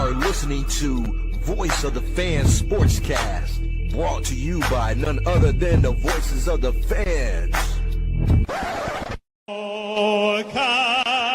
are listening to Voice of the Fans Sportscast, brought to you by none other than the voices of the fans. Oh, Canada.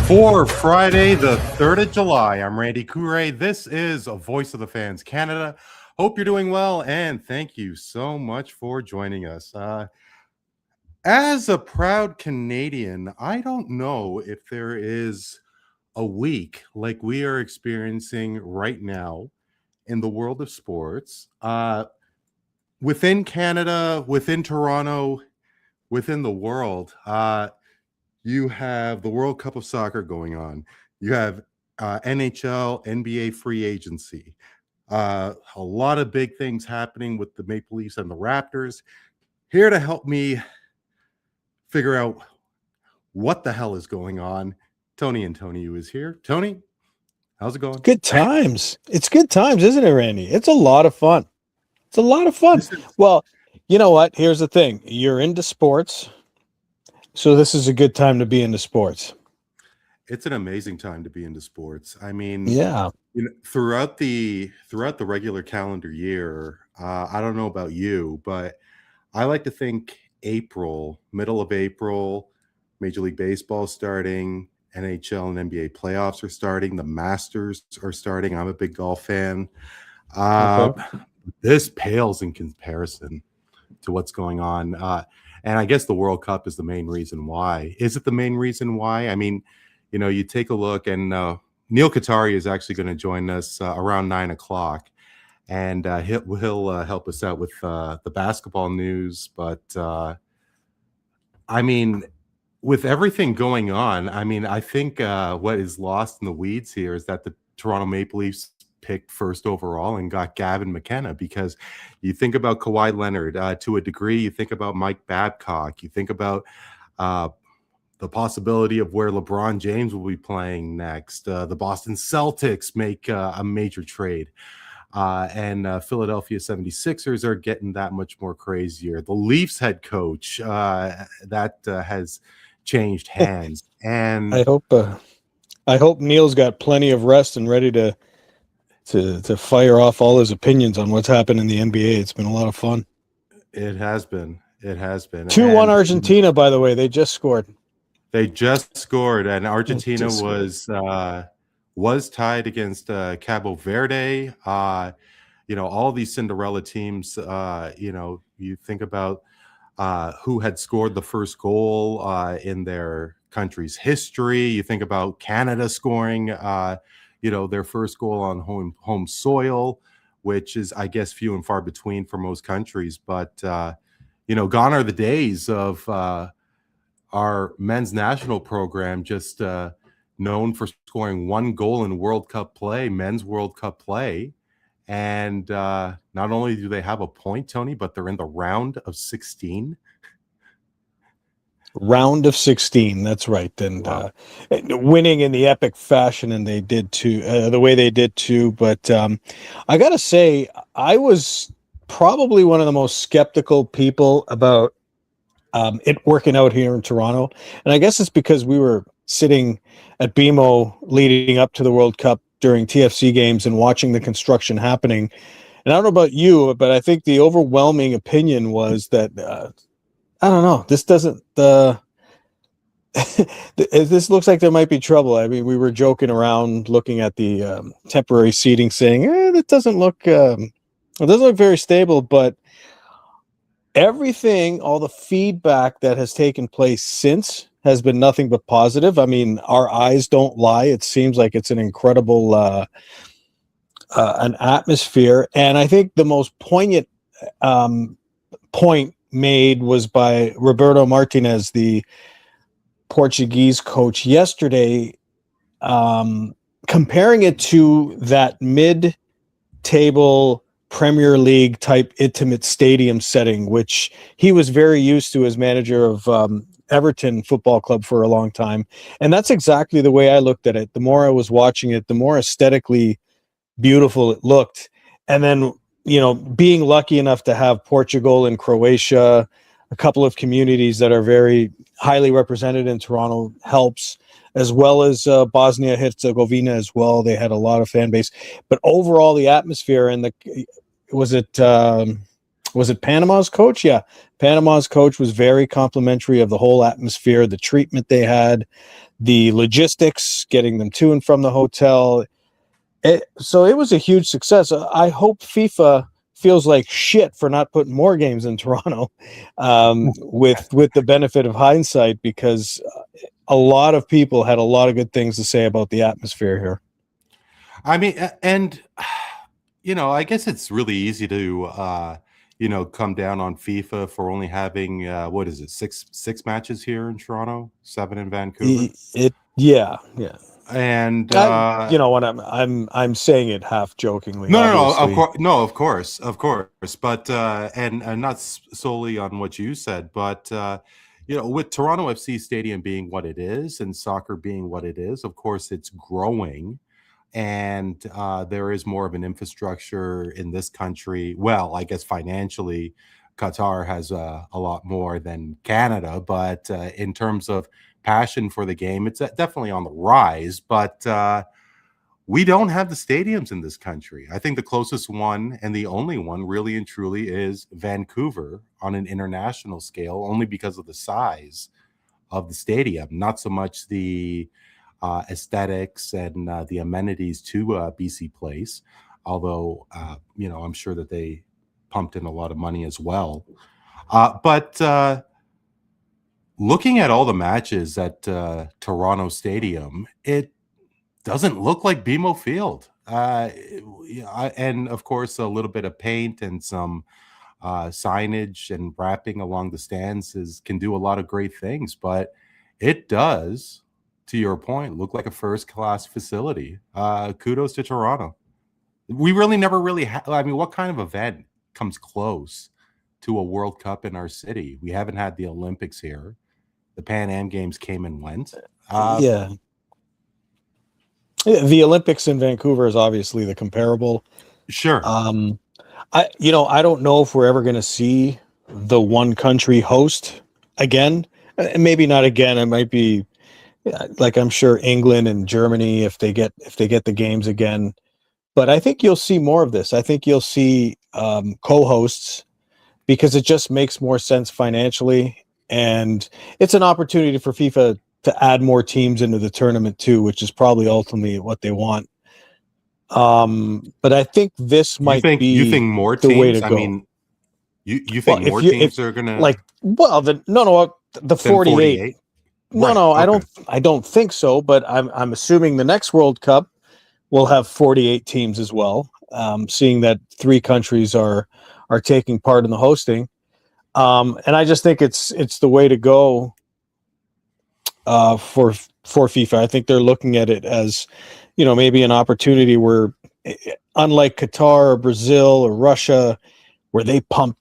For Friday, the 3rd of July, I'm Randy Cooray. This is a Voice of the Fans Canada. Hope you're doing well, and thank you so much for joining us. As a proud Canadian, I don't know if there is a week like we are experiencing right now in the world of sports. Within Canada, within Toronto, within the world, you have the World Cup of Soccer going on. You have NHL, NBA free agency. A lot of big things happening with the Maple Leafs and the Raptors. Here to help me figure out what the hell is going on, Tony Antoniou is here. Tony, how's it going? Good times. It's good times, isn't it, Randy? It's a lot of fun. It's a lot of fun. Well, you know what? Here's the thing. You're into sports. So this is a good time to be into sports. It's an amazing time to be into sports. I mean, yeah, throughout the regular calendar year, I don't know about you, but I like to think April, middle of April, Major League Baseball starting, NHL and NBA playoffs are starting, the Masters are starting. I'm a big golf fan. This pales in comparison to what's going on. And I guess the World Cup is the main reason why. Is it the main reason why? I mean, you take a look, and Neel Katarey is actually going to join us around 9 o'clock, and he'll help us out with the basketball news. But I mean, with everything going on, I mean, I think what is lost in the weeds here is that the Toronto Maple Leafs picked first overall and got Gavin McKenna, because you think about Kawhi Leonard to a degree, you think about Mike Babcock, you think about the possibility of where LeBron James will be playing next. The Boston Celtics make a major trade, and Philadelphia 76ers are getting that much more crazier. The Leafs head coach that has changed hands, and I hope Neel's got plenty of rest and ready to fire off all his opinions on what's happened in the NBA. It's been a lot of fun. It has been. 2-1 Argentina, by the way. They just scored. And Argentina was tied against Cabo Verde. All these Cinderella teams, you think about who had scored the first goal in their country's history. You think about Canada scoring their first goal on home soil, which is, I guess, few and far between for most countries. But, gone are the days of our men's national program just known for scoring one goal in World Cup play, men's World Cup play. And not only do they have a point, Tony, but they're in the round of 16. Round of 16, that's right. And wow. Winning in the epic fashion, and they did too, the way they did too. But I gotta say, I was probably one of the most skeptical people about it working out here in Toronto. And I guess it's because we were sitting at BMO leading up to the World Cup during TFC games and watching the construction happening. And I don't know about you, but I think the overwhelming opinion was that I don't know. This doesn't. This looks like there might be trouble. I mean, we were joking around, looking at the temporary seating, saying, "That doesn't look. It doesn't look very stable." But everything, all the feedback that has taken place since has been nothing but positive. I mean, our eyes don't lie. It seems like it's an incredible an atmosphere. And I think the most poignant point made was by Roberto Martinez, the Portuguese coach, yesterday, comparing it to that mid-table Premier League type intimate stadium setting, which he was very used to as manager of Everton Football Club for a long time. And that's exactly the way I looked at it. The more I was watching it, the more aesthetically beautiful it looked. And then, being lucky enough to have Portugal and Croatia, a couple of communities that are very highly represented in Toronto, helps, as well as Bosnia Herzegovina as well. They had a lot of fan base, but overall the atmosphere and was it Panama's coach? Yeah, Panama's coach was very complimentary of the whole atmosphere, the treatment they had, the logistics, getting them to and from the hotel. So it was a huge success. I hope FIFA feels like shit for not putting more games in Toronto, with the benefit of hindsight, because a lot of people had a lot of good things to say about the atmosphere here. I mean, and I guess it's really easy to come down on FIFA for only having what is it, six matches here in Toronto, 7 in Vancouver. Yeah. And when I'm saying it half jokingly. No, of course, but and not solely on what you said, but with Toronto FC Stadium being what it is and soccer being what it is, of course it's growing, and there is more of an infrastructure in this country. Well, I guess financially, Qatar has a lot more than Canada, but in terms of passion for the game, it's definitely on the rise. But we don't have the stadiums in this country. I think the closest one and the only one really and truly is Vancouver on an international scale, only because of the size of the stadium, not so much the aesthetics and the amenities to BC Place, although I'm sure that they pumped in a lot of money as well. But looking at all the matches at Toronto Stadium, it doesn't look like BMO Field. And of course, a little bit of paint and some signage and wrapping along the stands can do a lot of great things, but it does, to your point, look like a first-class facility. Kudos to Toronto. We really never really what kind of event comes close to a World Cup in our city? We haven't had the Olympics here. The Pan Am Games came and went. Yeah, the Olympics in Vancouver is obviously the comparable. Sure. I don't know if we're ever going to see the one country host again. Maybe not again. It might be like, I'm sure England and Germany, if they get the games again. But I think you'll see more of this. I think you'll see co-hosts, because it just makes more sense financially, and it's an opportunity for FIFA to add more teams into the tournament too, which is probably ultimately what they want. But I think this might be you think more the teams? way to go. I mean, you think more teams are gonna the 48. Right, No, okay. I don't think so. But I'm assuming the next World Cup will have 48 teams as well. Seeing that 3 countries are taking part in the hosting, and I just think it's the way to go. For FIFA, I think they're looking at it as, maybe an opportunity where, unlike Qatar or Brazil or Russia, where they pump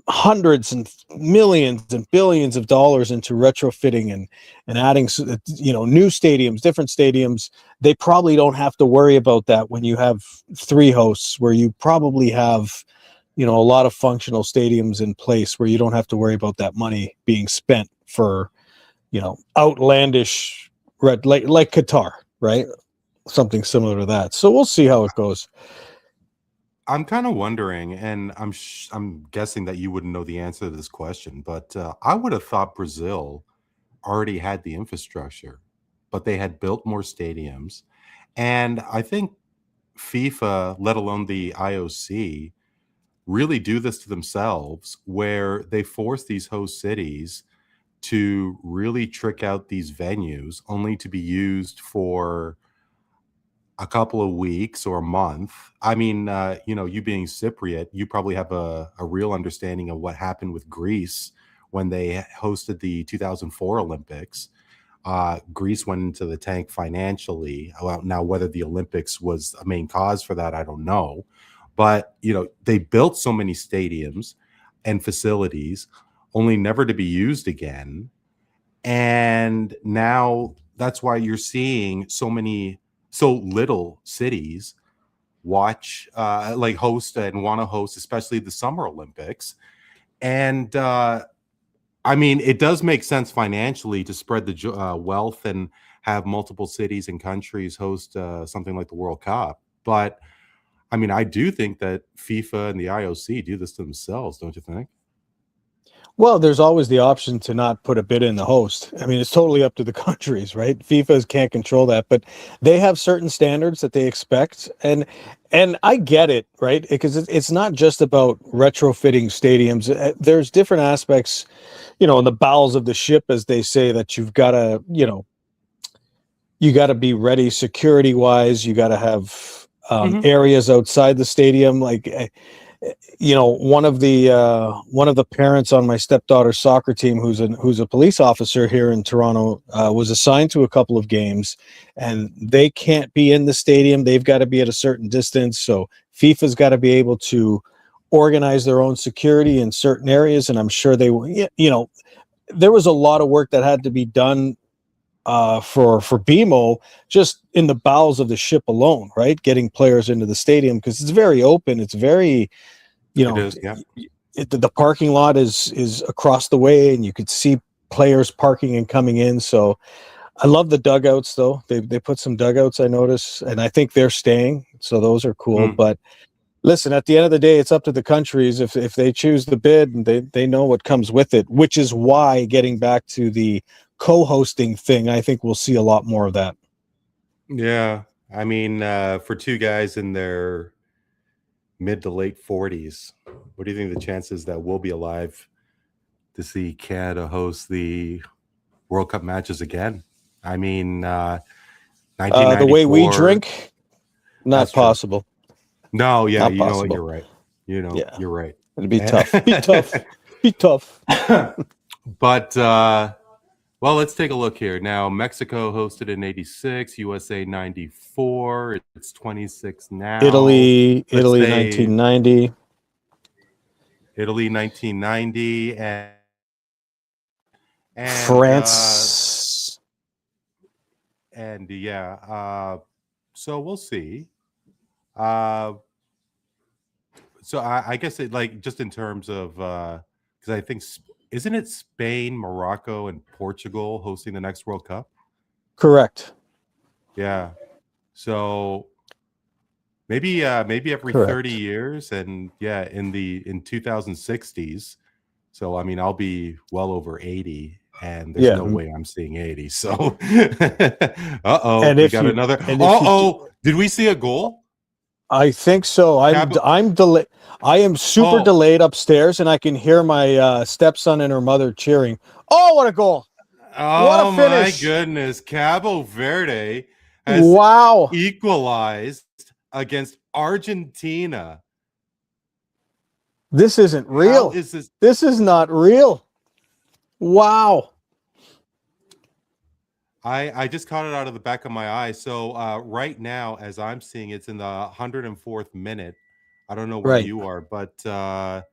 hundreds and millions and billions of dollars into retrofitting and adding, new stadiums, different stadiums, they probably don't have to worry about that when you have 3 hosts, where you probably have, a lot of functional stadiums in place where you don't have to worry about that money being spent for, outlandish, like Qatar, right? Something similar to that. So we'll see how it goes. I'm kind of wondering, and I'm guessing that you wouldn't know the answer to this question, but I would have thought Brazil already had the infrastructure, but they had built more stadiums, and I think FIFA, let alone the IOC, really do this to themselves, where they force these host cities to really trick out these venues only to be used for a couple of weeks or a month. I mean, you being Cypriot, you probably have a real understanding of what happened with Greece when they hosted the 2004 Olympics. Greece went into the tank financially. Well, now, whether the Olympics was a main cause for that, I don't know. But, they built so many stadiums and facilities only never to be used again. And now that's why you're seeing so little cities host and want to host, especially the Summer Olympics. And I mean, it does make sense financially to spread the wealth and have multiple cities and countries host something like the World Cup. But I mean, I do think that FIFA and the IOC do this to themselves, don't you think? Well, there's always the option to not put a bid in the host. I mean, it's totally up to the countries, right? FIFA can't control that, but they have certain standards that they expect, and I get it, right? Because it's not just about retrofitting stadiums. There's different aspects, in the bowels of the ship, as they say, that you've got to, you got to be ready security wise. You got to have areas outside the stadium, one of the parents on my stepdaughter's soccer team, who's a police officer here in Toronto, was assigned to a couple of games, and they can't be in the stadium. They've got to be at a certain distance. So FIFA's got to be able to organize their own security in certain areas, and I'm sure they will. There was a lot of work that had to be done for BMO, just in the bowels of the ship alone, right? Getting players into the stadium, because it's very open. It's very, It is, yeah. The parking lot is across the way, and you could see players parking and coming in. So I love the dugouts, though. They put some dugouts, I notice, and I think they're staying. So those are cool. But listen, at the end of the day, it's up to the countries. If they choose the bid, and they know what comes with it, which is why, getting back to the co-hosting thing, I think we'll see a lot more of that. Yeah. I mean, for two guys in their mid to late 40s, what do you think the chances that we'll be alive to see Canada host the World Cup matches again? I mean, 1994, the way we drink, not possible. No, yeah, not you possible. know what, you're right. You're right. It'd be tough. Be tough. But well, let's take a look here. Now, Mexico hosted in 86, USA 94. It's 26 now. Italy 1990. Italy 1990 and France. So we'll see. So I guess it, just in terms of because I think isn't it Spain, Morocco, and Portugal hosting the next World Cup? Correct. Yeah. So maybe every 30 years, and in 2060s. So I mean, I'll be well over 80, and there's no way I'm seeing 80. So we got another. Did we see a goal? I think so. I'm delayed. I am super delayed upstairs, and I can hear my stepson and her mother cheering. Oh, what a goal! What a finish! My goodness, Cabo Verde has equalized against Argentina. This isn't real. This is not real. Wow. I just caught it out of the back of my eye. So right now, as I'm seeing, it's in the 104th minute. I don't know where you are, but now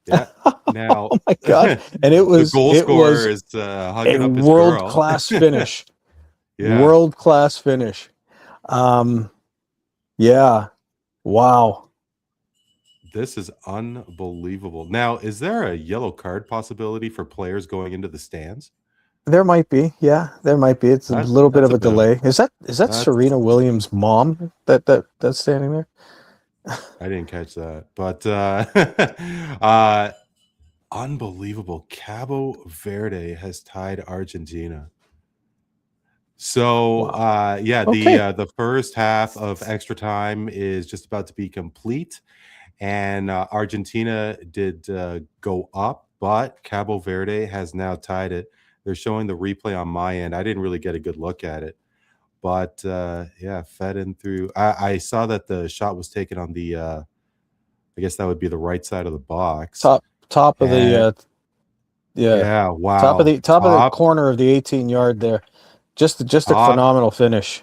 oh my God. And it was the goal scorer is hugging up his world-class finish. World-class finish. Wow. This is unbelievable. Now, is there a yellow card possibility for players going into the stands? There might be. Yeah, there might be. It's a little bit of a delay. Is that Serena Williams' mom that's standing there? I didn't catch that. But unbelievable. Cabo Verde has tied Argentina. So, yeah, Okay. the first half of extra time is just about to be complete, and Argentina did go up, but Cabo Verde has now tied it. They're showing the replay on my end. I didn't really get a good look at it, but yeah, fed in through. I saw that the shot was taken on the, I guess that would be the right side of the box. Top of the Yeah, wow. top of the corner of the 18-yard there. Just a Top. phenomenal finish.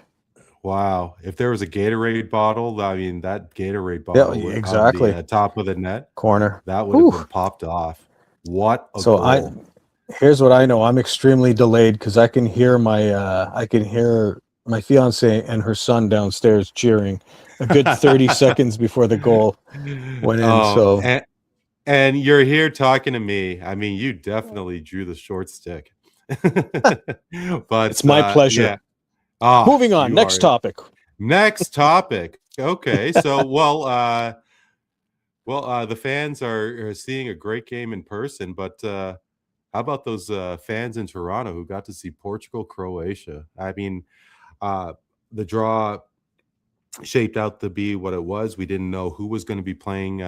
Wow. If there was a Gatorade bottle, I mean, that Gatorade bottle exactly. on the top of the net Corner. that would have been popped off. What a goal. Here's what I know. I'm extremely delayed because I can hear my fiance and her son downstairs cheering a good 30 seconds before the goal went in. So and you're here talking to me. I mean, you definitely drew the short stick. But it's my pleasure. Yeah. Oh, moving on. Next topic. Next topic. Okay. So the fans are seeing a great game in person, but how about those fans in Toronto who got to see Portugal, Croatia? I mean, the draw shaped out to be what it was. We didn't know who was going to be playing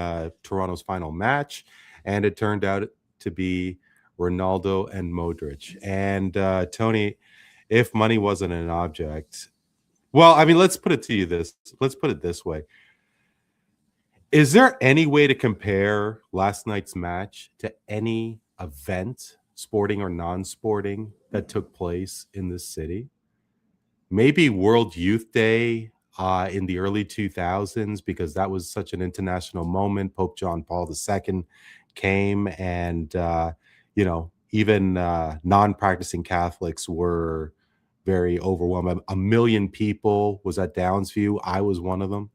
Toronto's final match, and it turned out to be Ronaldo and Modric. And Tony, if money wasn't an object, well, I mean, let's put it this way. Is there any way to compare last night's match to any event, sporting or non-sporting, that took place in this city? Maybe World Youth Day in the early 2000s, because that was such an international moment. Pope John Paul II came, and even non-practicing Catholics were very overwhelmed. 1 million people was at Downsview. I was one of them,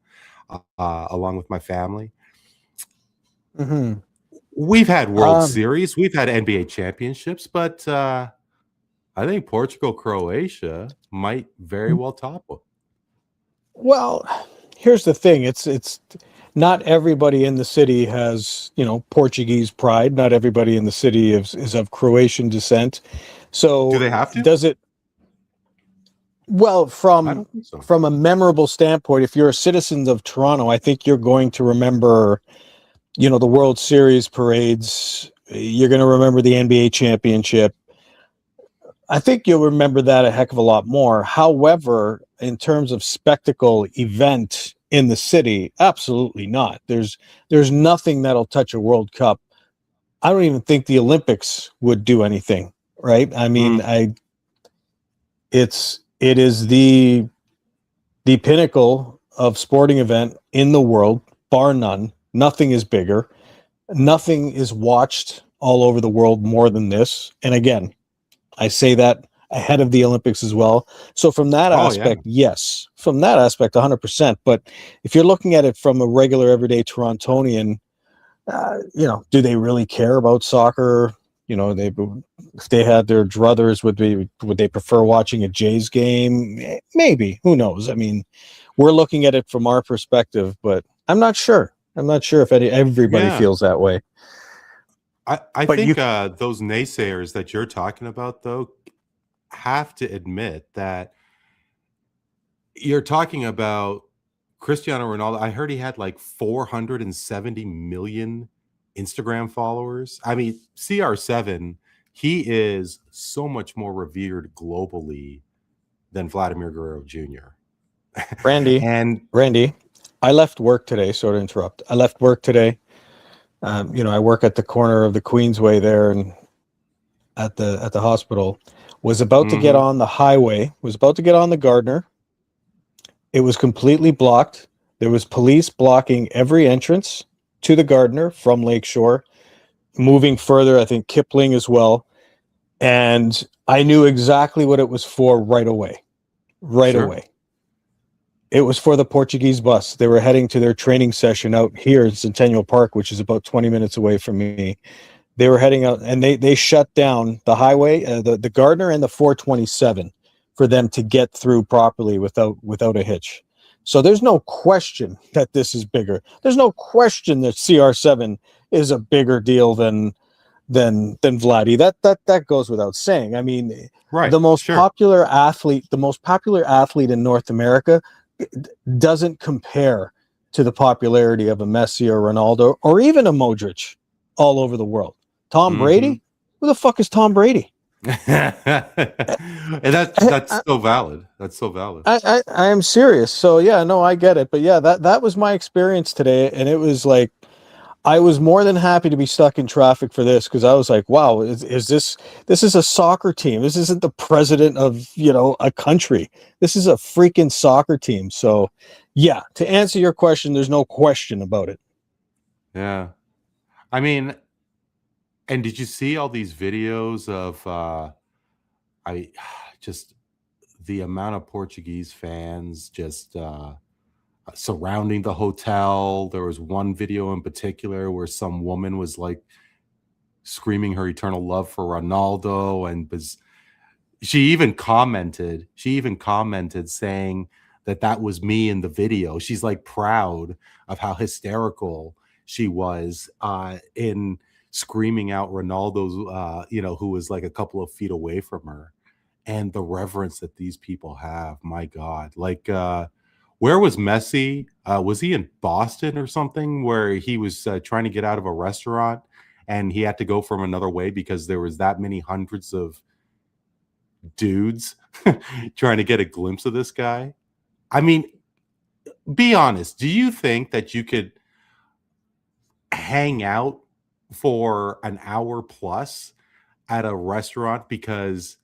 along with my family. Mm-hmm. We've had World Series, we've had NBA championships, but I think Portugal, Croatia might very well top them. Well, here's the thing. It's not everybody in the city has, Portuguese pride. Not everybody in the city is of Croatian descent. So do they have to? Does it? Well, from a memorable standpoint, if you're a citizen of Toronto, I think you're going to remember, the World Series parades. You're going to remember the NBA championship. I think you'll remember that a heck of a lot more. However, in terms of spectacle event in the city, absolutely not. There's nothing that'll touch a World Cup. I don't even think the Olympics would do anything, right? I mean, it is the pinnacle of sporting event in the world, bar none. Nothing is bigger. Nothing is watched all over the world more than this. And again, I say that ahead of the Olympics as well. So from that aspect, yes. From that aspect, 100%. But if you're looking at it from a regular, everyday Torontonian, do they really care about soccer? If they had their druthers, would they prefer watching a Jays game? Maybe. Who knows? I mean, we're looking at it from our perspective, but I'm not sure. I'm not sure if everybody feels that way. I think those naysayers that you're talking about, though, have to admit that you're talking about Cristiano Ronaldo. I heard he had like 470 million Instagram followers. I mean, CR7, he is so much more revered globally than Vladimir Guerrero Jr. Randy, I left work today. Sorry to interrupt. I left work today. I work at the corner of the Queensway there, and at the hospital. Was about to get on the highway. Was about to get on the Gardner. It was completely blocked. There was police blocking every entrance to the Gardner from Lakeshore. Moving further, I think Kipling as well. And I knew exactly what it was for right away. Right away. It was for the Portuguese bus. They were heading to their training session out here in Centennial Park, which is about 20 minutes away from me. They were heading out, and they shut down the highway, the Gardner and the 427 for them to get through properly without a hitch. So there's no question that this is bigger. There's no question that CR7 is a bigger deal than than Vladdy. That goes without saying. I mean, Right. the most Sure. popular athlete in North America doesn't compare to the popularity of a Messi or Ronaldo or even a Modric all over the world. Tom Brady? Who the fuck is Tom Brady? And that's so valid. That's so valid. I am serious. So yeah, no, I get it. But yeah, that was my experience today, and it was like I was more than happy to be stuck in traffic for this because I was like, wow, is this is a soccer team. This isn't the president of, a country. This is a freaking soccer team. So yeah, to answer your question, there's no question about it. Yeah. I mean, and did you see all these videos of I just the amount of Portuguese fans just surrounding the hotel? There was one video in particular where some woman was like screaming her eternal love for Ronaldo, and she even commented saying that was me in the video. She's like proud of how hysterical she was in screaming out Ronaldo's who was like a couple of feet away from her, and the reverence that these people have. My God. Like where was Messi? Was he in Boston or something where he was trying to get out of a restaurant and he had to go from another way because there was that many hundreds of dudes trying to get a glimpse of this guy? I mean, be honest. Do you think that you could hang out for an hour plus at a restaurant because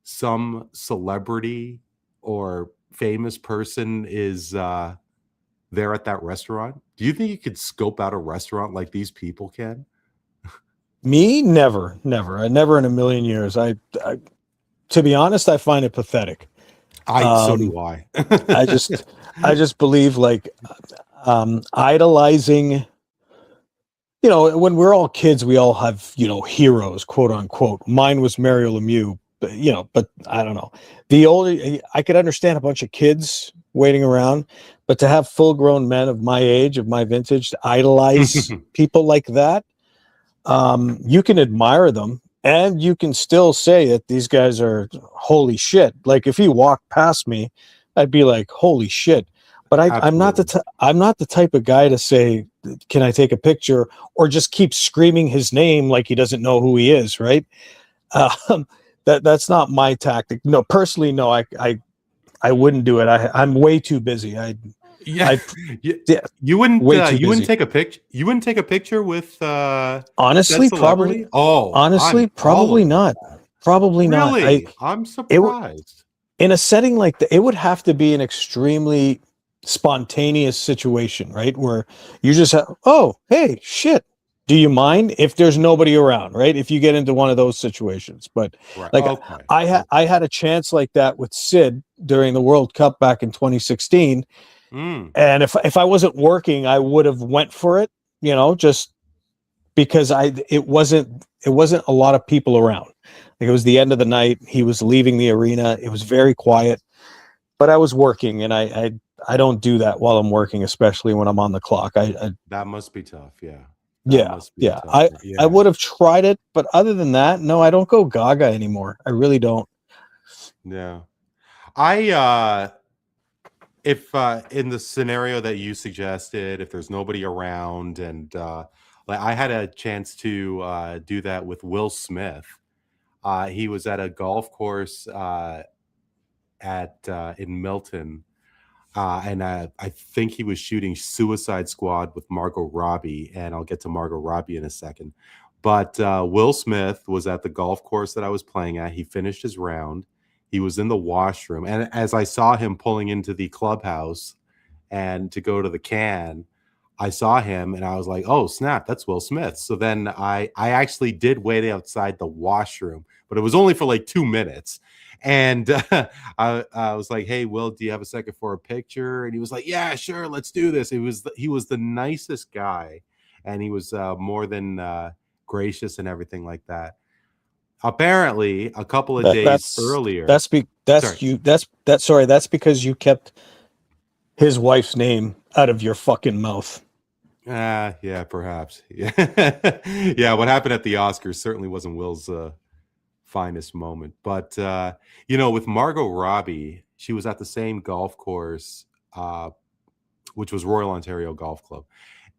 some celebrity or famous person is there at that restaurant? Do you think you could scope out a restaurant like these people can? Me, never. Never in a million years. I to be honest, I find it pathetic. So do I. I just believe like idolizing. When we're all kids, we all have heroes, quote unquote. Mine was Mario Lemieux, but I don't know. The older I could understand a bunch of kids waiting around, but to have full-grown men of my age, of my vintage, to idolize people like that, you can admire them. And you can still say that these guys are holy shit. Like if he walked past me, I'd be like, holy shit. But I'm not the type of guy to say, can I take a picture, or just keep screaming his name like he doesn't know who he is, right? That's not my tactic. No, personally, no. I wouldn't do it. I'm way too busy. You wouldn't take a picture. You wouldn't take a picture with honestly, probably. Oh, honestly, probably not. Probably not. Really? I'm surprised. In a setting like that, it would have to be an extremely spontaneous situation, right? Where you just have, oh, hey, shit. Do you mind if there's nobody around, right? If you get into one of those situations. But right. like Okay. I had a chance like that with Sid during the World Cup back in 2016. And if I wasn't working, I would have went for it, just because it wasn't a lot of people around. Like it was the end of the night. He was leaving the arena. It was very quiet, but I was working, and I don't do that while I'm working, especially when I'm on the clock. That must be tough. Yeah. Yeah. I would have tried it, but other than that, no, I don't go gaga anymore. I really don't. Yeah. If in the scenario that you suggested, if there's nobody around, and like I had a chance to do that with Will Smith. He was at a golf course in Milton, and I think he was shooting Suicide Squad with Margot Robbie, and I'll get to Margot Robbie in a second. But Will Smith was at the golf course that I was playing at. He finished his round. He was in the washroom, and as I saw him pulling into the clubhouse and to go to the can, I saw him and I was like, oh, snap, that's Will Smith. So then I actually did wait outside the washroom, but it was only for like 2 minutes. And I was like, hey, Will, do you have a second for a picture? And he was like, yeah, sure, let's do this. He was the nicest guy, and he was more than gracious and everything like that. Apparently, a couple of days earlier. That's because you kept his wife's name out of your fucking mouth. Yeah, perhaps. Yeah, yeah. What happened at the Oscars certainly wasn't Will's finest moment. But with Margot Robbie, she was at the same golf course, uh, which was Royal Ontario Golf Club,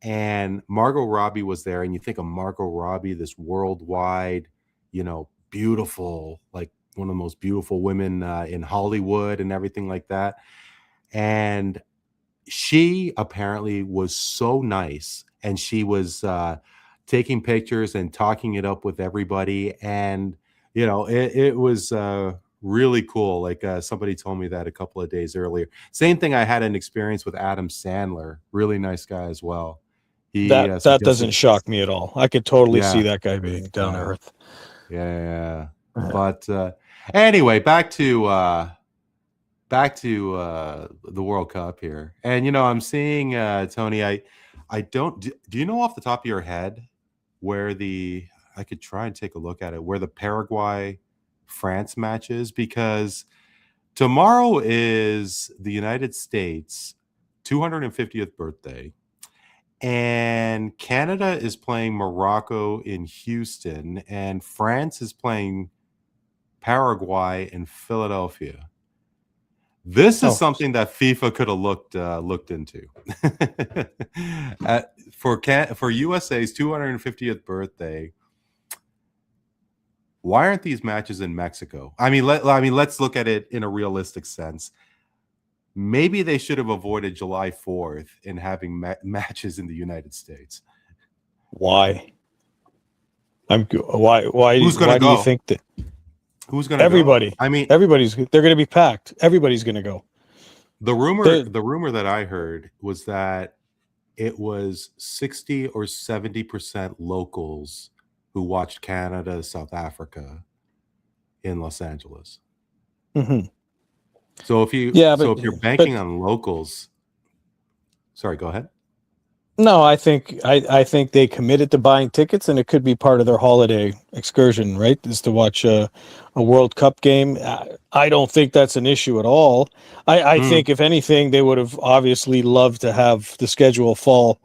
and Margot Robbie was there. And you think of Margot Robbie, this worldwide, beautiful, like one of the most beautiful women in Hollywood and everything like that. And she apparently was so nice, and she was taking pictures and talking it up with everybody, and it was really cool. Like somebody told me that a couple of days earlier. Same thing, I had an experience with Adam Sandler, really nice guy as well. He That doesn't suggested, shook me at all. I could totally see yeah, that guy being down to earth. yeah. But anyway, back to the World Cup here. And I'm seeing Tony, I don't do you know off the top of your head where I could try and take a look at it, where the Paraguay France match is, because tomorrow is the United States 250th birthday, and Canada is playing Morocco in Houston, and France is playing Paraguay in Philadelphia. This is something that FIFA could have looked into. For USA's 250th birthday, why aren't these matches in Mexico? I mean, let's look at it in a realistic sense. Maybe they should have avoided July 4th in having matches in the United States. Why? Why? Who's going to go? Do you think that? Who's going to Everybody. go? I mean, they're going to be packed. Everybody's going to go. The rumor that I heard was that it was 60 or 70% locals who watched Canada, South Africa in Los Angeles. Mm-hmm. So if you're banking on locals, sorry, go ahead. No, I think they committed to buying tickets, and it could be part of their holiday excursion, right? Is to watch a World Cup game. I don't think that's an issue at all. I think if anything, they would have obviously loved to have the schedule fall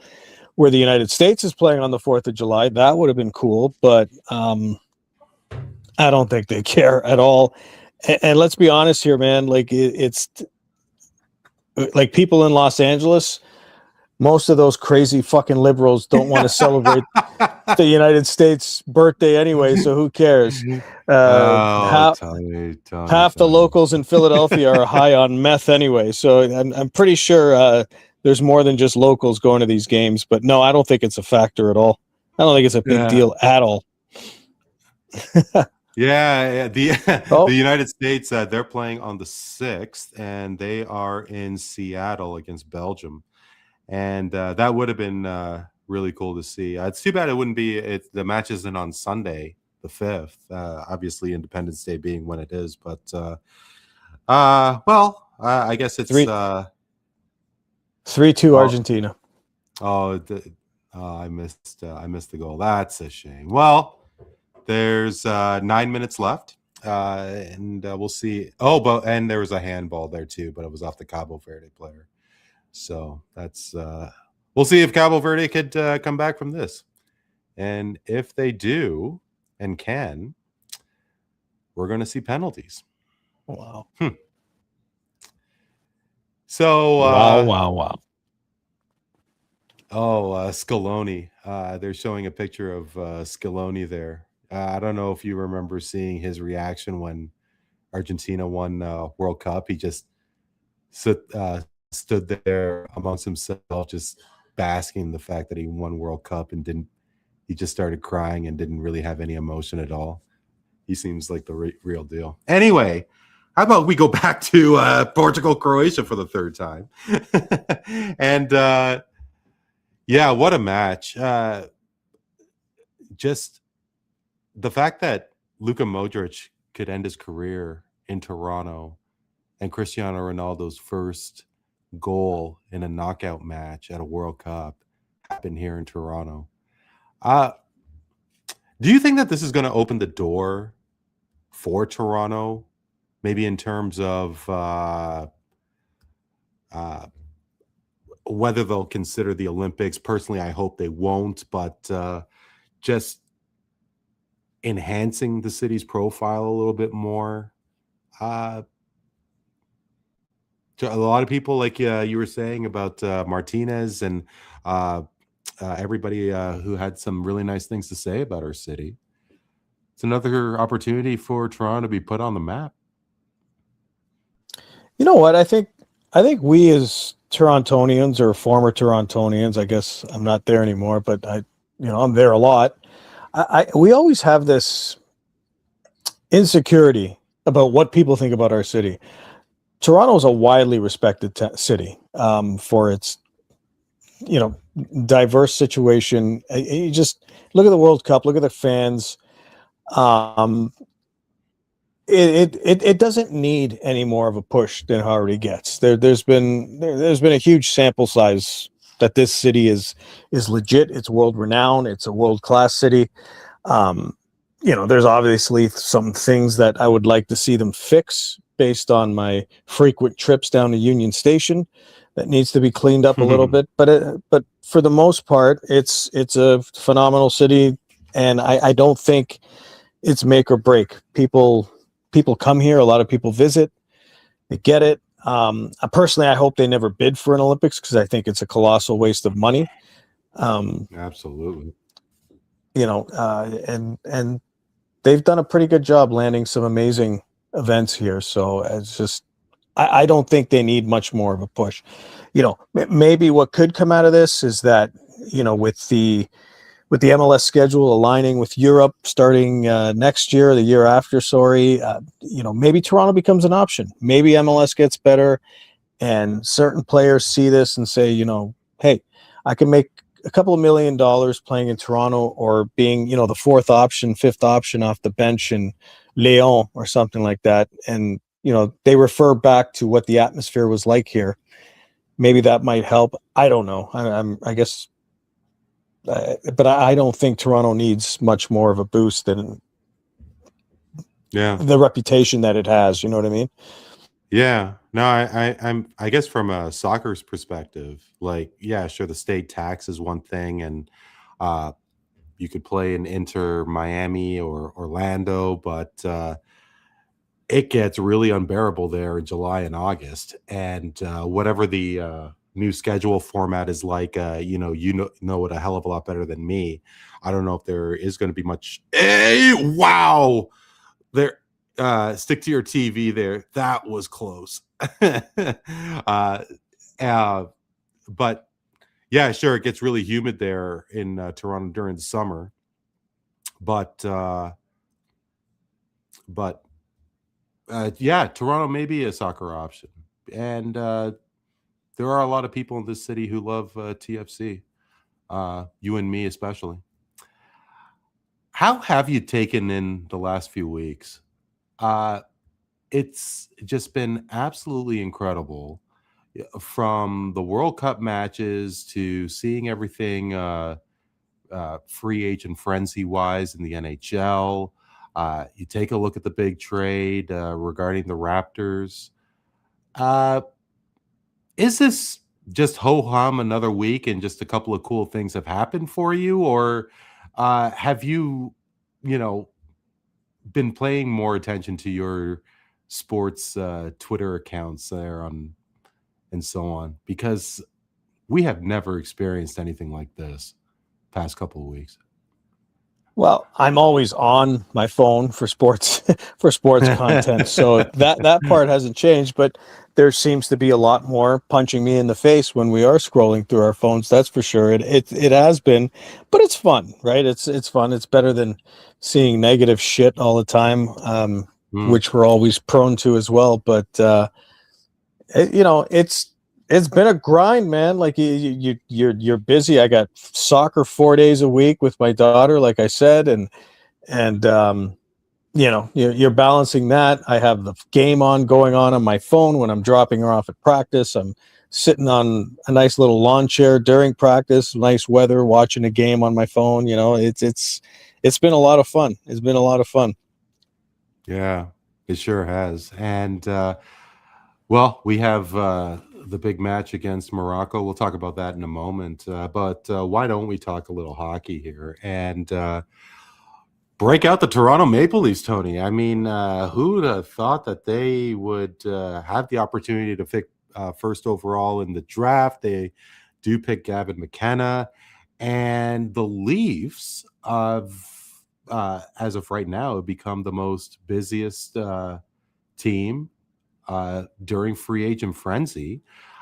where the United States is playing on the 4th of July. That would have been cool, but I don't think they care at all. And let's be honest here, man. Like it's like people in Los Angeles. Most of those crazy fucking liberals don't want to celebrate the United States birthday anyway, so who cares? Half the locals in Philadelphia are high on meth anyway, so I'm pretty sure there's more than just locals going to these games. But no, I don't think it's a factor at all. I don't think it's a big deal at all. Yeah, the United States, they're playing on the 6th, and they are in Seattle against Belgium. And that would have been really cool to see. It's too bad it wouldn't be. The match isn't on Sunday, the 5th. Obviously, Independence Day being when it is. But I guess it's 3-2 Argentina. I missed the goal. That's a shame. Well, there's 9 minutes left, and we'll see. And there was a handball there too, but it was off the Cabo Verde player. So that's we'll see if Cabo Verde could come back from this, and if they do and can, we're going to see penalties. Wow. So wow. Scaloni. They're showing a picture of Scaloni there. I don't know if you remember seeing his reaction when Argentina won World Cup. He just stood there amongst himself, just basking the fact that he won World Cup, and he just started crying and didn't really have any emotion at all. He seems like the real deal. Anyway, how about we go back to Portugal, Croatia for the third time? And what a match. Just the fact that Luka Modric could end his career in Toronto, and Cristiano Ronaldo's first goal in a knockout match at a World Cup happened here in Toronto. Do you think that this is going to open the door for Toronto, maybe in terms of whether they'll consider the Olympics, personally, I hope they won't, but just enhancing the city's profile a little bit more. To a lot of people, like you were saying about Martinez and everybody who had some really nice things to say about our city. It's another opportunity for Toronto to be put on the map. You know what? I think we as Torontonians or former Torontonians, I guess I'm not there anymore, but I'm there a lot. We always have this insecurity about what people think about our city. Toronto is a widely respected city for its, diverse situation. You just look at the World Cup, look at the fans. It doesn't need any more of a push than it already gets. There's been a huge sample size that this city is legit. It's world renowned. It's a world class city. There's obviously some things that I would like to see them fix based on my frequent trips down to Union Station. That needs to be cleaned up a little bit. But for the most part, it's a phenomenal city, and I don't think it's make or break. People come here. A lot of people visit. They get it. Personally, I hope they never bid for an Olympics because I think it's a colossal waste of money. Absolutely. And they've done a pretty good job landing some amazing events here. So it's just, I don't think they need much more of a push. Maybe what could come out of this is that, with the MLS schedule aligning with Europe starting next year, the year after, maybe Toronto becomes an option. Maybe MLS gets better and certain players see this and say, hey, I can make a couple of $1 million playing in Toronto or being, the fourth option, fifth option off the bench in Lyon or something like that. And, they refer back to what the atmosphere was like here. Maybe that might help. I don't know. I guess, but I don't think Toronto needs much more of a boost than the reputation that it has. You know what I mean? Yeah. No, I guess from a soccer's perspective, sure, the state tax is one thing, and you could play in Inter Miami or Orlando, but it gets really unbearable there in July and August. And whatever the new schedule format is like, you know it a hell of a lot better than me. I don't know if there is going to be much. Hey, wow. There. Stick to your TV there. That was close. But yeah, sure, it gets really humid there in Toronto during the summer. But Toronto may be a soccer option. And there are a lot of people in this city who love TFC, you and me especially. How have you taken in the last few weeks? It's just been absolutely incredible, from the World Cup matches to seeing everything free agent frenzy wise in the NHL. You take a look at the big trade regarding the Raptors. Is this just ho-hum another week and just a couple of cool things have happened for you? Or have you, been paying more attention to your sports Twitter accounts there and so on? Because we have never experienced anything like this past couple of weeks. Well, I'm always on my phone for sports content, so that part hasn't changed. But there seems to be a lot more punching me in the face when we are scrolling through our phones. That's for sure. It has been, but it's fun, right? It's fun. It's better than seeing negative shit all the time, which we're always prone to as well. But it's been a grind, man. Like you're busy. I got soccer 4 days a week with my daughter, like I said, and you're balancing that. I have the game going on my phone when I'm dropping her off at practice. I'm sitting on a nice little lawn chair during practice, nice weather, watching a game on my phone. It's been a lot of fun. It's been a lot of fun. Yeah, it sure has. And well, we have the big match against Morocco. We'll talk about that in a moment. But why don't we talk a little hockey here and break out the Toronto Maple Leafs, Tony? I mean, who'd have thought that they would have the opportunity to pick first overall in the draft? They do pick Gavin McKenna, and the Leafs as of right now have become the most busiest team during free agent frenzy.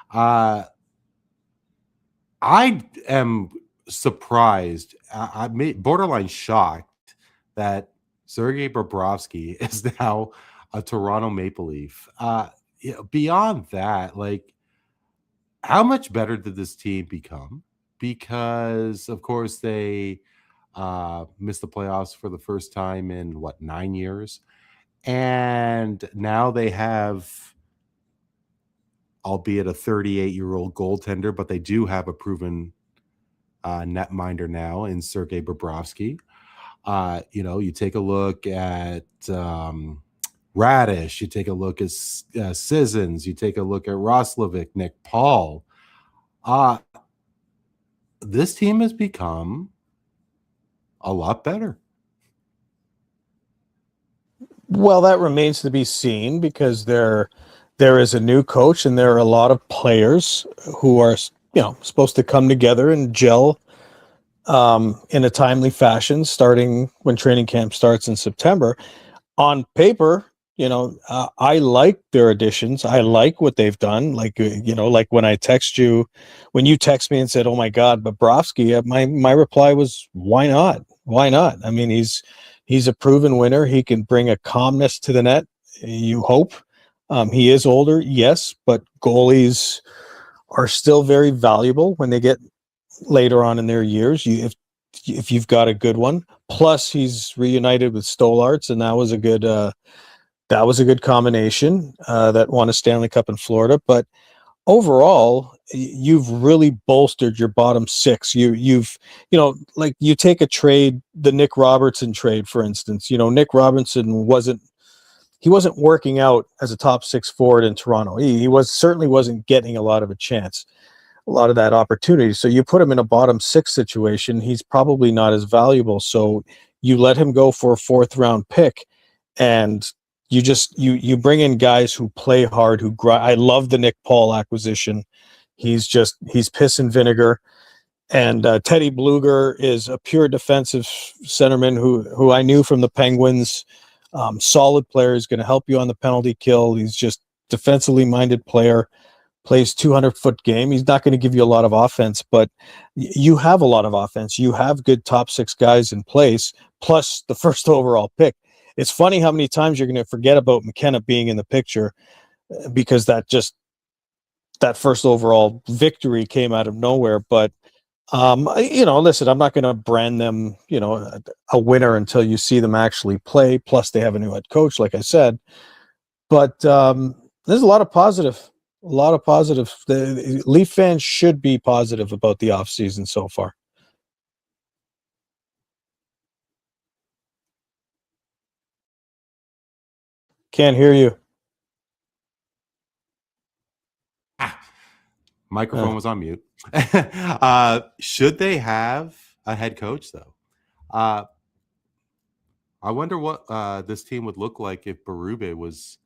I am surprised, borderline shocked that Sergei Bobrovsky is now a Toronto Maple Leaf. Beyond that, like, how much better did this team become? Because, of course, they missed the playoffs for the first time in, 9 years? And now they have, albeit a 38-year-old goaltender, but they do have a proven netminder now in Sergei Bobrovsky. You take a look at Radish, you take a look at Sissons, you take a look at Roslovic, Nick Paul. This team has become a lot better. Well, that remains to be seen because there is a new coach and there are a lot of players who are, supposed to come together and gel in a timely fashion, starting when training camp starts in September. On paper, I like their additions. I like what they've done. Like, like when I text you, when you text me and said, "Oh my God, Bobrovsky," my reply was, "Why not? Why not?" I mean, he's a proven winner. He can bring a calmness to the net. You hope. He is older, yes, but goalies are still very valuable when they get later on in their years. If you've got a good one. Plus, he's reunited with Stolarz, and that was a good combination that won a Stanley Cup in Florida. But overall, you've really bolstered your bottom six. You've like you take a trade, the Nick Robertson trade, for instance. Nick Robertson wasn't working out as a top six forward in Toronto. He certainly wasn't getting a lot of that opportunity. So you put him in a bottom six situation, he's probably not as valuable. So you let him go for a 4th round pick, and you bring in guys who play hard, who grind. I love the Nick Paul acquisition. He's piss and vinegar. And Teddy Bluger is a pure defensive centerman who I knew from the Penguins. Solid player, is going to help you on the penalty kill. He's just defensively minded player. Plays 200-foot game. He's not going to give you a lot of offense, but you have a lot of offense. You have good top six guys in place, plus the first overall pick. It's funny how many times you're going to forget about McKenna being in the picture because that first overall victory came out of nowhere. But listen, I'm not going to brand them, a winner until you see them actually play. Plus, they have a new head coach, like I said. But there's a lot of positive. A lot of positive. The Leaf fans should be positive about the offseason so far. Can't hear you. Microphone was on mute. Should they have a head coach, though? I wonder what this team would look like if Berube was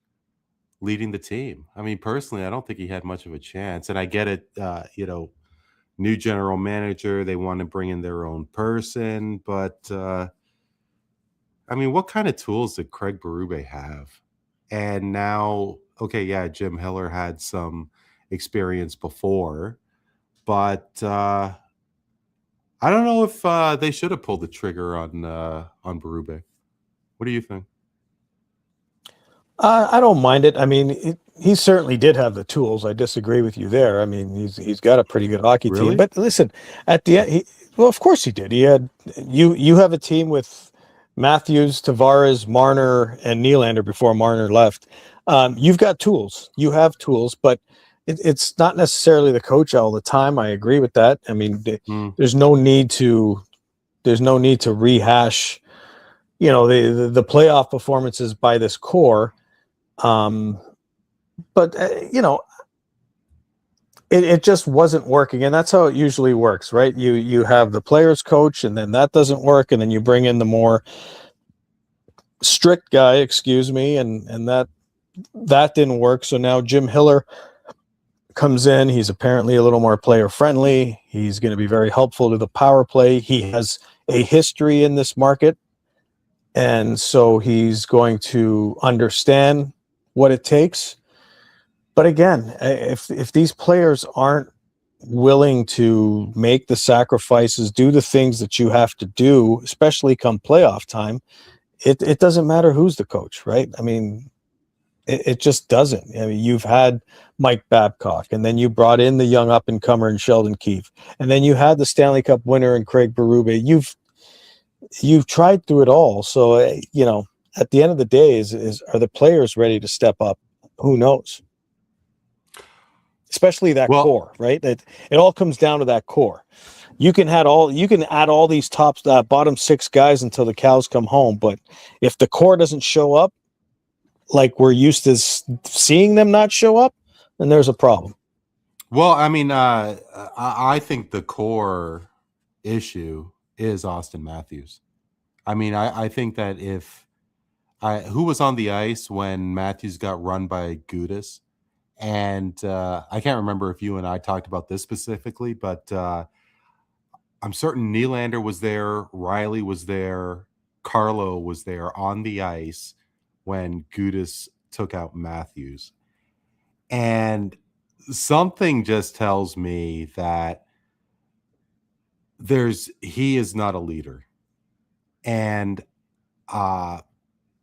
leading the team. I mean, personally, I don't think he had much of a chance. And I get it, new general manager, they want to bring in their own person. But, I mean, what kind of tools did Craig Berube have? And now, okay, yeah, Jim Hiller had some experience before. But I don't know if they should have pulled the trigger on Berube. What do you think? I don't mind it. I mean, he certainly did have the tools. I disagree with you there. I mean, he's got a pretty good hockey team. But listen, at the end, of course he did. He had you have a team with Matthews, Tavares, Marner, and Nylander before Marner left. You've got tools. You have tools, but it's not necessarily the coach all the time. I agree with that. I mean, there's no need to rehash, the playoff performances by this core. But it just wasn't working, and that's how it usually works, right? You have the players coach, and then that doesn't work, and then you bring in the more strict guy, excuse me, and that didn't work. So now Jim Hiller comes in. He's apparently a little more player friendly. He's going to be very helpful to the power play. He has a history in this market, and so he's going to understand what it takes. But again, if these players aren't willing to make the sacrifices, do the things that you have to do, especially come playoff time, it doesn't matter who's the coach, right? I mean, it just doesn't. I mean, you've had Mike Babcock, and then you brought in the young up-and-comer in Sheldon Keefe, and then you had the Stanley Cup winner in Craig Berube. You've tried through it all. So, at the end of the day, are the players ready to step up? Who knows? Especially that core, right? It all comes down to that core. You can add all these bottom six guys until the cows come home, but if the core doesn't show up, like we're used to seeing them not show up, then there's a problem. Well, I mean, I think the core issue is Austin Matthews. I mean, I think that who was on the ice when Matthews got run by Gudas? And I can't remember if you and I talked about this specifically, but I'm certain Nylander was there, Riley was there, Carlo was there on the ice when Gudas took out Matthews. And something just tells me that he is not a leader. And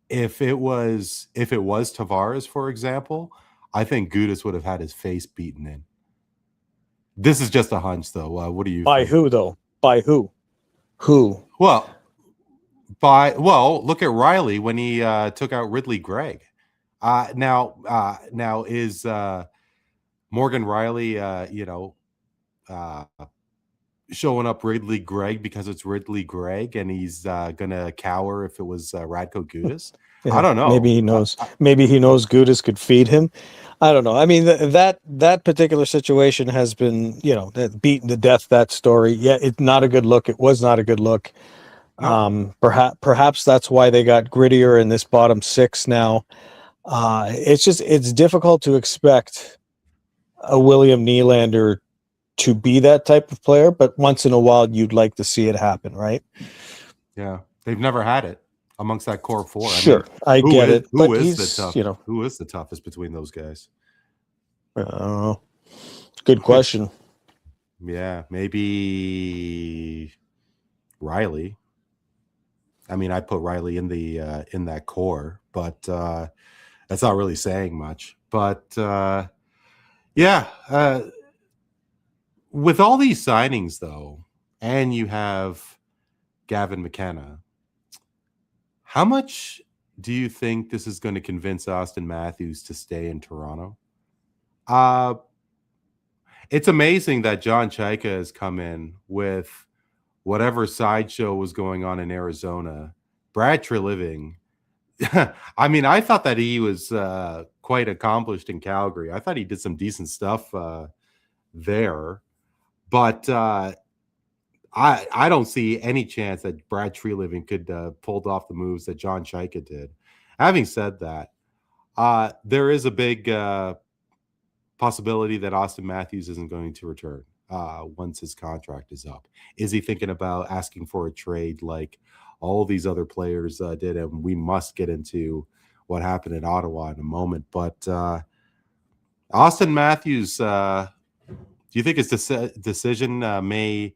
if it was Tavares, for example, I think Gudas would have had his face beaten in. This is just a hunch, though. What do you think? Who, though? By who? Who? Well, look at Riley when he took out Ridley Gregg. Now is Morgan Riley, showing up Ridley Gregg because it's Ridley Gregg, and he's gonna cower if it was Radko Gudas? Yeah, I don't know. Maybe he knows. Maybe he knows Gudas could feed him. I don't know. I mean, that particular situation has been, beaten to death. That story, yeah, it's not a good look. It was not a good look. No. Perhaps that's why they got grittier in this bottom six now. It's difficult to expect a William Nylander to be that type of player, but once in a while you'd like to see it happen, right? Yeah, they've never had it amongst that core four. Sure, I get it. Who is the toughest between those guys? I don't know. Good question. Yeah, maybe Riley. I mean, I put Riley in that core, but that's not really saying much. But with all these signings, though, and you have Gavin McKenna, how much do you think this is going to convince Austin Matthews to stay in Toronto? It's amazing that John Chaika has come in with whatever sideshow was going on in Arizona. Brad Treliving, I mean, I thought that he was quite accomplished in Calgary. I thought he did some decent stuff there. But I don't see any chance that Brad Treliving could pulled off the moves that John Chaika did. Having said that, there is a big possibility that Austin Matthews isn't going to return once his contract is up. Is he thinking about asking for a trade like all these other players did? And we must get into what happened in Ottawa in a moment. But Austin Matthews, do you think his decision may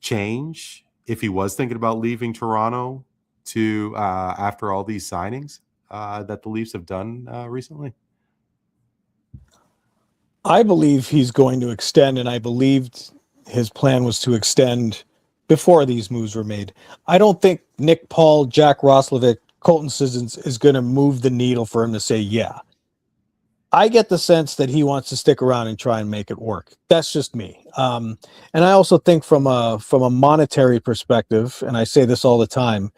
change if he was thinking about leaving Toronto to after all these signings that the Leafs have done recently? I believe he's going to extend, and I believed his plan was to extend before these moves were made. I don't think Nick Paul, Jack Roslovic, Colton Sissons is going to move the needle for him to say, yeah. I get the sense that he wants to stick around and try and make it work. That's just me. And I also think from a monetary perspective, and I say this all the time,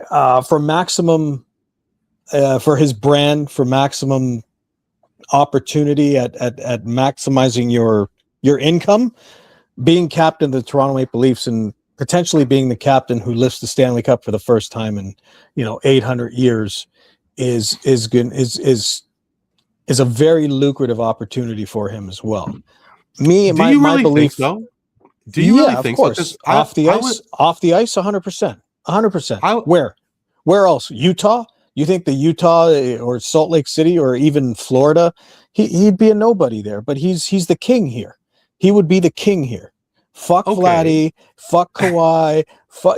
for maximum, for his brand, for maximum opportunity at maximizing your income, being captain of the Toronto Maple Leafs and potentially being the captain who lifts the Stanley Cup for the first time in 800 years is a very lucrative opportunity for him as well. Do you really think so? Do you really think so? Of course. Off the ice, 100%. 100%. Where else? Utah? You think the Utah or Salt Lake City or even Florida, he'd be a nobody there, but he's the king here. He would be the king here. Fuck Vladdy, fuck Kawhi,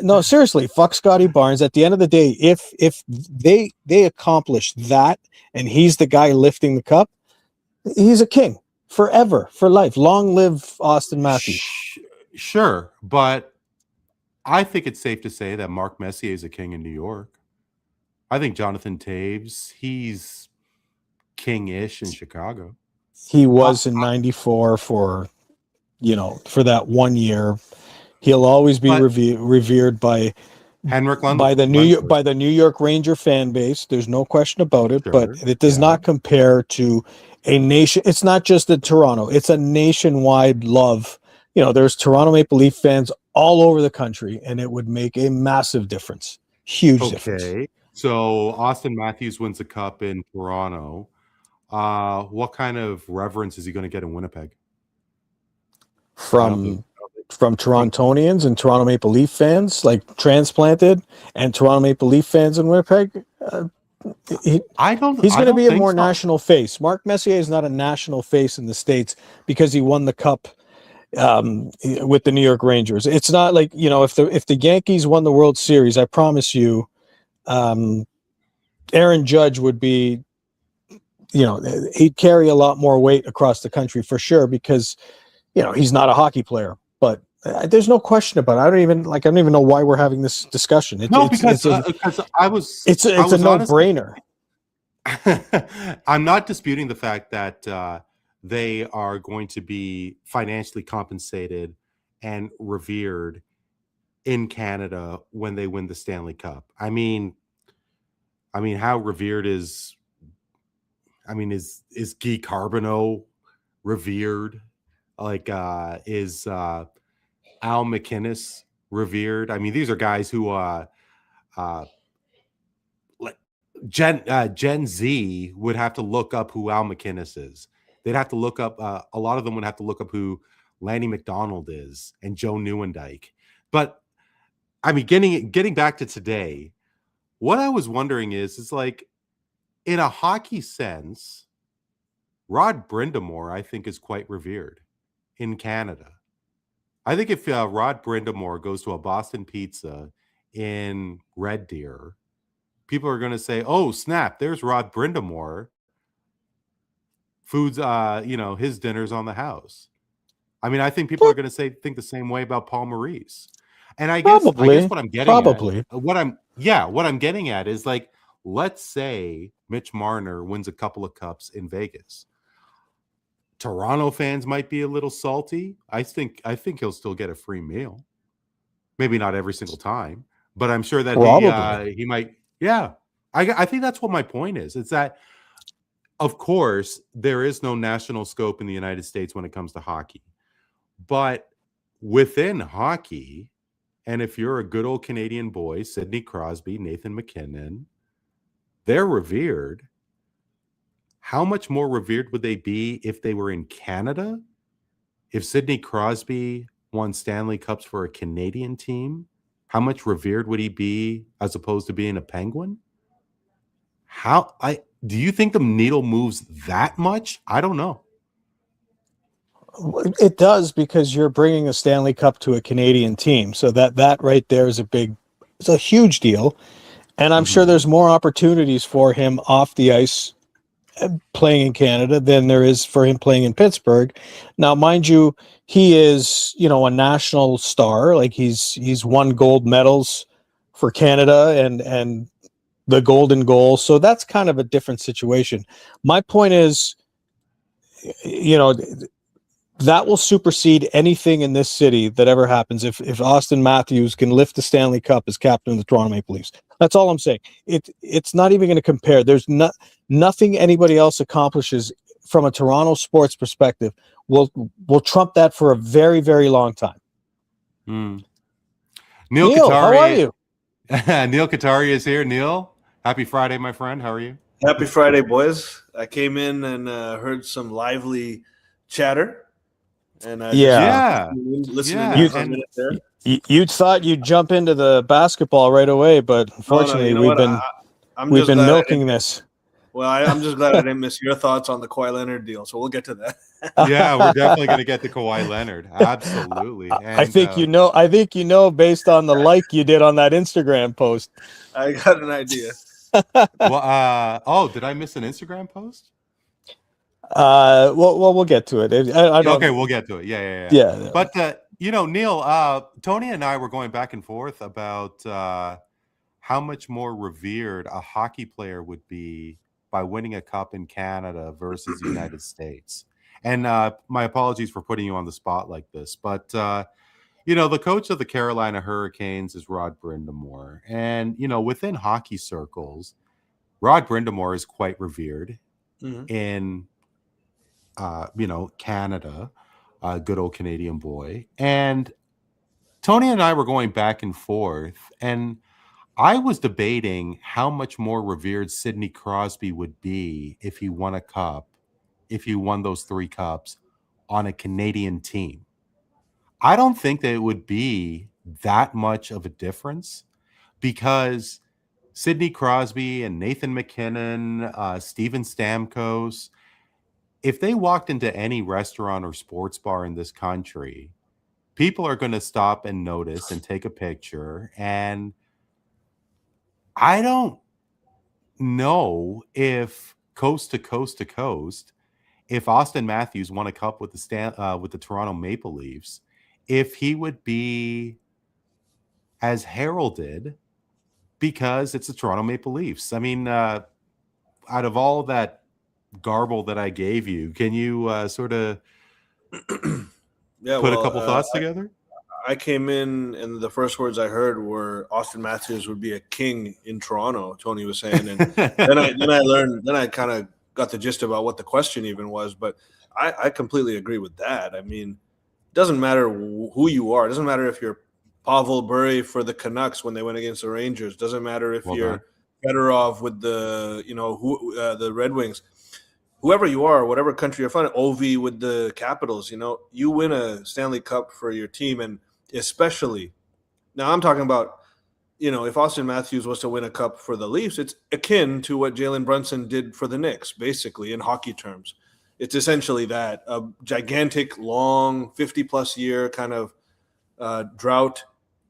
no, seriously, fuck Scotty Barnes. At the end of the day, if they accomplish that and he's the guy lifting the cup, he's a king forever, for life. Long live Austin Matthews. Sure, but I think it's safe to say that Mark Messier is a king in New York. I think Jonathan Toews, he's king-ish in Chicago. He was in '94 for that 1 year. He'll always be revered by Henrik by the New York Ranger fan base. There's no question about it. Sure, but it does not compare to a nation. It's not just in Toronto. It's a nationwide love. There's Toronto Maple Leaf fans all over the country, and it would make a massive difference. Huge difference. Okay. So Austin Matthews wins the cup in Toronto. What kind of reverence is he going to get in Winnipeg? From Torontonians and Toronto Maple Leaf fans, like transplanted, and Toronto Maple Leaf fans in Winnipeg? He's going to be a more national face. Mark Messier is not a national face in the States because he won the cup with the New York Rangers. It's not like, if the Yankees won the World Series, I promise you, Aaron Judge would be, he'd carry a lot more weight across the country for sure because, he's not a hockey player. But there's no question about it. I don't even know why we're having this discussion. It's a no-brainer. I'm not disputing the fact that they are going to be financially compensated and revered in Canada when they win the Stanley Cup. I mean, how revered is Guy Carbonneau revered? Like, is Al McInnes revered? I mean, these are guys who Gen Z would have to look up who Al McInnes is. They'd have to look up, a lot of them would have to look up who Lanny McDonald is and Joe Nieuwendyk. But I mean, getting back to today, what I was wondering is like, in a hockey sense, Rod Brind'Amour, I think, is quite revered in Canada. I think if Rod Brind'Amour goes to a Boston Pizza in Red Deer, people are going to say, "Oh, snap! There's Rod Brind'Amour. Food's, his dinner's on the house." I mean, I think people are going to think the same way about Paul Maurice. And I guess what I'm getting at is, like, let's say Mitch Marner wins a couple of cups in Vegas. Toronto fans might be a little salty. I think he'll still get a free meal. Maybe not every single time, but I'm sure that he might. Yeah, I think that's what my point is. It's that, of course, there is no national scope in the United States when it comes to hockey. But within hockey, and if you're a good old Canadian boy, Sidney Crosby, Nathan McKinnon, they're revered. How much more revered would they be if they were in Canada? If Sidney Crosby won Stanley Cups for a Canadian team, how much revered would he be as opposed to being a Penguin? Do you think the needle moves that much? I don't know. It does, because you're bringing a Stanley Cup to a Canadian team. So that right there is it's a huge deal. And I'm sure there's more opportunities for him off the ice playing in Canada than there is for him playing in Pittsburgh. Now, mind you, he is, a national star. Like, he's won gold medals for Canada and the golden goal. So that's kind of a different situation. My point is, that will supersede anything in this city that ever happens if Austin Matthews can lift the Stanley Cup as captain of the Toronto Maple Leafs. That's all I'm saying. It's not even going to compare. There's nothing anybody else accomplishes from a Toronto sports perspective will trump that for a very, very long time. Neel Neel, Katarey, how are you? Neel Katarey is here. Neel, happy Friday, my friend. How are you? Happy Friday, boys. I came in and heard some lively chatter. And Yeah. listening Yeah. in for a minute there. You thought you'd jump into the basketball right away, but unfortunately, No, you know we've been milking this. Well, I'm just glad I didn't miss your thoughts on the Kawhi Leonard deal, so we'll get to that. Yeah, we're definitely going to get to Kawhi Leonard. Absolutely. And, I think you know based on the like you did on that Instagram post. I got an idea. Well, did I miss an Instagram post? We'll get to it. Okay, we'll get to it. Yeah. But Neel, Tony and I were going back and forth about how much more revered a hockey player would be by winning a cup in Canada versus the United States. And my apologies for putting you on the spot like this, but the coach of the Carolina Hurricanes is Rod Brind'Amour, and within hockey circles, Rod Brind'Amour is quite revered in Canada, good old Canadian boy. And Tony and I were going back and forth, and I was debating how much more revered Sidney Crosby would be if he won a cup, if he won those 3 cups on a Canadian team. I don't think that it would be that much of a difference, because Sidney Crosby and Nathan MacKinnon, Steven Stamkos, if they walked into any restaurant or sports bar in this country, people are going to stop and notice and take a picture. And I don't know if coast to coast to coast, if Austin Matthews won a cup with the Toronto Maple Leafs, if he would be as heralded because it's the Toronto Maple Leafs. I mean, out of all that garble that I gave you, can you sort of put a couple thoughts together? I came in, and the first words I heard were Austin Matthews would be a king in Toronto, Tony was saying. And then I kind of got the gist about what the question even was. But I completely agree with that. I mean, it doesn't matter who you are. It doesn't matter if you're Pavel Bure for the Canucks when they went against the Rangers. It doesn't matter if you're Fedorov with the Red Wings. Whoever you are, whatever country you're from, Ovi with the Capitals, you win a Stanley Cup for your team. And especially now I'm talking about, if Austin Matthews was to win a cup for the Leafs, it's akin to what Jalen Brunson did for the Knicks, basically, in hockey terms. It's essentially that, a gigantic, long, 50-plus year kind of drought,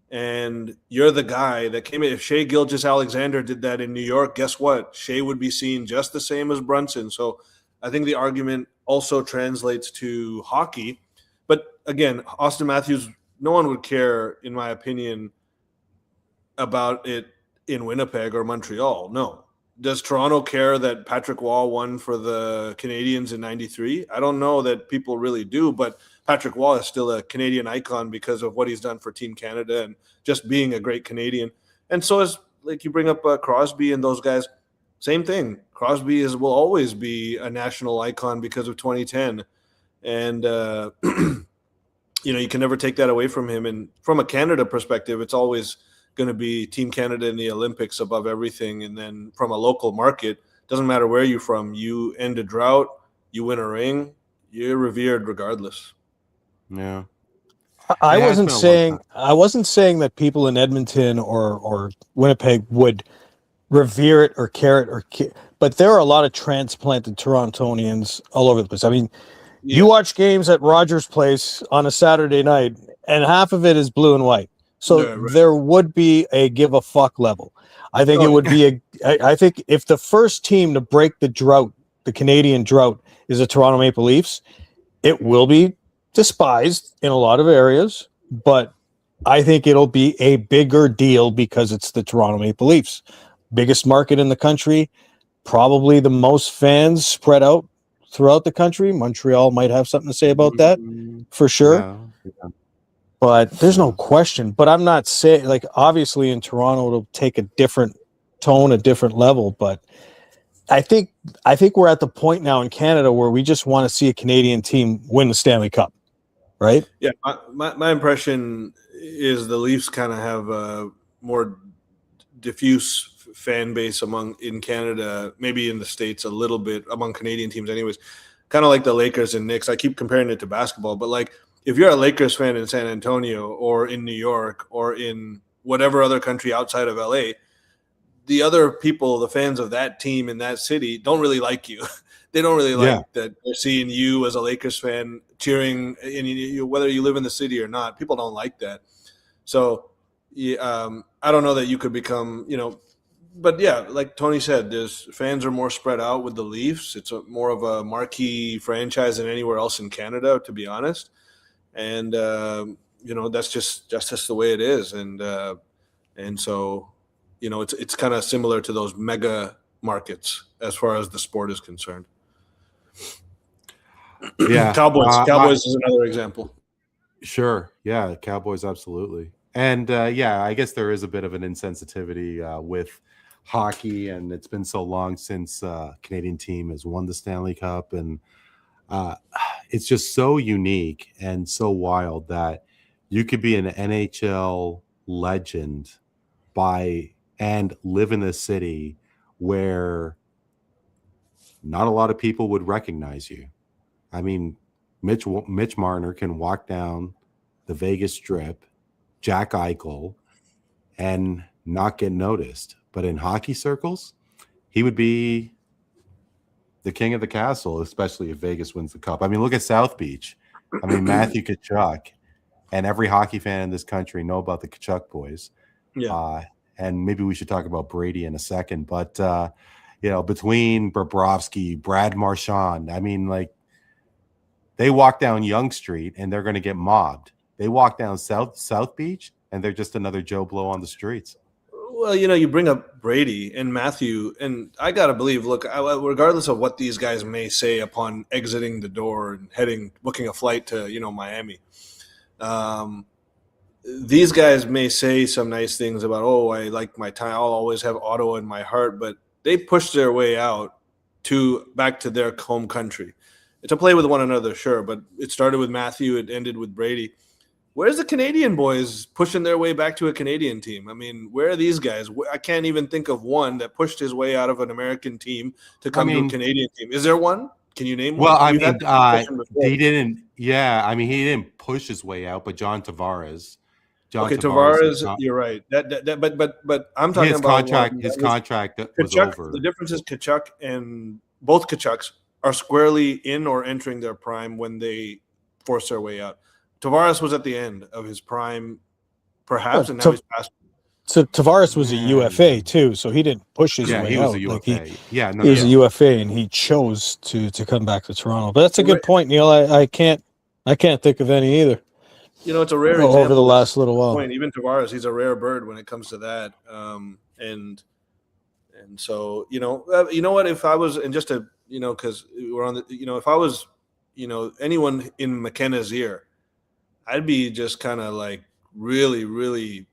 and you're the guy that came in. If Shea Gilgeous-Alexander did that in New York, guess what? Shea would be seen just the same as Brunson. So I think the argument also translates to hockey. But again, Austin Matthews, no one would care, in my opinion, about it in Winnipeg or Montreal. No. Does Toronto care that Patrick Waugh won for the Canadians in '93? I don't know that people really do, but Patrick Waugh is still a Canadian icon because of what he's done for Team Canada and just being a great Canadian. And so is, like you bring up Crosby and those guys, same thing. Crosby will always be a national icon because of 2010. And, you can never take that away from him. And from a Canada perspective, it's always going to be Team Canada in the Olympics above everything. And then from a local market, doesn't matter where you're from, you end a drought, you win a ring, you're revered regardless. Yeah. I wasn't saying that people in Edmonton or Winnipeg would revere it or care it but there are a lot of transplanted Torontonians all over the place. I mean, you watch games at Rogers Place on a Saturday night, and half of it is blue and white. So there would be a give a fuck level. I think it would be I think if the first team to break the drought, the Canadian drought, is the Toronto Maple Leafs, it will be despised in a lot of areas, but I think it'll be a bigger deal because it's the Toronto Maple Leafs. Biggest market in the country, probably the most fans spread out throughout the country. Montreal might have something to say about that for sure. Yeah. But there's no question. But I'm not saying, obviously in Toronto it'll take a different tone, a different level. But I think we're at the point now in Canada where we just want to see a Canadian team win the Stanley Cup, right? Yeah, my impression is the Leafs kind of have a more diffuse fan base in Canada, maybe in the States a little bit, among Canadian teams anyways, kind of like the Lakers and Knicks. I keep comparing it to basketball, but like if you're a Lakers fan in San Antonio or in New York or in whatever other country outside of LA, the other people, the fans of that team in that city, don't really like you. They don't really like that they're seeing you as a Lakers fan cheering, and whether you live in the city or not, people don't like that. So I don't know that you could become, but yeah, like Tony said, there's fans are more spread out with the Leafs. It's more of a marquee franchise than anywhere else in Canada, to be honest. And that's just the way it is. And so, it's kind of similar to those mega markets as far as the sport is concerned. Yeah, Cowboys is another example. Sure. Yeah, Cowboys, absolutely. And I guess there is a bit of an insensitivity with hockey, and it's been so long since Canadian team has won the Stanley Cup, and it's just so unique and so wild that you could be an NHL legend and live in a city where not a lot of people would recognize you. I mean, Mitch Marner can walk down the Vegas Strip, Jack Eichel, and not get noticed. But in hockey circles, he would be the king of the castle, especially if Vegas wins the cup. I mean, look at South Beach. I mean, Matthew Tkachuk, and every hockey fan in this country know about the Tkachuk boys. Yeah. And maybe we should talk about Brady in a second. But, between Bobrovsky, Brad Marchand, I mean, like, they walk down Yonge Street and they're going to get mobbed. They walk down South Beach and they're just another Joe Blow on the streets. Well, you bring up Brady and Matthew, and I got to believe, look, regardless of what these guys may say upon exiting the door and booking a flight to, Miami, these guys may say some nice things about, I like my time, I'll always have Ottawa in my heart, but they pushed their way out back to their home country. To play with one another, sure, but it started with Matthew, it ended with Brady. Where's the Canadian boys pushing their way back to a Canadian team? I mean, where are these guys? I can't even think of one that pushed his way out of an American team to come to a Canadian team. Is there one? Can you name one? Well, he didn't. Yeah, I mean, he didn't push his way out, but John Tavares. Tavares, you're right. But I'm talking about his contract was over. The difference is Tkachuk and both Tkachuks are squarely in or entering their prime when they force their way out. Tavares was at the end of his prime, perhaps, and now he's past. So Tavares was a UFA too, so he didn't push his way out. He was a UFA. He was a UFA, and he chose to come back to Toronto. But that's a good point, Neil. I can't think of any either. It's a rare example over the last little while. Even Tavares, he's a rare bird when it comes to that. And so you know what? If I was, and just to because we're on the, if I was, anyone in McKenna's ear, I'd be just kind of like really, really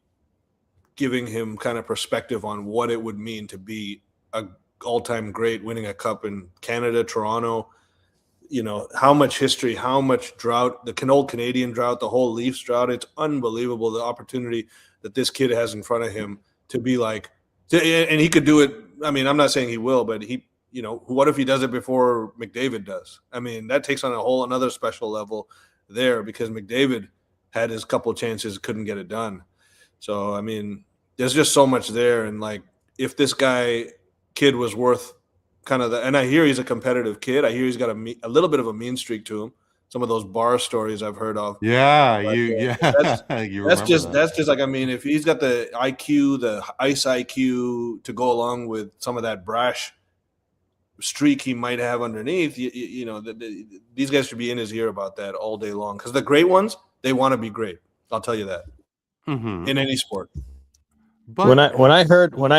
giving him kind of perspective on what it would mean to be a all-time great, winning a cup in Canada, Toronto. How much history, how much drought, the old Canadian drought, the whole Leafs drought. It's unbelievable the opportunity that this kid has in front of him to be like, and he could do it. I mean, I'm not saying he will, but what if he does it before McDavid does? I mean, that takes on another special level there, because McDavid had his couple of chances, couldn't get it done. So, I mean, there's just so much there. And like, if this kid was worth kind of and I hear he's a competitive kid. I hear he's got a little bit of a mean streak to him. Some of those bar stories I've heard of. Yeah, that's just like, I mean, if he's got the IQ, the ice IQ to go along with some of that brash streak he might have underneath, these guys should be in his ear about that all day long. Because the great ones, they want to be great. I'll tell you that. Mm-hmm. In any sport. But when I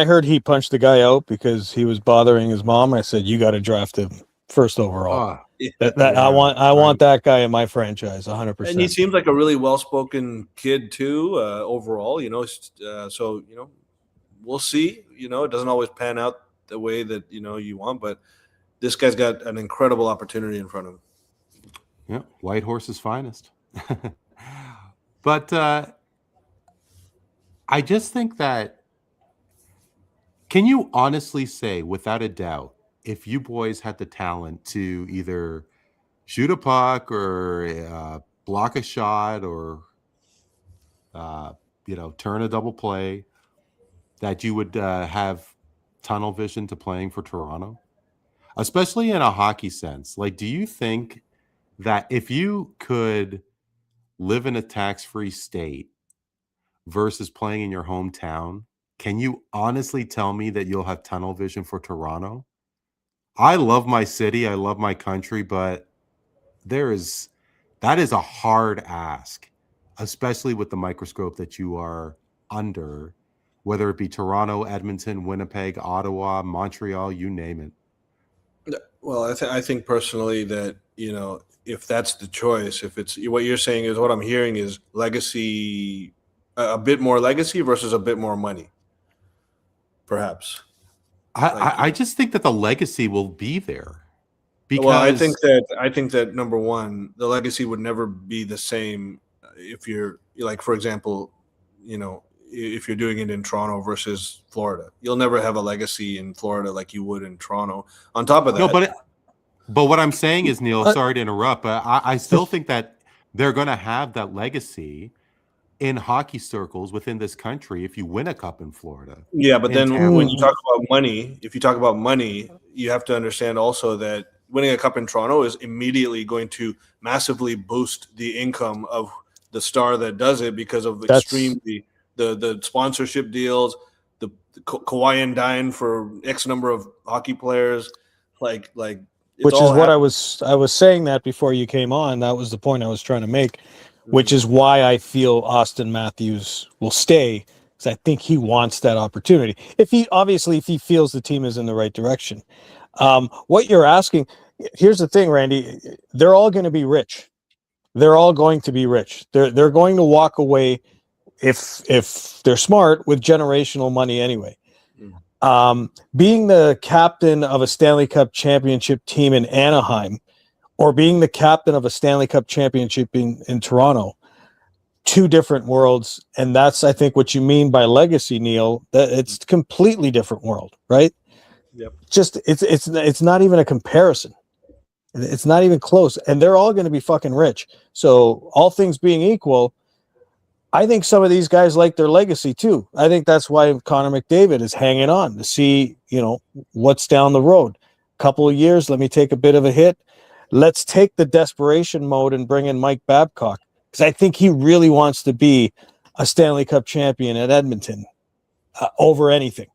heard he punched the guy out because he was bothering his mom, I said, you got to draft him first overall. I want that guy in my franchise 100%. And he seems like a really well-spoken kid too, overall, so we'll see. It doesn't always pan out the way that you want. But this guy's got an incredible opportunity in front of him. Yeah, white horse's finest. But I just think that, can you honestly say, without a doubt, if you boys had the talent to either shoot a puck or block a shot or turn a double play, that you would have tunnel vision to playing for Toronto, especially in a hockey sense? Like, do you think that if you could live in a tax-free state versus playing in your hometown, can you honestly tell me that you'll have tunnel vision for Toronto? I love my city, I love my country, but that is a hard ask, especially with the microscope that you are under, whether it be Toronto, Edmonton, Winnipeg, Ottawa, Montreal, you name it. Well, I think personally that, if that's the choice, if it's what you're saying is what I'm hearing is legacy, a bit more legacy versus a bit more money, perhaps. I just think that the legacy will be there. Because I think that number one, the legacy would never be the same if you're like, for example, if you're doing it in Toronto versus Florida. You'll never have a legacy in Florida like you would in Toronto. On top of that, no, but what I'm saying is, Neel, sorry to interrupt, but I still think that they're going to have that legacy in hockey circles within this country if you win a cup in Florida. Yeah, but then when you talk about money, if you talk about money, you have to understand also that winning a cup in Toronto is immediately going to massively boost the income of the star that does it because of the sponsorship deals, the Kawhi and Dine for X number of hockey players, which is what I was saying that before you came on. That was the point I was trying to make, which is why I feel Austin Matthews will stay, because I think he wants that opportunity. If he feels the team is in the right direction. What you're asking, here's the thing, Randy, they're all going to be rich. They're all going to be rich. They're going to walk away, if they're smart, with generational money anyway. Being the captain of a Stanley Cup championship team in Anaheim, or being the captain of a Stanley Cup championship in Toronto, two different worlds. And that's, I think, what you mean by legacy, Neel. That it's a completely different world, right? Yep. Just it's not even a comparison. It's not even close. And they're all going to be fucking rich. So all things being equal, I think some of these guys like their legacy too. I think that's why Connor McDavid is hanging on to see, what's down the road. Couple of years, let me take a bit of a hit. Let's take the desperation mode and bring in Mike Babcock, because I think he really wants to be a Stanley Cup champion at Edmonton over anything.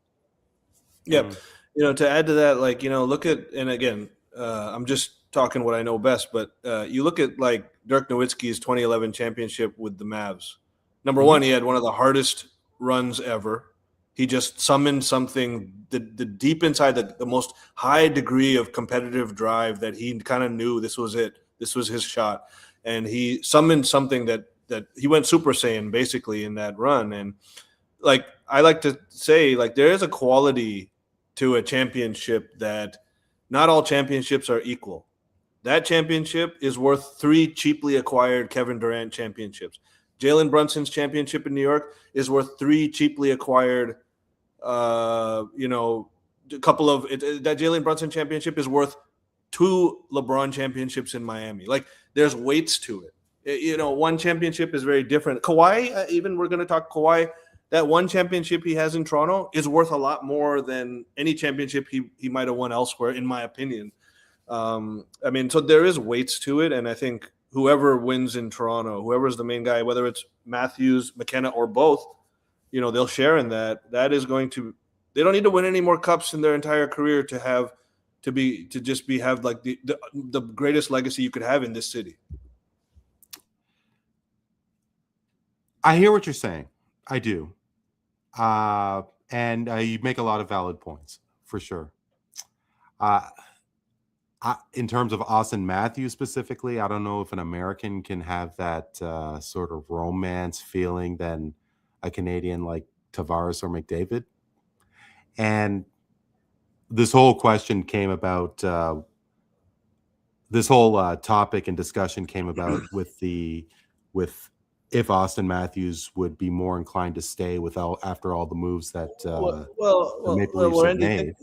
Yep. To add to that, look at, and again, I'm just talking what I know best, but you look at Dirk Nowitzki's 2011 championship with the Mavs. Number one, he had one of the hardest runs ever. He just summoned something, the deep inside, the most high degree of competitive drive that he kind of knew this was it. This was his shot. And he summoned something that he went Super Saiyan basically in that run. And I like to say, there is a quality to a championship that not all championships are equal. That championship is worth 3 cheaply acquired Kevin Durant championships. Jalen Brunson's championship in New York is worth 3 cheaply acquired, a couple of that Jalen Brunson championship is worth 2 LeBron championships in Miami. There's weights to it. One championship is very different. Kawhi, even we're going to talk Kawhi, that one championship he has in Toronto is worth a lot more than any championship he might have won elsewhere, in my opinion. So there is weights to it, and I think whoever wins in Toronto, whoever's the main guy, whether it's Matthews, McKenna, or both, they'll share in that. That is going to. They don't need to win any more cups in their entire career to have the greatest legacy you could have in this city. I hear what you're saying. I do, and you make a lot of valid points for sure. In terms of Austin Matthews specifically, I don't know if an American can have that sort of romance feeling than a Canadian like Tavares or McDavid. And this whole question came about. This whole topic and discussion came about with if Austin Matthews would be more inclined to stay after all the moves that the Maple Leafs have Randy, made.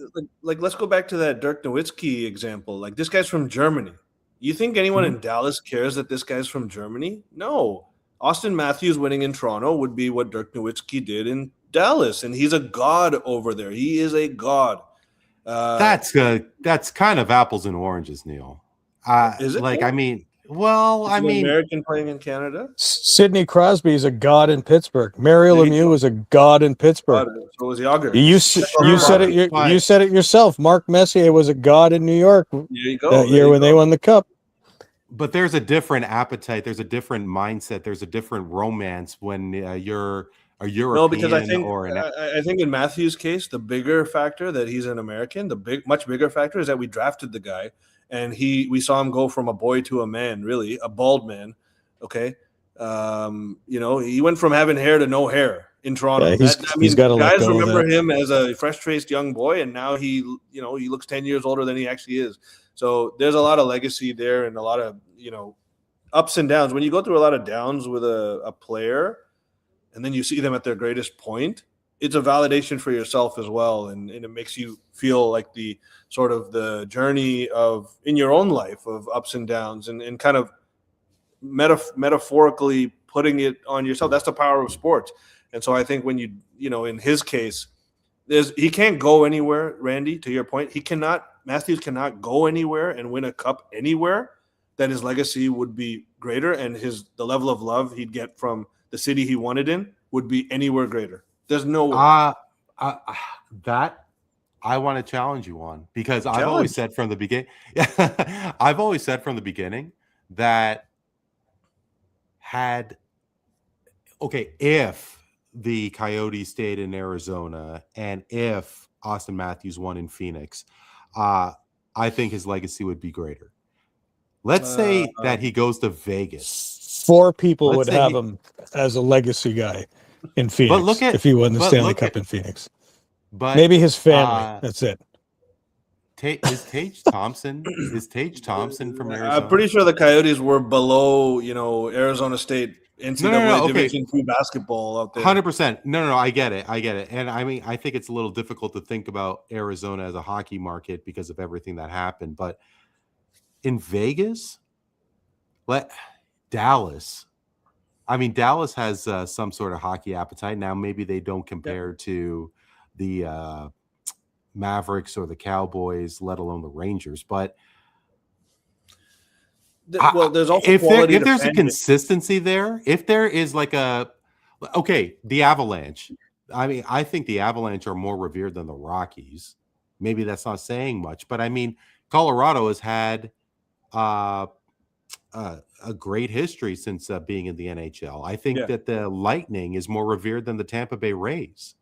like let's go back to that Dirk Nowitzki example. Like, this guy's from Germany. You think anyone in Dallas cares that this guy's from Germany? No. Austin Matthews winning in Toronto would be what Dirk Nowitzki did in Dallas, and he's a god over there. He is a god. That's kind of apples and oranges, Neil. Is it? Like, I mean, well, I mean, American playing in Canada. Sidney Crosby is a god in Pittsburgh. Mario Lemieux is a god in Pittsburgh. So was Yager. You said it. You said it yourself. Mark Messier was a god in New York that year when they won the cup. But there's a different appetite. There's a different mindset. There's a different romance when you're a European. No, because I think in Matthews' case, the bigger factor that he's an American, much bigger factor is that we drafted the guy. And we saw him go from a boy to a man, really, a bald man. Okay. He went from having hair to no hair in Toronto. Yeah, he's got to guys remember him as a fresh-faced young boy, and now he looks 10 years older than he actually is. So there's a lot of legacy there and a lot of, ups and downs. When you go through a lot of downs with a player and then you see them at their greatest point, it's a validation for yourself as well. And it makes you feel like the sort of the journey in your own life of ups and downs and kind of metaphorically putting it on yourself. That's the power of sports. And so I think when in his case, he can't go anywhere, Randy, to your point. Matthews cannot go anywhere and win a cup anywhere that his legacy would be greater, and the level of love he'd get from the city he won it in would be anywhere greater. There's no way. That I want to challenge you on, because I've always said from the beginning. I've always said from the beginning that if the Coyotes stayed in Arizona and if Austin Matthews won in Phoenix, I think his legacy would be greater. Let's say that he goes to Vegas. 4 people would have him as a legacy guy in Phoenix if he won the Stanley Cup in Phoenix. But maybe his family. That's it. Is Tage Thompson from Arizona? I'm pretty sure the Coyotes were below, Arizona State NCAA Division II basketball out there. 100%. No, I get it. And I mean, I think it's a little difficult to think about Arizona as a hockey market because of everything that happened. But in Vegas, Dallas has some sort of hockey appetite. Now, maybe they don't compare to the Mavericks or the Cowboys, let alone the Rangers. But there's also if there's a consistency there, if there is the Avalanche. I mean, I think the Avalanche are more revered than the Rockies. Maybe that's not saying much, but I mean, Colorado has had a great history since being in the NHL. I think that the Lightning is more revered than the Tampa Bay Rays.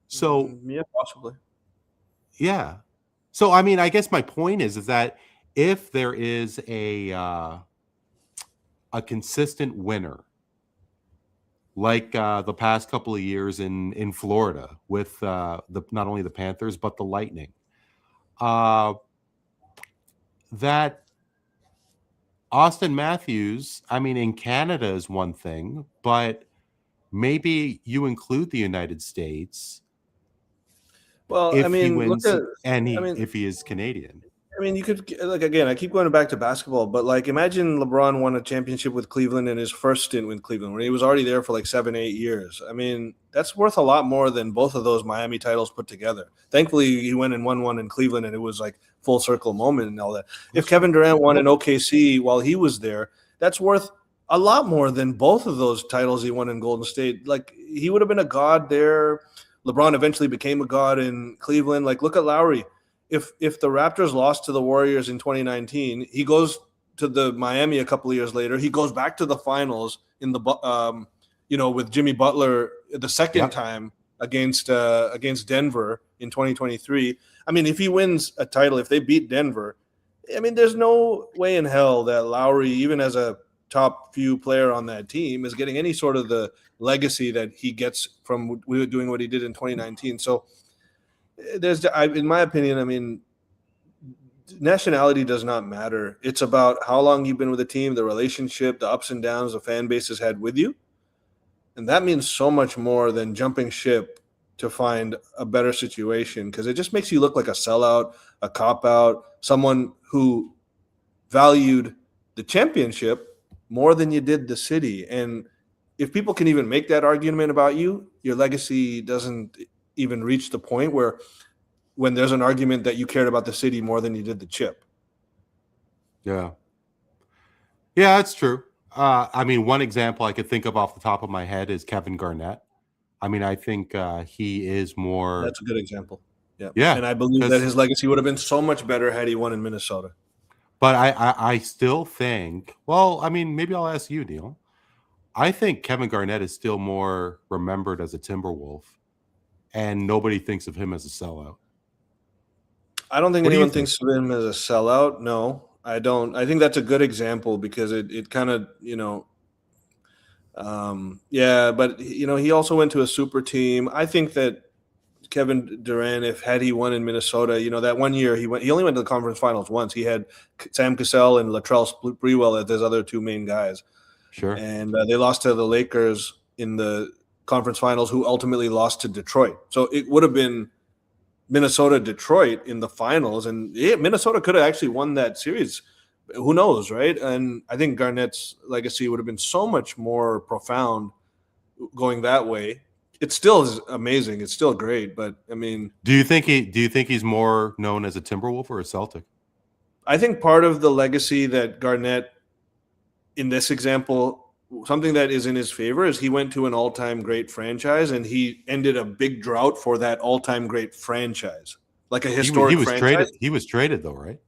So possibly. Yeah. So I mean, I guess my point is that if there is a consistent winner, like the past couple of years in Florida with not only the Panthers but the Lightning, that Austin Matthews, I mean, in Canada is one thing, but maybe you include the United States. Well, if I mean, he wins, if he is Canadian. I mean, you could, again, I keep going back to basketball, but imagine LeBron won a championship with Cleveland in his first stint with Cleveland, when he was already there for 7-8 years. I mean, that's worth a lot more than both of those Miami titles put together. Thankfully, he went and won one in Cleveland, and it was full circle moment and all that. If Kevin Durant won in OKC while he was there, that's worth a lot more than both of those titles he won in Golden State. He would have been a god there. LeBron eventually became a god in Cleveland. Look at Lowry. If the Raptors lost to the Warriors in 2019, he goes to the Miami a couple of years later. He goes back to the finals in the with Jimmy Butler the second time against Denver in 2023. I mean, if he wins a title, if they beat Denver, I mean, there's no way in hell that Lowry, even as a top few player on that team, is getting any sort of the legacy that he gets from doing what he did in 2019. So in my opinion, I mean, nationality does not matter. It's about how long you've been with the team, the relationship, the ups and downs the fan base has had with you. And that means so much more than jumping ship to find a better situation, because it just makes you look like a sellout, a cop-out, someone who valued the championship more than you did the city. And if people can even make that argument about you, your legacy doesn't even reach the point where when there's an argument that you cared about the city more than you did the chip. Yeah. Yeah, that's true. I mean, one example I could think of off the top of my head is Kevin Garnett. I mean, I think he is more. That's a good example. Yeah. Yeah. And I believe that his legacy would have been so much better had he won in Minnesota. But I still think, well, I mean, maybe I'll ask you, Neel. I think Kevin Garnett is still more remembered as a Timberwolf, and nobody thinks of him as a sellout. I don't think What do you anyone think? thinks of him as a sellout. No, I don't. I think that's a good example because it kind of, yeah, but, he also went to a super team. I think that Kevin Durant, had he won in Minnesota, that one year he only went to the conference finals once. He had Sam Cassell and Latrell Sprewell as his other two main guys. Sure. And they lost to the Lakers in the conference finals, who ultimately lost to Detroit. So it would have been Minnesota-Detroit in the finals, and Minnesota could have actually won that series. Who knows, right? And I think Garnett's legacy would have been so much more profound going that way. It still is amazing. It's still great, but I mean, do you think he's more known as a Timberwolf or a Celtic? I think part of the legacy that Garnett, in this example, something that is in his favor is he went to an all-time great franchise and he ended a big drought for that all-time great franchise, like a historic franchise. He was traded though, right?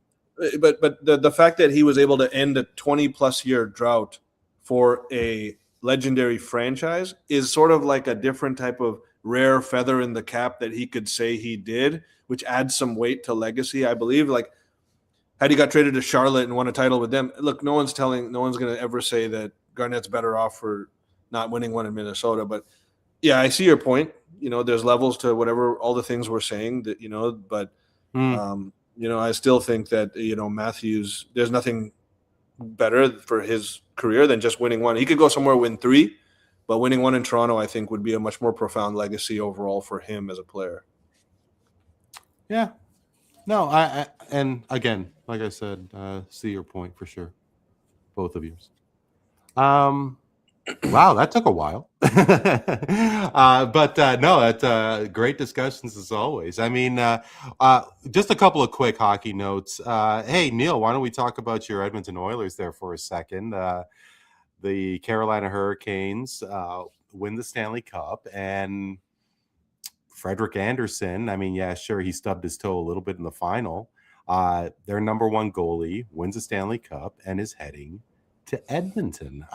But the fact that he was able to end a 20-plus year drought for a legendary franchise is sort of like a different type of rare feather in the cap that he could say he did, which adds some weight to legacy, I believe. Like, had he got traded to Charlotte and won a title with them, look, no one's going to ever say that Garnett's better off for not winning one in Minnesota. But yeah, I see your point. There's levels to whatever, all the things we're saying that, but I still think that, Matthews, there's nothing better for his career than just winning one. He could go somewhere, win three, but winning one in Toronto, I think, would be a much more profound legacy overall for him as a player. Yeah. No, and again, like I said, see your point for sure. Both of yours. Wow, that took a while. But no, that's great discussions as always. I mean, just a couple of quick hockey notes. Hey, Neel, why don't we talk about your Edmonton Oilers there for a second? The Carolina Hurricanes win the Stanley Cup, and Frederik Andersen, I mean, yeah, sure, he stubbed his toe a little bit in the final. Their number one goalie wins the Stanley Cup and is heading to Edmonton.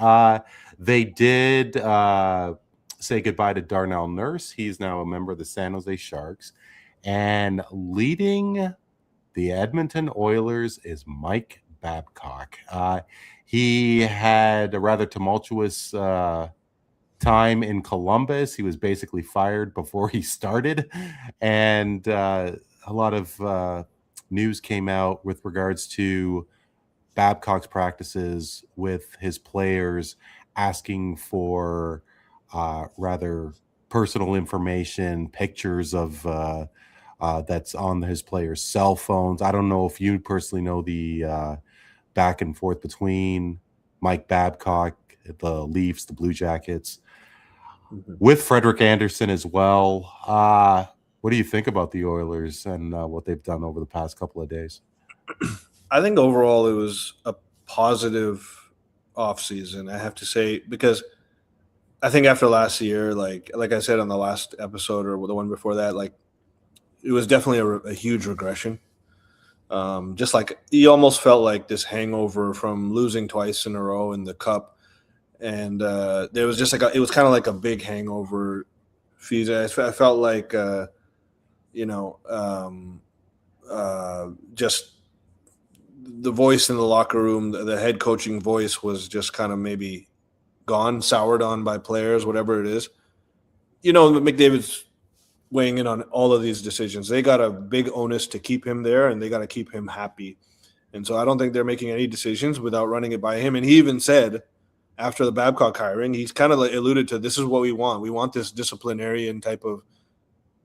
They did say goodbye to Darnell Nurse. He's now a member of the San Jose Sharks. And leading the Edmonton Oilers is Mike Babcock. He had a rather tumultuous time in Columbus. He was basically fired before he started. And a lot of news came out with regards to Babcock's practices with his players, asking for rather personal information, pictures of that's on his players' cell phones. I don't know if you personally know the back and forth between Mike Babcock, the Leafs, the Blue Jackets, with Frederik Andersen as well. What do you think about the Oilers and what they've done over the past couple of days? I think overall it was a positive offseason, I have to say, because I think after last year, like I said on the last episode or the one before that, like it was definitely a huge regression. Just like you almost felt like this hangover from losing twice in a row in the Cup, and there was just it was kind of like a big hangover. I felt like just the voice in the locker room, the head coaching voice was just kind of maybe gone, soured on by players, whatever it is. McDavid's weighing in on all of these decisions. They got a big onus to keep him there, and they got to keep him happy. And so I don't think they're making any decisions without running it by him. And he even said after the Babcock hiring, he's kind of like alluded to, this is what we want. We want this disciplinarian type of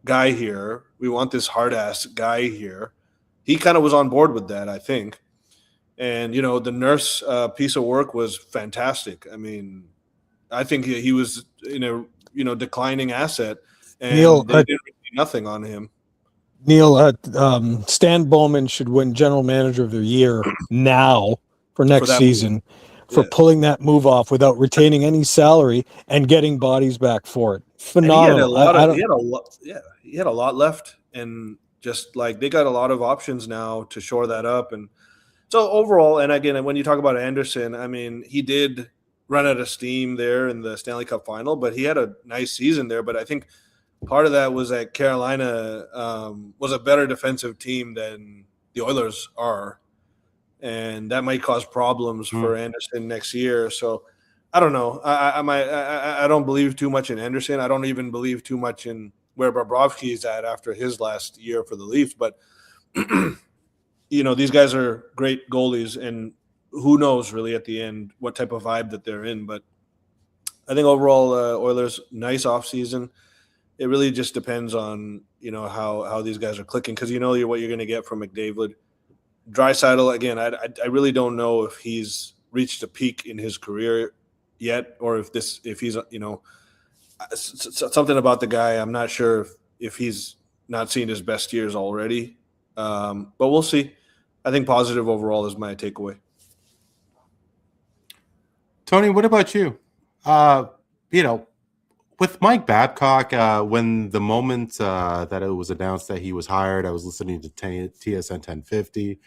guy here. We want this hard-ass guy here. He kind of was on board with that, I think. And, you know, the Nurse piece of work was fantastic. I mean, I think he was in a, you know, declining asset, and Neel, they did nothing on him. Neel, Stan Bowman should win General Manager of the Year now for next season for pulling that move off without retaining any salary and getting bodies back for it. Phenomenal. He had a lot left, and just like they got a lot of options now to shore that up. And so overall, and again, when you talk about Anderson, I mean, he did run out of steam there in the Stanley Cup final, but he had a nice season there. But I think part of that was that Carolina was a better defensive team than the Oilers are, and that might cause problems for Anderson next year. So I don't know. I don't believe too much in Anderson. I don't even believe too much in where Bobrovsky is at after his last year for the Leafs. But you know, these guys are great goalies, and who knows really at the end what type of vibe that they're in. But I think overall, Oilers, nice offseason. It really just depends on, you know, how these guys are clicking, because you know what you're going to get from McDavid. Draisaitl, again, I really don't know if he's reached a peak in his career yet, or if he's, you know, something about the guy. I'm not sure if he's not seen his best years already, but we'll see. I think positive overall is my takeaway. Tony, what about you? You know, with Mike Babcock, when the moment that it was announced that he was hired, I was listening to TSN 1050,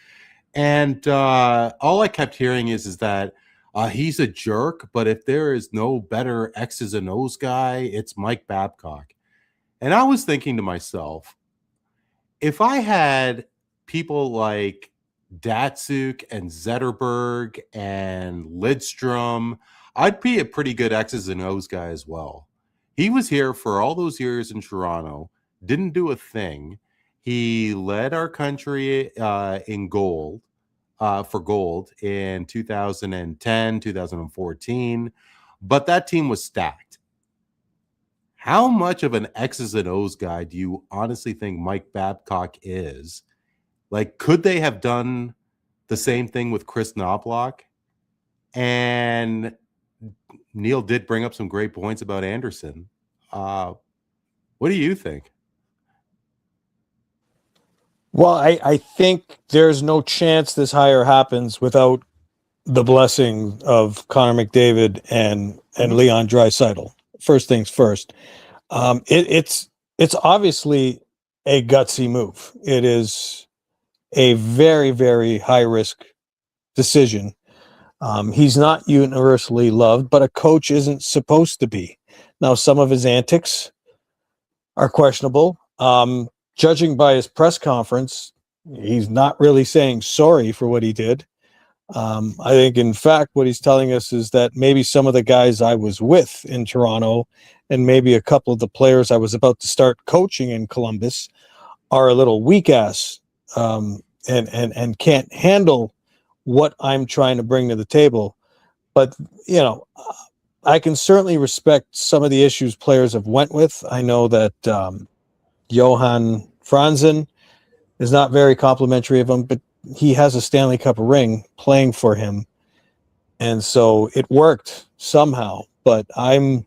and all I kept hearing is that he's a jerk, but if there is no better X's and O's guy, it's Mike Babcock. And I was thinking to myself, if I had people like Datsuk and Zetterberg and Lidstrom, I'd be a pretty good X's and O's guy as well. He was here for all those years in Toronto, didn't do a thing. He led our country in gold, for gold in 2010, 2014, but that team was stacked. How much of an X's and O's guy do you honestly think Mike Babcock is? Like, could they have done the same thing with Chris Knobloch? And Neel did bring up some great points about Anderson. What do you think? Well, I think there's no chance this hire happens without the blessing of Connor McDavid and Leon Draisaitl. First things first. It's obviously a gutsy move. It is a very, very high risk decision. He's not universally loved, but a coach isn't supposed to be. Now, some of his antics are questionable. Judging by his press conference, he's not really saying sorry for what he did. I think, in fact, what he's telling us is that maybe some of the guys I was with in Toronto and maybe a couple of the players I was about to start coaching in Columbus are a little weak-ass and can't handle what I'm trying to bring to the table. But, you know, I can certainly respect some of the issues players have went with. I know that Johan Franzen is not very complimentary of him, but he has a Stanley Cup ring playing for him. And so it worked somehow. But I'm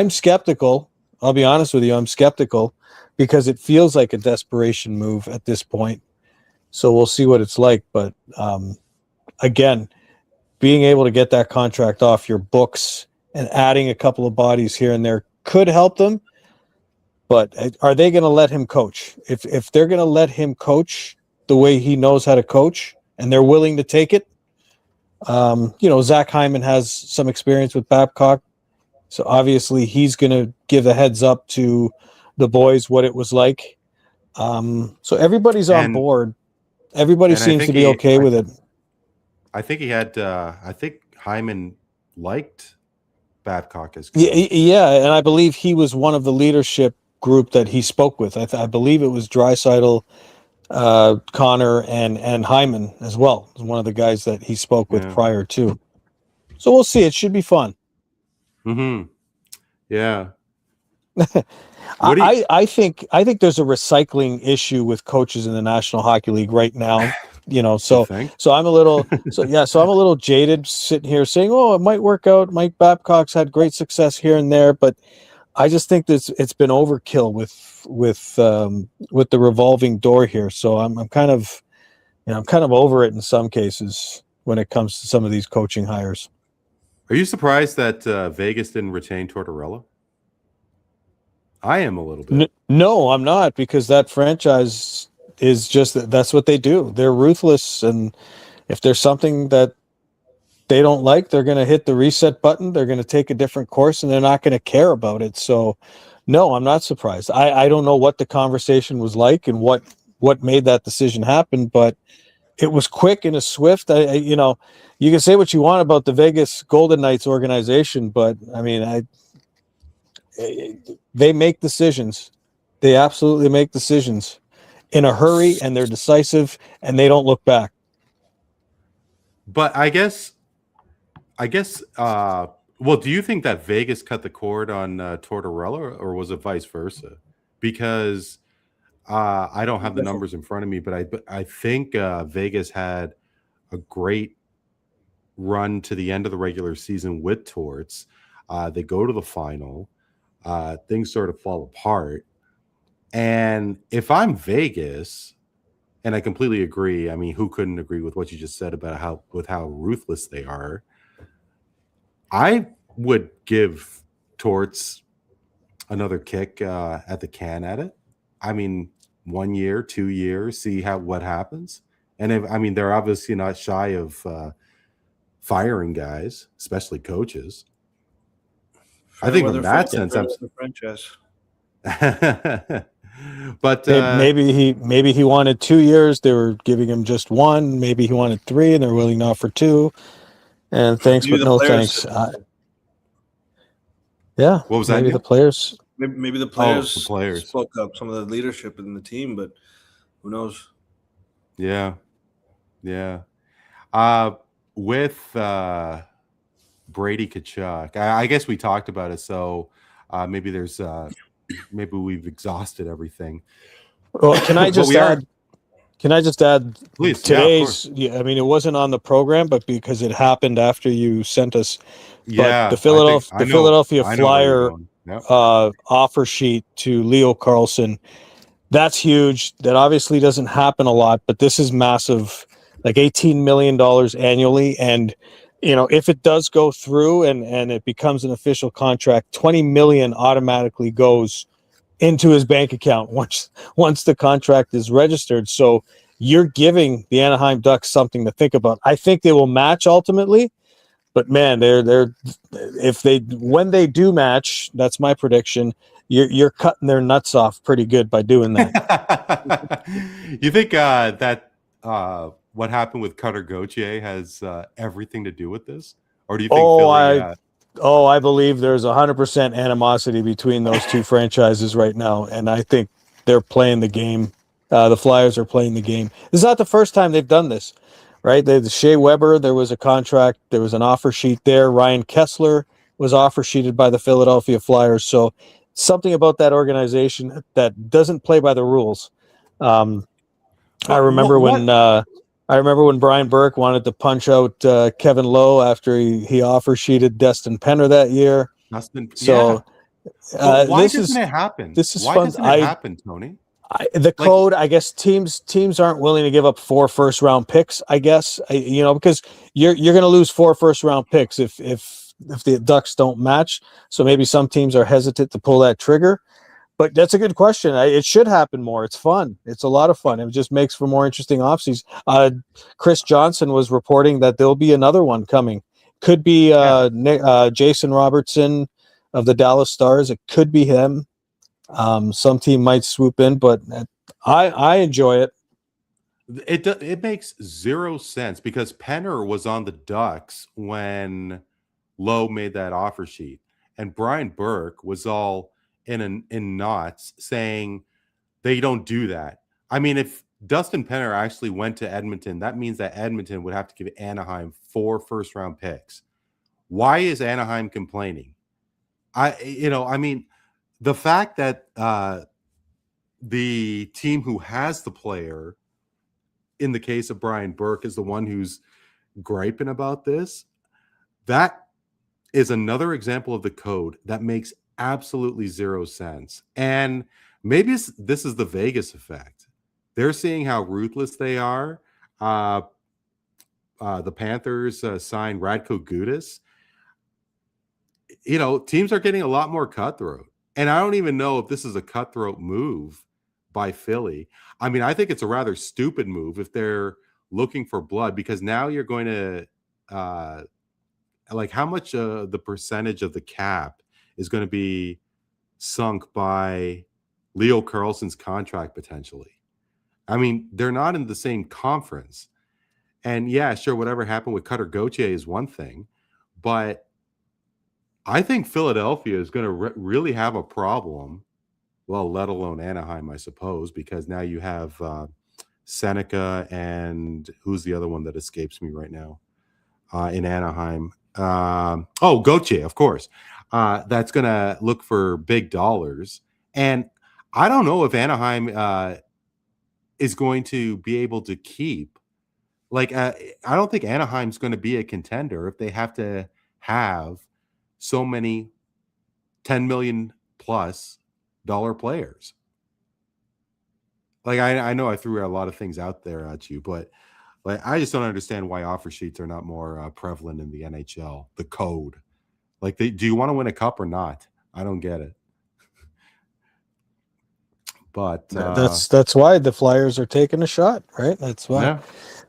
skeptical. I'll be honest with you. I'm skeptical because it feels like a desperation move at this point. So we'll see what it's like. But again, being able to get that contract off your books and adding a couple of bodies here and there could help them. But are they going to let him coach? If they're going to let him coach the way he knows how to coach and they're willing to take it, you know, Zach Hyman has some experience with Babcock. So obviously he's going to give a heads up to the boys what it was like. So everybody's on board. Everybody seems to be okay with it. I think he had, I think Hyman liked Babcock as coach. Yeah, and I believe he was one of the leadership group that he spoke with. I believe it was Draisaitl, Connor, and Hyman as well. One of the guys that he spoke with prior to. So we'll see. It should be fun. Mm-hmm. Yeah. I think there's a recycling issue with coaches in the National Hockey League right now. So I'm a little jaded sitting here saying, oh, it might work out. Mike Babcock's had great success here and there, but I just think that it's been overkill with the revolving door here. So I'm kind of over it in some cases when it comes to some of these coaching hires. Are you surprised that Vegas didn't retain Tortorella? I am a little bit. No, I'm not, because that franchise is that's what they do. They're ruthless, and if there's something that they don't like, they're going to hit the reset button. They're going to take a different course, and they're not going to care about it. So, no, I'm not surprised. I don't know what the conversation was like and what made that decision happen, but it was quick and swift. You can say what you want about the Vegas Golden Knights organization, but I mean, they make decisions. They absolutely make decisions in a hurry, and they're decisive, and they don't look back. But I guess, well, do you think that Vegas cut the cord on Tortorella, or was it vice versa? Because I don't have the numbers in front of me, but I think Vegas had a great run to the end of the regular season with Torts. They go to the final. Things sort of fall apart. And if I'm Vegas, and I completely agree, I mean, who couldn't agree with what you just said about how ruthless they are? I would give Torts another kick at the can at it. I mean, 1 year, 2 years, see what happens. And they're obviously not shy of firing guys, especially coaches. I think from that sense, I'm the franchise. But maybe he wanted 2 years. They were giving him just one. Maybe he wanted 3, and they're willing to offer 2. And thanks, but no thanks. Yeah. What was that? Maybe the players. Maybe the players spoke up, some of the leadership in the team, but who knows? Yeah. With Brady Tkachuk, I guess we talked about it, so maybe there's maybe we've exhausted everything. Well, can I just add? Can I just add? Please. Today's, I mean, it wasn't on the program, but because it happened after you sent us. Yeah, the Philadelphia Flyer offer sheet to Leo Carlson. That's huge. That obviously doesn't happen a lot, but this is massive, like $18 million annually. And, if it does go through and it becomes an official contract, $20 million automatically goes into his bank account once the contract is registered. So you're giving the Anaheim Ducks something to think about. I think they will match ultimately, but man, when they do match, that's my prediction. You're cutting their nuts off pretty good by doing that. You think that what happened with Cutter Gauthier has everything to do with this, or do you think? I believe there's 100% animosity between those two franchises right now, and I think they're playing the game. The Flyers are playing the game. This is not the first time they've done this, right? The Shea Weber, there was a contract, there was an offer sheet there. Ryan Kessler was offer sheeted by the Philadelphia Flyers. So something about that organization that doesn't play by the rules. I remember when Brian Burke wanted to punch out Kevin Lowe after he offer sheeted Destin Penner that year. Why doesn't it happen? This is why fun. Doesn't it happen, Tony? Code, I guess teams aren't willing to give up 4 first-round picks, I guess, because you're going to lose 4 first-round picks if the Ducks don't match. So maybe some teams are hesitant to pull that trigger. But that's a good question. It should happen more. It's fun. It's a lot of fun. It just makes for more interesting offseason. Chris Johnson was reporting that there'll be another one coming. Could be Jason Robertson of the Dallas Stars. It could be him. Some team might swoop in, but I enjoy it. It makes zero sense because Penner was on the Ducks when Lowe made that offer sheet, and Brian Burke was all in knots saying they don't do that. I mean, if Dustin Penner actually went to Edmonton, that means that Edmonton would have to give Anaheim 4 first-round picks. Why is Anaheim complaining? I mean, the fact that the team who has the player, in the case of Brian Burke, is the one who's griping about this, that is another example of the code that makes absolutely zero sense. And maybe this is the Vegas effect. They're seeing how ruthless they are. The Panthers signed Radko Gudas. Teams are getting a lot more cutthroat. And I don't even know if this is a cutthroat move by Philly. I mean, I think it's a rather stupid move if they're looking for blood, because now you're going to how much the percentage of the cap is going to be sunk by Leo Carlson's contract potentially. I mean, they're not in the same conference. And yeah, sure, whatever happened with Cutter Gauthier is one thing, but I think Philadelphia is going to really have a problem. Well, let alone Anaheim, I suppose, because now you have Seneca and who's the other one that escapes me right now in Anaheim? Gauthier, of course. That's going to look for big dollars. And I don't know if Anaheim is going to be able to keep. I don't think Anaheim's going to be a contender if they have to have so many $10 million plus players. I know I threw a lot of things out there at you, but I just don't understand why offer sheets are not more prevalent in the NHL. The code, do you want to win a cup or not? I don't get it. But that's why the Flyers are taking a shot, right? That's why.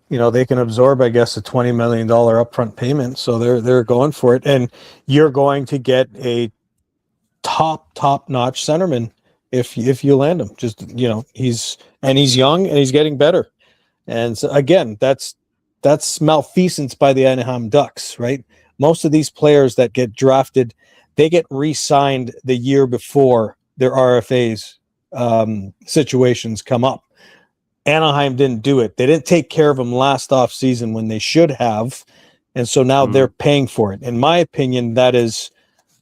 Yeah. They can absorb, I guess, a $20 million upfront payment, so they're going for it, and you're going to get a top-notch centerman if you land him. Just he's young and he's getting better, and so again, that's malfeasance by the Anaheim Ducks, right? Most of these players that get drafted, they get re-signed the year before their RFAs situations come up. Anaheim didn't do it. They didn't take care of them last off season when they should have, and so now they're paying for it. In my opinion, that is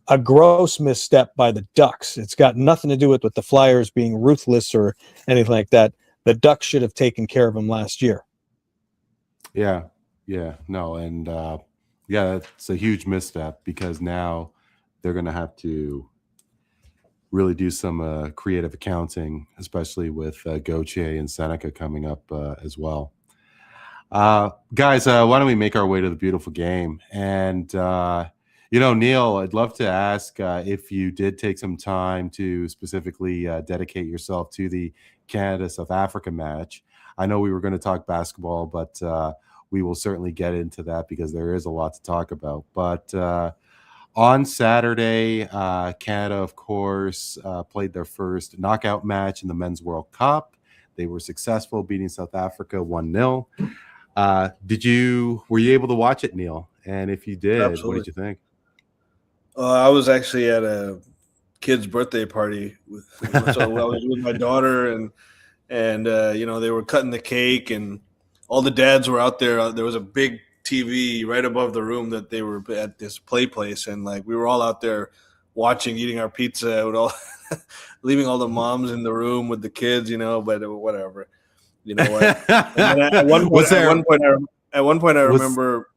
a gross misstep by the Ducks. It's got nothing to do with the Flyers being ruthless or anything like that. The Ducks should have taken care of them last year. Yeah, no, and it's a huge misstep, because now they're going to have to really do some creative accounting, especially with Gauthier and Seneca coming up as well. Guys, why don't we make our way to the beautiful game? And, Neel, I'd love to ask if you did take some time to specifically dedicate yourself to the Canada-South Africa match. I know we were going to talk basketball, but we will certainly get into that because there is a lot to talk about. But on Saturday, Canada, of course, played their first knockout match in the Men's World Cup. They were successful, beating South Africa 1-0. Were you able to watch it, Neel? And if you did, Absolutely. What did you think? I was actually at a kid's birthday party so I was with my daughter, and they were cutting the cake, and all the dads were out there. There was a big TV right above the room that they were at this play place, and we were all out there watching, eating our pizza, with all leaving all the moms in the room with the kids, but whatever. You know what? At one point, I remember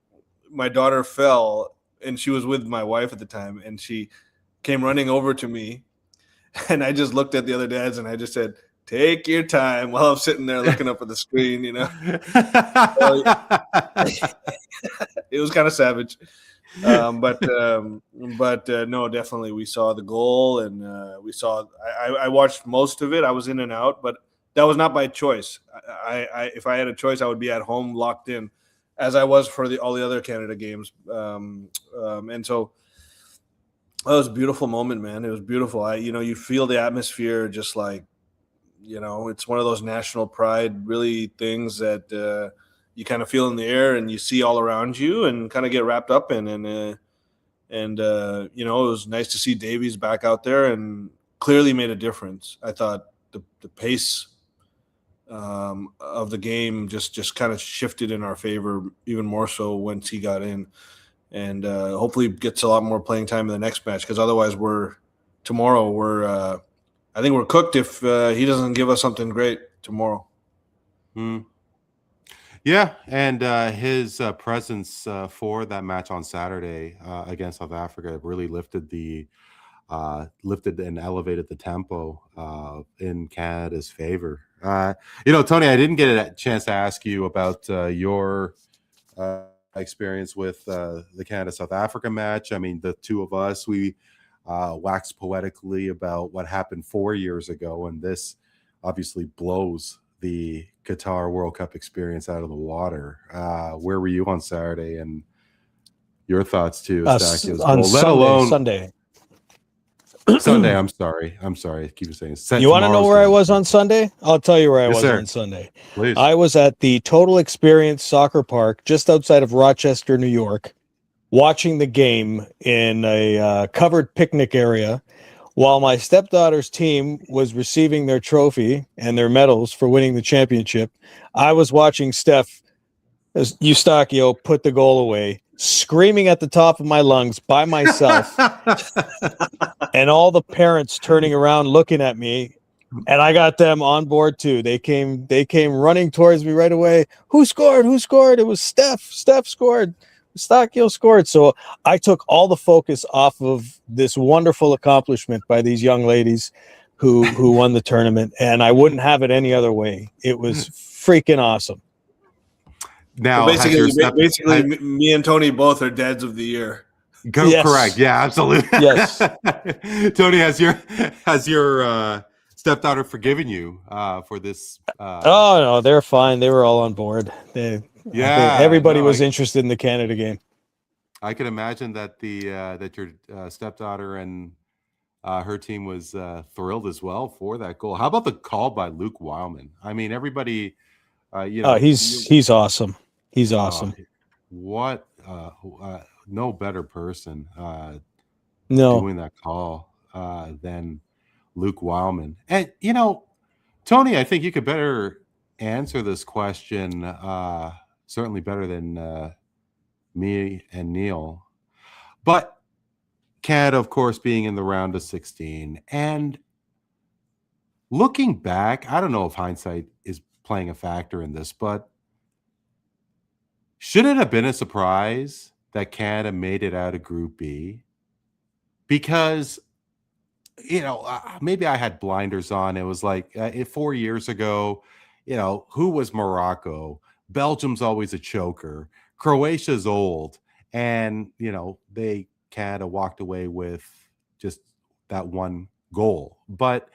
my daughter fell, and she was with my wife at the time, and she came running over to me, and I just looked at the other dads, and I just said, "Take your time," while I'm sitting there looking up at the screen, It was kind of savage. But no, definitely we saw the goal, and I watched most of it. I was in and out, but that was not by choice. If I had a choice, I would be at home locked in, as I was for all the other Canada games. And so that was a beautiful moment, man. It was beautiful. You feel the atmosphere, just it's one of those national pride really things that you kind of feel in the air and you see all around you and kind of get wrapped up in. And it was nice to see Davies back out there. And clearly made a difference. I thought the pace of the game just kind of shifted in our favor even more so once he got in, and hopefully gets a lot more playing time in the next match, because otherwise I think we're cooked if he doesn't give us something great tomorrow. Yeah, and his presence for that match on Saturday against South Africa really lifted and elevated the tempo in Canada's favor. Tony, I didn't get a chance to ask you about your experience with the Canada-South Africa match. I mean, the two of us, we waxed poetically about what happened 4 years ago, and this obviously blows the Qatar World Cup experience out of the water. Where were you on Saturday, and your thoughts too? On Sunday. Sunday. I'm sorry. I keep saying. You want to know where I was on Sunday? I'll tell you where I was on Sunday. Please. I was at the Total Experience Soccer Park just outside of Rochester, New York, watching the game in a covered picnic area while my stepdaughter's team was receiving their trophy and their medals for winning the championship. I was watching Steph Eustachio put the goal away, screaming at the top of my lungs by myself, and all the parents turning around looking at me, and I got them on board too. They came running towards me right away. Who scored? It was Steph. Steph scored. Eustachio scored. So I took all the focus off of this wonderful accomplishment by these young ladies who won the tournament, and I wouldn't have it any other way. It was freaking awesome. Now, basically, me and Tony both are dads of the year. Yes. Correct. Yeah, absolutely. Yes. Tony, has your stepdaughter forgiven you for this? Oh no, they're fine. They were all on board. Everybody was interested in the Canada game. I can imagine that that your stepdaughter and her team was thrilled as well for that goal. How about the call by Luke Wildman? I mean, everybody, he's awesome. He's awesome. What no better person doing that call than Luke Wildman. And Tony, I think you could better answer this question. Certainly better than me and Neel. But Canada, of course, being in the round of 16. And looking back, I don't know if hindsight is playing a factor in this, but should it have been a surprise that Canada made it out of Group B? Because, maybe I had blinders on. It was like 4 years ago, who was Morocco? Belgium's always a choker. Croatia's old. And, Canada walked away with just that one goal. But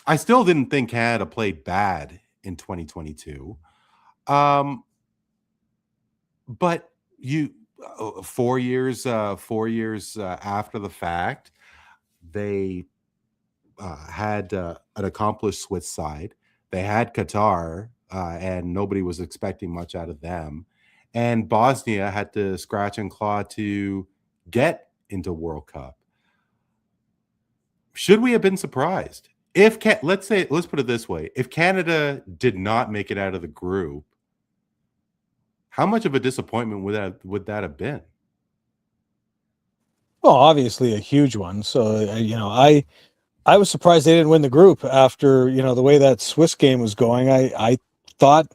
I still didn't think Canada played bad in 2022. But 4 years after the fact, they had an accomplished Swiss side. They had Qatar, and nobody was expecting much out of them. And Bosnia had to scratch and claw to get into World Cup. Should we have been surprised? Let's put it this way. If Canada did not make it out of the group, how much of a disappointment would that have been? Well, obviously a huge one. So, I was surprised they didn't win the group after, the way that Swiss game was going. I thought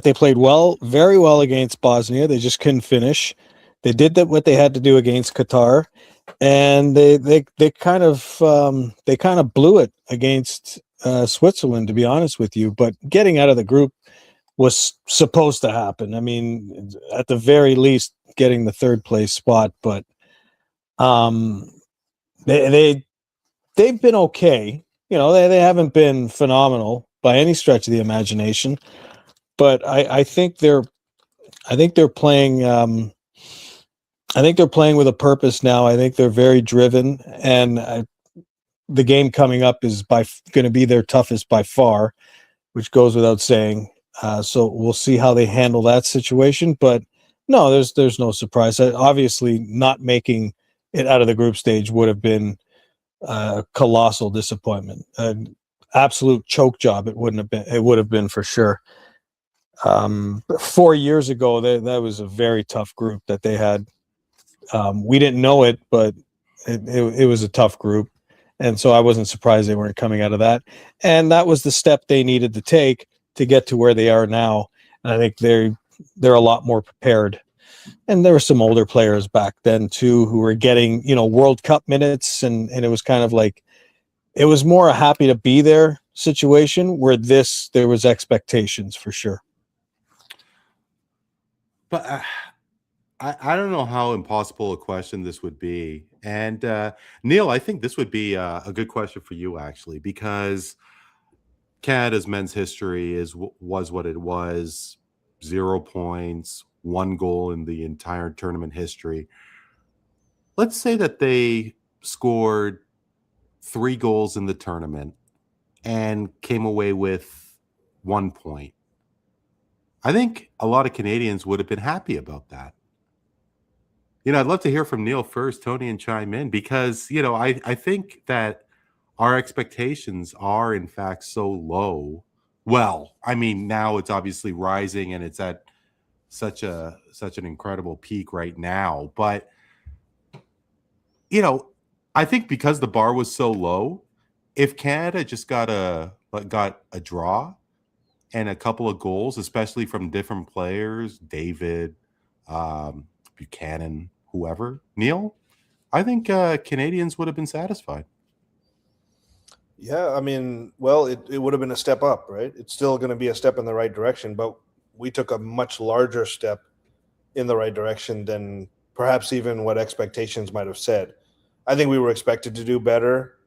they played very well against Bosnia. They just couldn't finish. They did what they had to do against Qatar, and they kind of blew it against Switzerland, to be honest with you. But getting out of the group was supposed to happen. I mean, at the very least, getting the third place spot. But they've been okay. They haven't been phenomenal by any stretch of the imagination. But I think they're playing. I think they're playing with a purpose now. I think they're very driven, and the game coming up is going to be their toughest by far, which goes without saying. So we'll see how they handle that situation. But no, there's no surprise. Obviously, not making it out of the group stage would have been colossal disappointment, an absolute choke job. It would have been for sure. 4 years ago, that was a very tough group that they had. We didn't know it, but it was a tough group. And so I wasn't surprised they weren't coming out of that. And that was the step they needed to take to get to where they are now. And I think they're a lot more prepared. And there were some older players back then too who were getting, World Cup minutes, and it was kind of like, it was more a happy to be there situation, where there was expectations for sure. But I don't know how impossible a question this would be. And Neel, I think this would be a good question for you, actually, because Canada's men's history was what it was: 0 points, 1 goal in the entire tournament history. Let's say that they scored 3 goals in the tournament and came away with 1 point. I think a lot of Canadians would have been happy about that. I'd love to hear from Neel first, Tony, and chime in, because, I think that our expectations are, in fact, so low. Well, I mean, now it's obviously rising and it's at such an incredible peak right now. But, I think because the bar was so low, if Canada just got a draw and a couple of goals, especially from different players, David, Buchanan, whoever, Neel, I think Canadians would have been satisfied. Yeah, I mean, well, it would have been a step up, right? It's still going to be a step in the right direction, but we took a much larger step in the right direction than perhaps even what expectations might have said. I think we were expected to do better.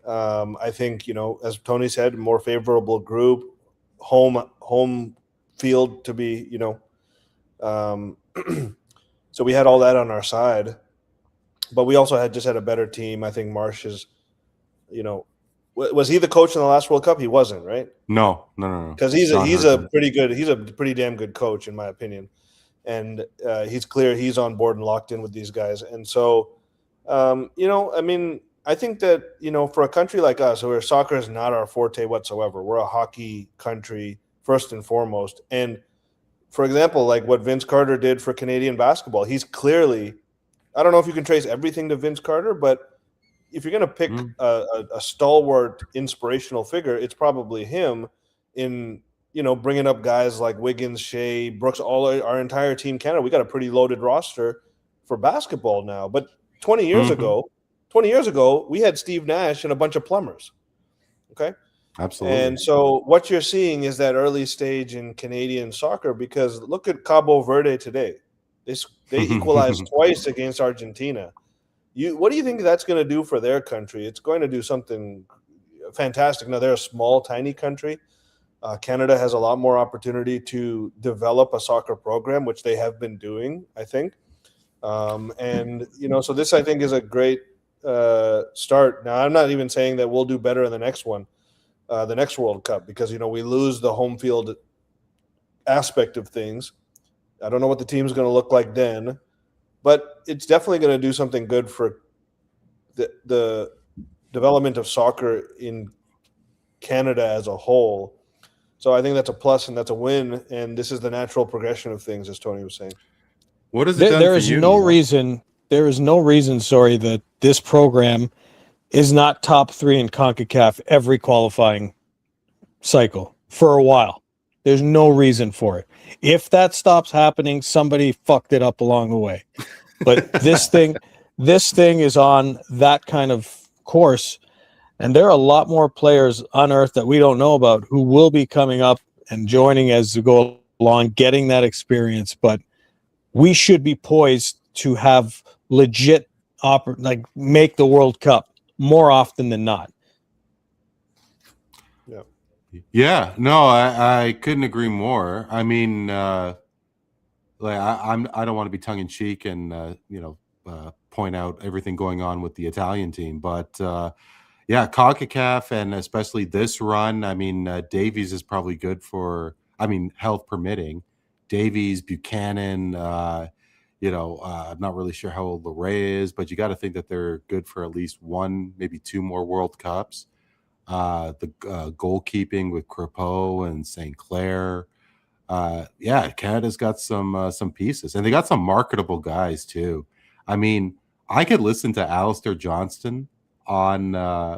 I think, as Tony said, more favorable group, home field to be, so we had all that on our side, but we also had a better team. I think Marsh is, was he the coach in the last World Cup? He wasn't, right? No. Because he's a pretty damn good coach, in my opinion. And he's clear he's on board and locked in with these guys. And so, I think that, for a country like us, where soccer is not our forte whatsoever, we're a hockey country first and foremost. And for example, like what Vince Carter did for Canadian basketball, he's clearly, I don't know if you can trace everything to Vince Carter, but if you're going to pick a stalwart inspirational figure, it's probably him in, bringing up guys like Wiggins, Shea, Brooks, our entire team Canada. We got a pretty loaded roster for basketball now. But 20 years ago, we had Steve Nash and a bunch of plumbers. Okay. Absolutely. And so what you're seeing is that early stage in Canadian soccer, because look at Cabo Verde today. They equalized twice against Argentina. What do you think that's going to do for their country? It's going to do something fantastic. Now, they're a small, tiny country. Canada has a lot more opportunity to develop a soccer program, which they have been doing, I think. So this, I think, is a great start. Now, I'm not even saying that we'll do better in the next one. The next World Cup, because we lose the home field aspect of things. I don't know what the team's going to look like then, but it's definitely going to do something good for the development of soccer in Canada as a whole. So I think that's a plus and that's a win, and this is the natural progression of things, as Tony was saying. What is it? There is no reason. There is no reason. Sorry, that this program is not top 3 in CONCACAF every qualifying cycle for a while. There's no reason for it. If that stops happening, somebody fucked it up along the way. But this thing is on that kind of course, and there are a lot more players on earth that we don't know about who will be coming up and joining as we go along, getting that experience. But we should be poised to have legit make the World Cup more often than not. Yeah, no, I couldn't agree more. I mean, I don't want to be tongue in cheek and point out everything going on with the Italian team, but yeah, CONCACAF and especially this run. I mean, Davies is probably good for. I mean, health permitting, Davies, Buchanan. I'm not really sure how old Luray is, but you got to think that they're good for at least one, maybe two more World Cups. The goalkeeping with Crepeau and St. Clair. Yeah, Canada's got some pieces, and they got some marketable guys too. I mean, I could listen to Alistair Johnston on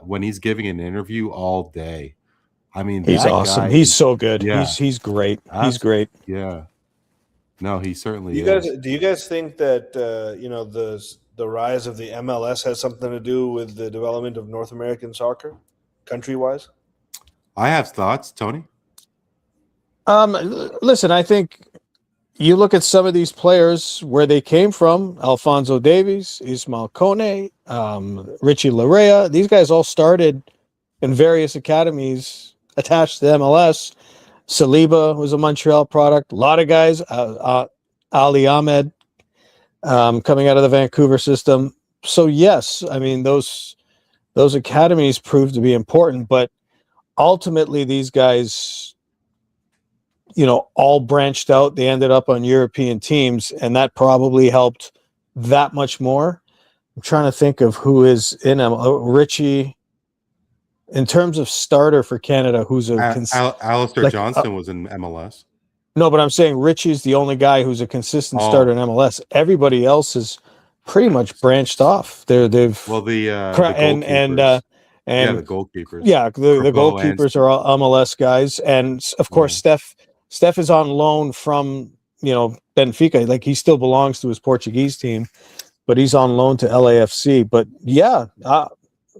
when he's giving an interview all day. I mean, He's that awesome. guy He's is, so good. yeah, He's great. He's great. yeah. No, he certainly You guys, is. do you guys think that the rise of the MLS has something to do with the development of North American soccer, country wise? I have thoughts, Tony. Listen, I think you look at some of these players where they came from: Alphonso Davies, Ismail Kone, Richie Larea. These guys all started in various academies attached to MLS. Saliba was a Montreal product. A lot of guys, Ali Ahmed, coming out of the Vancouver system. So yes, I mean those academies proved to be important, but ultimately these guys, all branched out. They ended up on European teams, and that probably helped that much more. I'm trying to think of who is in Richie. In terms of starter for Canada, who's Alistair Johnston was in MLS. No, but I'm saying Richie's the only guy who's a consistent Oh. starter in MLS. Everybody else is pretty much branched off. They've The goalkeepers. the goalkeepers. Yeah, the Crepeau goalkeepers are all MLS guys, and of course Steph is on loan from Benfica. Like, he still belongs to his Portuguese team, but he's on loan to LAFC. But yeah,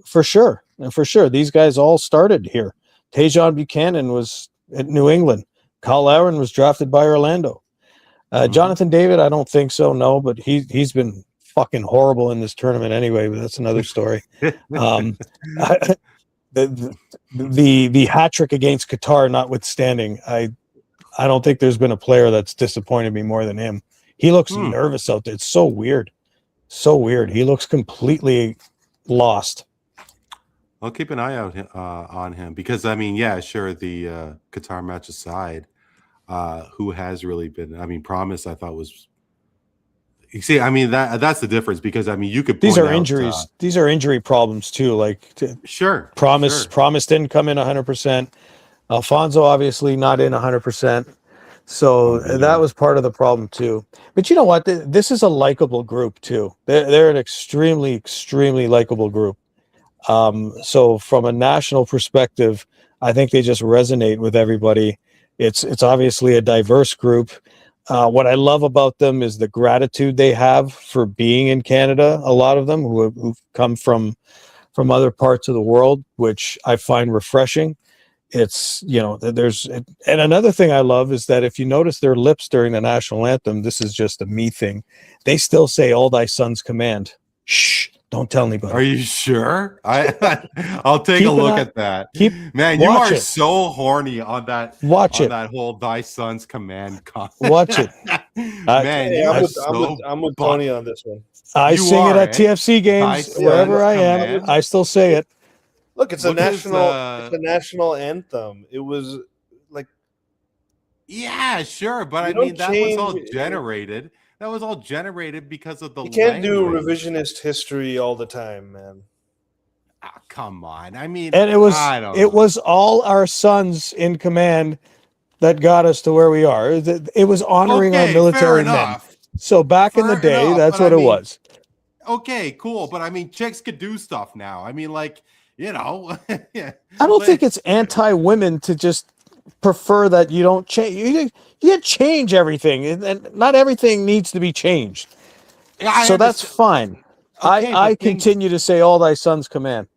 for sure. And for sure, these guys all started here. Tajon Buchanan was at New England. Kyle Aaron was drafted by Orlando. Jonathan David, I don't think so, no, but he's been fucking horrible in this tournament anyway, but that's another story. The hat trick against Qatar notwithstanding, I don't think there's been a player that's disappointed me more than him. He looks nervous out there. It's so weird. So weird. He looks completely lost. I'll keep an eye out on him because, I mean, yeah, sure, the Qatar match aside, who has really been, I mean, Promise, I thought was, you see, I mean, that's the difference because, I mean, you could These point are out, injuries. These are injury problems too. Like, Promise didn't come in 100%. Alfonso obviously not in 100%. So that was part of the problem too. But you know what? This is a likable group too. They're an extremely, extremely likable group. So from a national perspective, I think they just resonate with everybody. It's obviously a diverse group. What I love about them is the gratitude they have for being in Canada. A lot of them who've come from other parts of the world, which I find refreshing. It's, and another thing I love is that if you notice their lips during the national anthem, this is just a me thing. They still say "All Thy Sons Command." Shh. Don't tell anybody. Are you sure? I'll take a look at that. Man, you are so horny on that. That whole "Thy Son's Command." Watch it. Man, I'm with Tony on this one. I sing it at TFC games wherever I am. I still say it. Look, it's a national anthem. It was like, yeah, sure, but I mean that was all generated. That was all generated because of the. You can't do revisionist history all the time, man. Oh, come on. I mean, and it was all our sons in command that got us to where we are. It was honoring our military men. So back in the day, that's what it was. Okay, cool, but I mean, chicks could do stuff now. I mean, like, I don't think it's anti-women to just prefer that you don't change. You change everything, and not everything needs to be changed. So that's fine. Okay, I continue to say "All Thy Sons Command."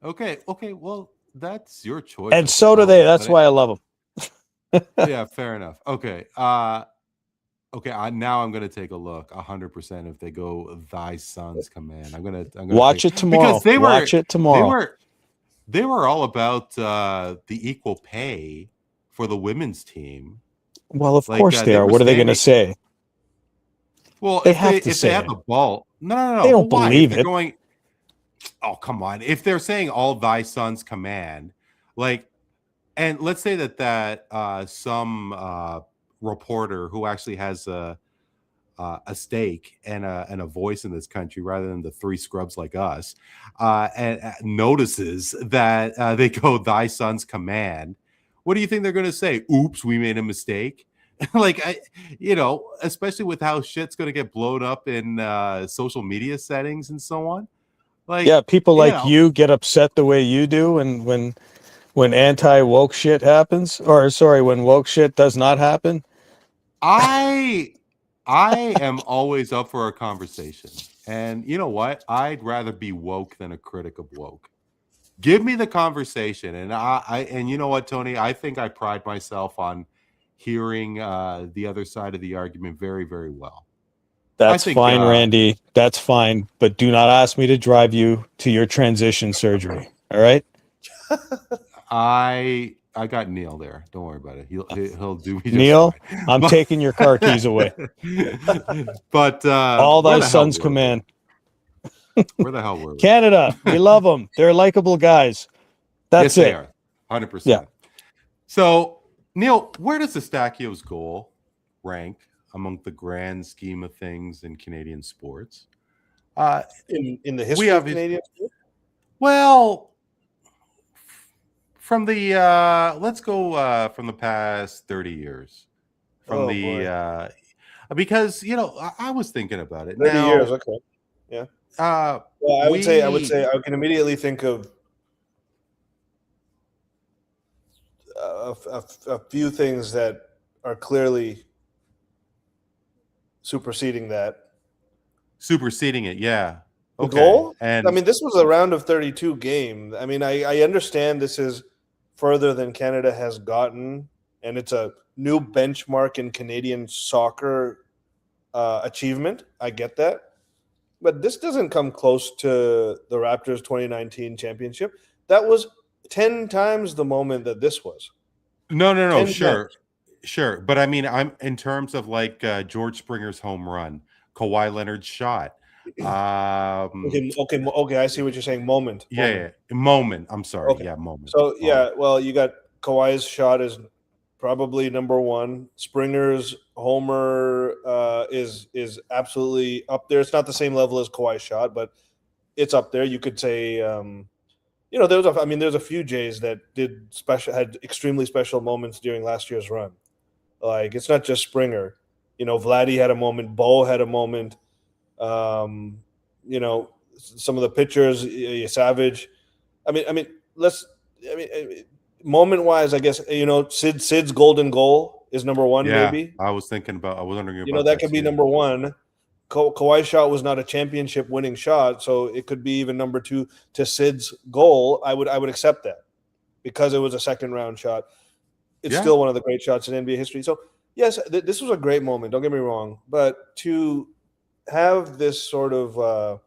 Okay. Well, that's your choice. And so do they. That's why I love them. Yeah, fair enough. Okay. Now I'm gonna take a look 100% if they go "Thy Son's Command." I'm gonna watch it tomorrow. Because watch it tomorrow. They were all about the equal pay for the women's team. Well, of course they are. What are they going to say? Well, if they have the ball, no, they don't believe it. Oh, come on! If they're saying "All Thy Sons Command," like, and let's say that some reporter who actually has a a stake and a voice in this country rather than the three scrubs like us, and notices that they go, "Thy son's command," what do you think they're going to say? Oops, we made a mistake. Especially with how shit's going to get blown up in social media settings and so on. Yeah, people like you get upset the way you do, and when anti-woke shit happens, or sorry, when woke shit does not happen. I am always up for a conversation. And you know what? I'd rather be woke than a critic of woke. Give me the conversation. And and you know what, Tony? I think I pride myself on hearing the other side of the argument very, very well. That's fine, Randy. That's fine. But do not ask me to drive you to your transition surgery. All right? I got Neel there. Don't worry about it. He'll do me just Neel, fine. I'm taking your car keys away. But all thy sons command. Where the hell were we? Canada, we love them. They're likable guys. That's yes, it. They are. 100%. Yeah. So, Neel, where does Eustachio's goal rank among the grand scheme of things in Canadian sports? In the history of Canadian sports? Well, from the let's go from the past 30 years. Because I was thinking about it. 30 years, okay. Yeah. Well, I would say I can immediately think of a few things that are clearly superseding it, yeah. Okay. Goal? And I mean, this was a round of 32 game. I mean, I understand this is further than Canada has gotten, and it's a new benchmark in Canadian soccer achievement. I get that. But this doesn't come close to the Raptors 2019 championship. That was 10 times the moment that this was. No, sure. But I mean, I'm in terms of like George Springer's home run, Kawhi Leonard's shot. Okay. I see what you're saying. Moment. Moment. I'm sorry. Okay. Yeah, moment. So well, you got Kawhi's shot is probably number one. Springer's homer is absolutely up there. It's not the same level as Kawhi's shot, but it's up there. You could say, there's a few Jays that had extremely special moments during last year's run. Like, it's not just Springer. Vladdy had a moment. Bo had a moment. Some of the pitchers, Savage. Moment-wise, I guess, Sid's golden goal is number one, maybe. I was wondering about that could be number one. Kawhi's shot was not a championship-winning shot, so it could be even number two to Sid's goal. I would accept that because it was a second-round shot. It's still one of the great shots in NBA history. So, yes, this was a great moment. Don't get me wrong. But to have this sort of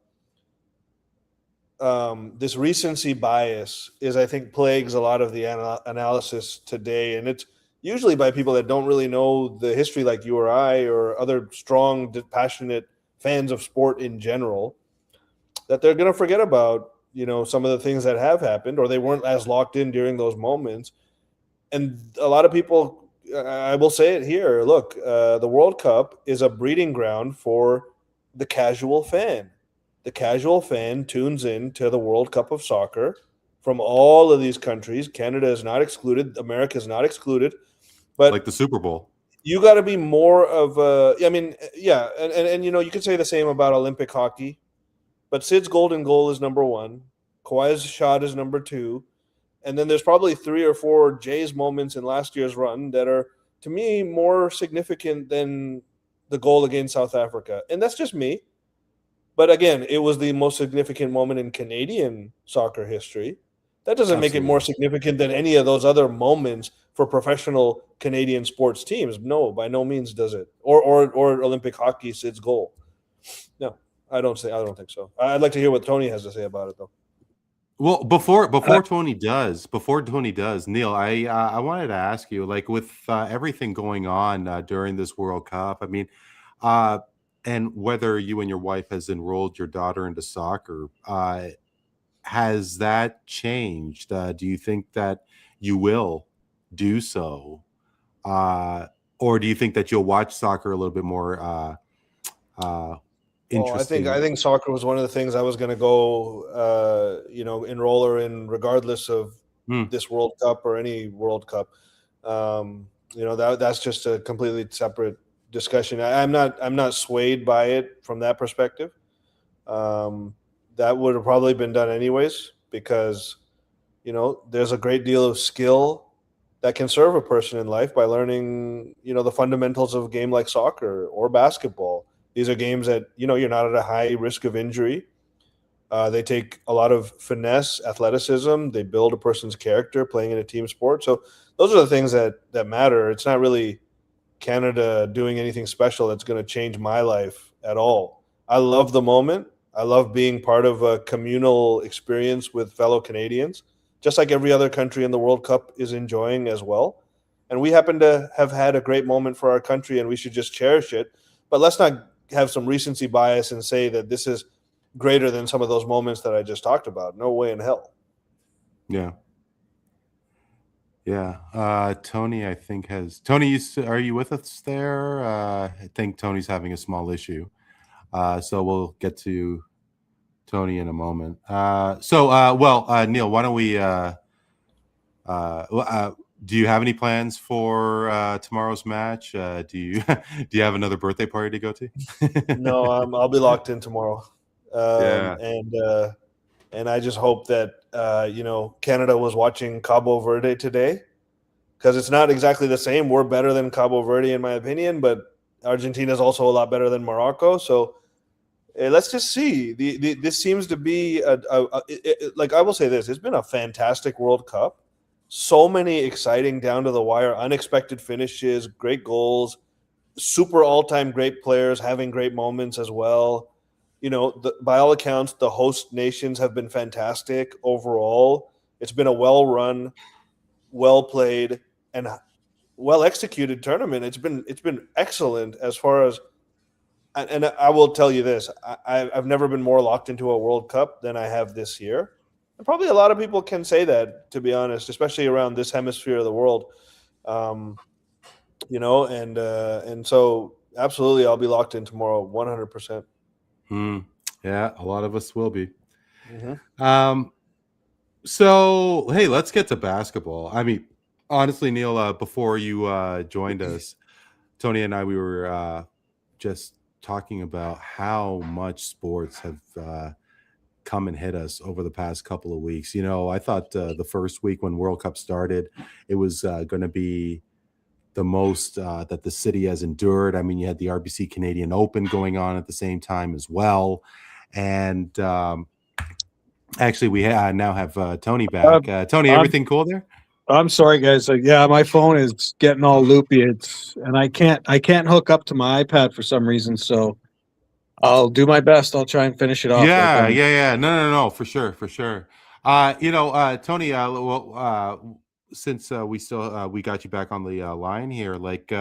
this recency bias I think plagues a lot of the analysis today, and it's usually by people that don't really know the history like you or I or other strong, passionate fans of sport in general, that they're going to forget about some of the things that have happened, or they weren't as locked in during those moments. And a lot of people, I will say it here, look, the World Cup is a breeding ground for the casual fan. The casual fan tunes in to the World Cup of soccer from all of these countries. Canada is not excluded. America is not excluded. But like the Super Bowl, you got to be more of a. And you could say the same about Olympic hockey, but Sid's golden goal is number one. Kawhi's shot is number two, and then there's probably 3 or 4 Jays moments in last year's run that are, to me, more significant than the goal against South Africa, and that's just me. But again, it was the most significant moment in Canadian soccer history. That doesn't make it more significant than any of those other moments for professional Canadian sports teams. No, by no means does it. Or Olympic hockey, Sid's goal. No, I don't think so. I'd like to hear what Tony has to say about it, though. Well, before Tony does, Neel, I wanted to ask you, like, with everything going on during this World Cup, I mean, and whether you and your wife has enrolled your daughter into soccer, has that changed? Do you think that you will do so? Or do you think that you'll watch soccer a little bit more interesting. I think soccer was one of the things I was going to go, enroller in, regardless of this World Cup or any World Cup. That's just a completely separate discussion. I'm not swayed by it from that perspective. That would have probably been done anyways, because there's a great deal of skill that can serve a person in life by learning the fundamentals of a game like soccer or basketball. These are games that you're not at a high risk of injury. They take a lot of finesse, athleticism. They build a person's character playing in a team sport. So those are the things that matter. It's not really Canada doing anything special that's going to change my life at all. I love the moment. I love being part of a communal experience with fellow Canadians, just like every other country in the World Cup is enjoying as well. And we happen to have had a great moment for our country, and we should just cherish it. But let's not have some recency bias and say that this is greater than some of those moments that I just talked about. No way in hell. Yeah. Tony, I think Tony, are you with us there? I think Tony's having a small issue. So we'll get to Tony in a moment. Neel, why don't we do you have any plans for tomorrow's match? Do you have another birthday party to go to? No, I'll be locked in tomorrow. Yeah. And I just hope that Canada was watching Cabo Verde today, because it's not exactly the same. We're better than Cabo Verde in my opinion, but Argentina is also a lot better than Morocco. So let's just see. This seems to be like, I will say this: it's been a fantastic World Cup. So many exciting, down to the wire, unexpected finishes, great goals, super all-time great players having great moments as well. By all accounts, the host nations have been fantastic overall. It's been a well-run, well-played, and well-executed tournament. It's been excellent as far as, and I will tell you this: I've never been more locked into a World Cup than I have this year. And probably a lot of people can say that, to be honest, especially around this hemisphere of the world. And so absolutely, I'll be locked in tomorrow, 100%. Yeah, a lot of us will be. Mm-hmm. So hey, let's get to basketball. I mean, honestly, Neel, before you joined us, Tony and I, we were just talking about how much sports have come and hit us over the past couple of weeks. I thought the first week when World Cup started, it was going to be the most that the city has endured. I mean, you had the RBC Canadian Open going on at the same time as well. And actually, we now have Tony back. Tony, everything cool there? I'm sorry, guys. Yeah, my phone is getting all loopy. And I can't hook up to my iPad for some reason. So I'll do my best. I'll try and finish it off. Yeah. No, for sure. Tony, since we got you back on the line here, like,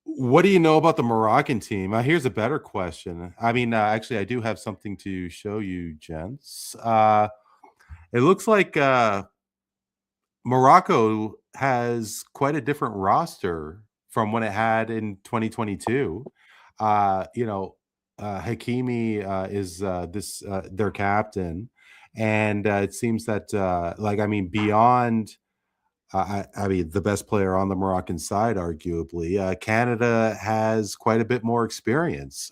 what do you know about the Moroccan team? Here's a better question. I mean, actually, I do have something to show you, gents. It looks like Morocco has quite a different roster from what it had in 2022. Hakimi is their captain, and it seems that beyond the best player on the Moroccan side, arguably, Canada has quite a bit more experience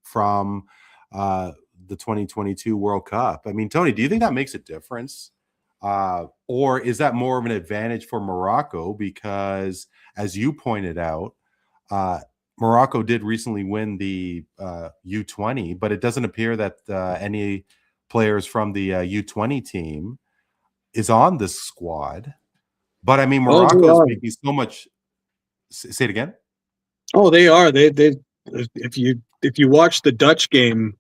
from the 2022 World Cup. I mean, Tony, do you think that makes a difference? Or is that more of an advantage for Morocco? Because, as you pointed out, Morocco did recently win the U20, but it doesn't appear that any players from the U20 team is on this squad. But I mean, Morocco is making so much. Say it again. Oh, they are. They. If you watch the Dutch game,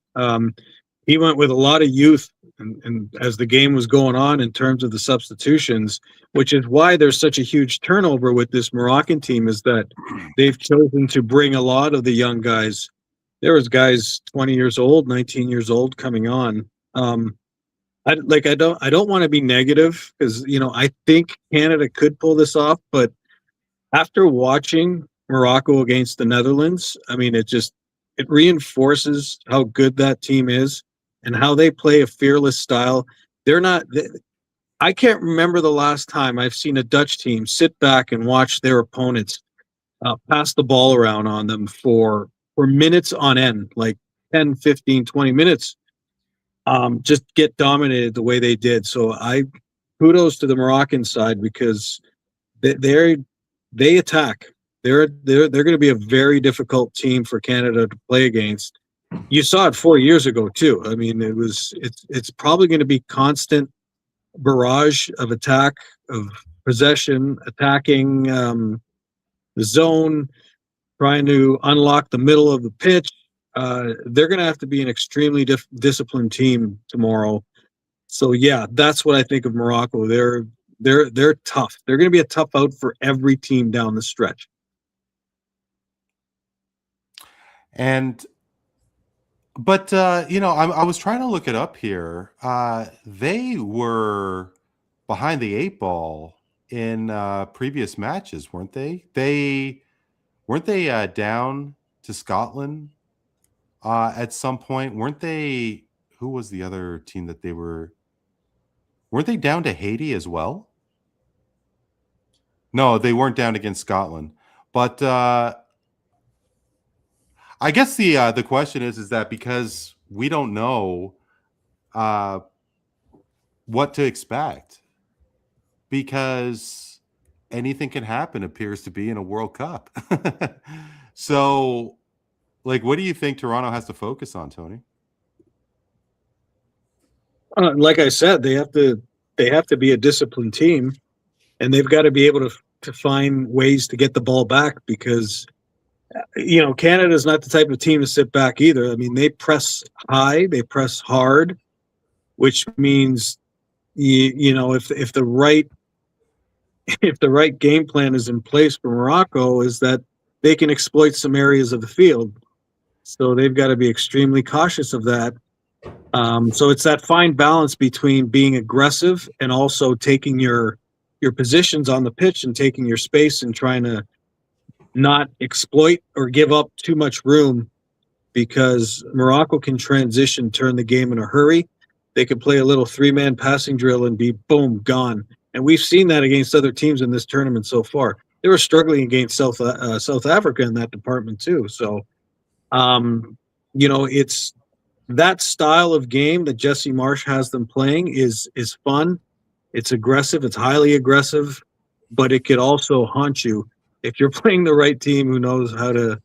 he went with a lot of youth, and as the game was going on in terms of the substitutions, which is why there's such a huge turnover with this Moroccan team, is that they've chosen to bring a lot of the young guys. There was guys 20 years old, 19 years old coming on. I don't want to be negative, because I think Canada could pull this off, but after watching Morocco against the Netherlands, I mean, it reinforces how good that team is and how they play a fearless style. They're not. I can't remember the last time I've seen a Dutch team sit back and watch their opponents pass the ball around on them for minutes on end, like 10, 15, 20 minutes, just get dominated the way they did. So I kudos to the Moroccan side because they attack. They're going to be a very difficult team for Canada to play against. You saw it 4 years ago too. I mean, it's probably going to be constant barrage of attack, of possession, attacking the zone, trying to unlock the middle of the pitch. They're going to have to be an extremely disciplined team tomorrow. So yeah, that's what I think of Morocco. They're tough. They're going to be a tough out for every team down the stretch. But I was trying to look it up here. They were behind the 8 ball in previous matches, weren't they? Weren't they down to Scotland at some point? Weren't they? Who was the other team that they were? Weren't they down to Haiti as well? No, they weren't down against Scotland. But I guess the question is that because we don't know what to expect, because anything can happen appears to be in a World Cup. So, like, what do you think Toronto has to focus on, Tony? Like I said, they have to be a disciplined team, and they've got to be able to find ways to get the ball back because Canada's not the type of team to sit back either. I mean, they press high, they press hard, which means if the right game plan is in place for Morocco, is that they can exploit some areas of the field. So they've got to be extremely cautious of that. So it's that fine balance between being aggressive and also taking your positions on the pitch and taking your space and trying to not exploit or give up too much room, because Morocco can transition, turn the game in a hurry. They could play a little 3-man passing drill and be boom, gone. And we've seen that against other teams in this tournament so far. They were struggling against South Africa in that department too. So, it's that style of game that Jesse Marsh has them playing is fun. It's aggressive. It's highly aggressive, but it could also haunt you if you're playing the right team who knows how to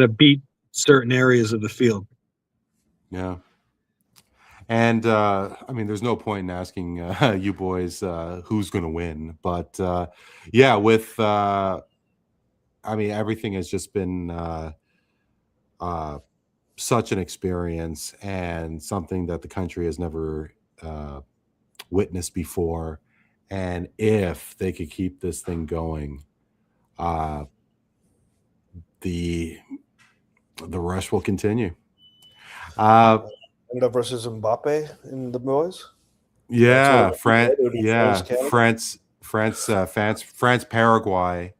beat certain areas of the field. Yeah. And there's no point in asking you boys who's going to win, but everything has just been such an experience and something that the country has never witnessed before. And if they could keep this thing going, the rush will continue. Versus Mbappe in the boys. Yeah, France, Paraguay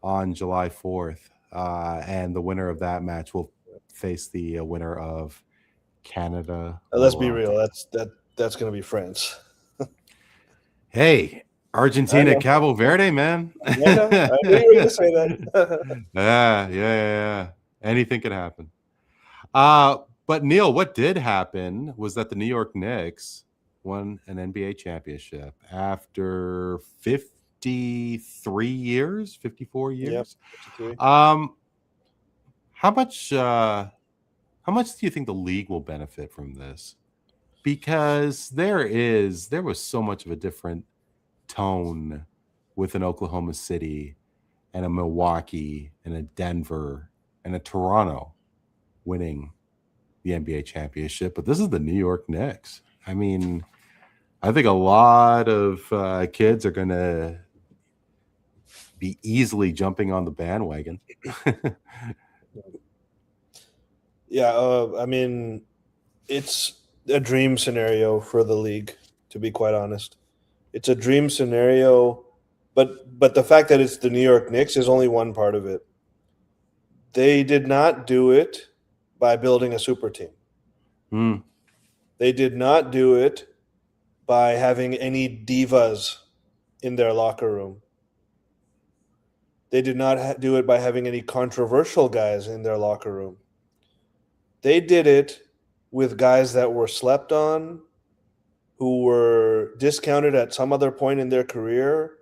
on July 4th, and the winner of that match will face the winner of Canada. Let's be real. That's going to be France. Hey, Argentina, Cabo Verde, man. Yeah, I knew you were going to say that. Yeah. Anything can happen. But Neel, what did happen was that the New York Knicks won an NBA championship after 54 years. Yep, How much do you think the league will benefit from this? Because there was so much of a different tone with an Oklahoma City and a Milwaukee and a Denver and a Toronto winning the NBA championship, but this is the New York Knicks. I mean, I think a lot of kids are going to be easily jumping on the bandwagon. Yeah, it's a dream scenario for the league, to be quite honest. It's a dream scenario But the fact that it's the New York Knicks is only one part of it. They did not do it by building a super team. Mm. They did not do it by having any divas in their locker room. They did not do it by having any controversial guys in their locker room. They did it with guys that were slept on, who were discounted at some other point in their career.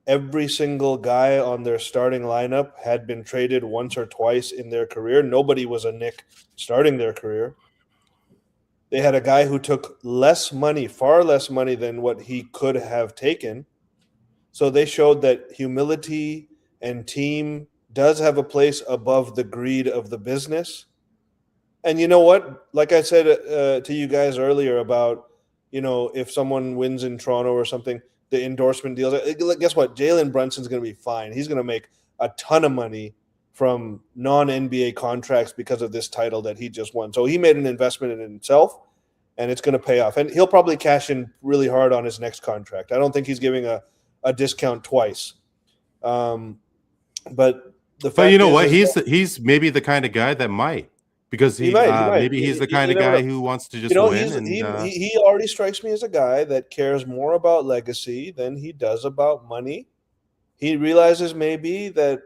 Every single guy on their starting lineup had been traded once or twice in their career. Nobody was a Knick starting their career. They had a guy who took less money, far less money than what he could have taken. So they showed that humility and team does have a place above the greed of the business. And you know what? Like I said to you guys earlier about, if someone wins in Toronto or something, the endorsement deals. Guess what? Jalen Brunson's going to be fine. He's going to make a ton of money from non-NBA contracts because of this title that he just won. So he made an investment in himself, and it's going to pay off. And he'll probably cash in really hard on his next contract. I don't think he's giving a discount twice. But you know what? He's maybe the kind of guy that might. Because he might. Maybe he's the kind of guy who wants to just win. He already strikes me as a guy that cares more about legacy than he does about money. He realizes maybe that,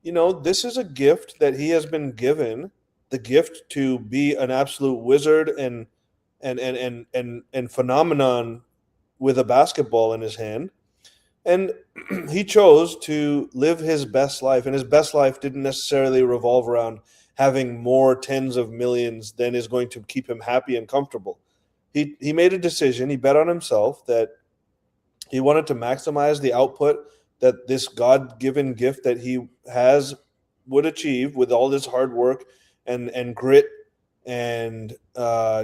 this is a gift that he has been given, the gift to be an absolute wizard and phenomenon with a basketball in his hand. And he chose to live his best life, and his best life didn't necessarily revolve around having more tens of millions than is going to keep him happy and comfortable. He made a decision. He bet on himself that he wanted to maximize the output that this God-given gift that he has would achieve with all this hard work and grit and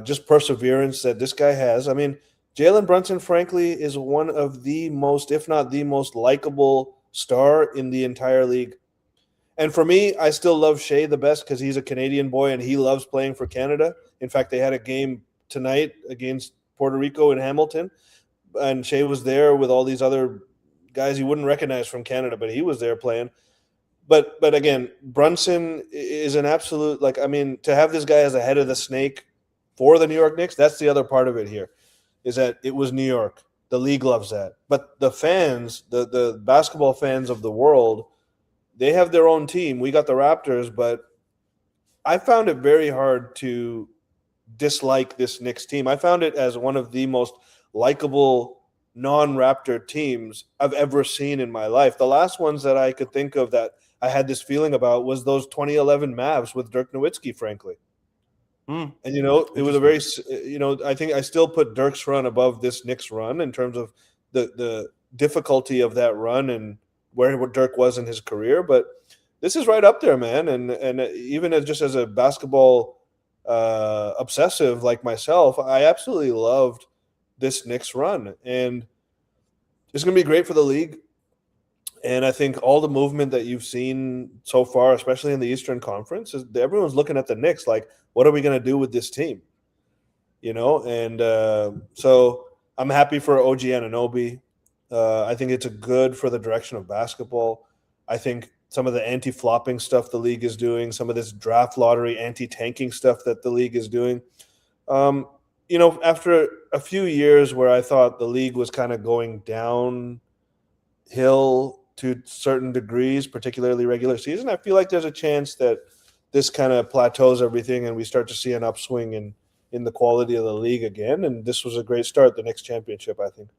just perseverance that this guy has. I mean, Jalen Brunson, frankly, is one of the most, if not the most likable star in the entire league. And for me, I still love Shea the best because he's a Canadian boy and he loves playing for Canada. In fact, they had a game tonight against Puerto Rico in Hamilton, and Shea was there with all these other guys you wouldn't recognize from Canada, but he was there playing. But again, Brunson is an absolute, to have this guy as a head of the snake for the New York Knicks, that's the other part of it here, is that it was New York. The league loves that. But the fans, the basketball fans of the world, they have their own team. We got the Raptors, but I found it very hard to dislike this Knicks team. I found it as one of the most likable non-Raptor teams I've ever seen in my life. The last ones that I could think of that I had this feeling about was those 2011 Mavs with Dirk Nowitzki, frankly. And, it was a very, I think I still put Dirk's run above this Knicks run in terms of the difficulty of that run and where Dirk was in his career, but this is right up there, man. And even as a basketball obsessive like myself, I absolutely loved this Knicks run, and it's going to be great for the league. And I think all the movement that you've seen so far, especially in the Eastern Conference, is everyone's looking at the Knicks like, what are we going to do with this team? And so I'm happy for OG Anunoby. I think it's good for the direction of basketball. I think some of the anti-flopping stuff the league is doing, some of this draft lottery anti-tanking stuff that the league is doing. After a few years where I thought the league was kind of going downhill to certain degrees, particularly regular season, I feel like there's a chance that this kind of plateaus everything and we start to see an upswing in the quality of the league again. And this was a great start, the next championship, I think.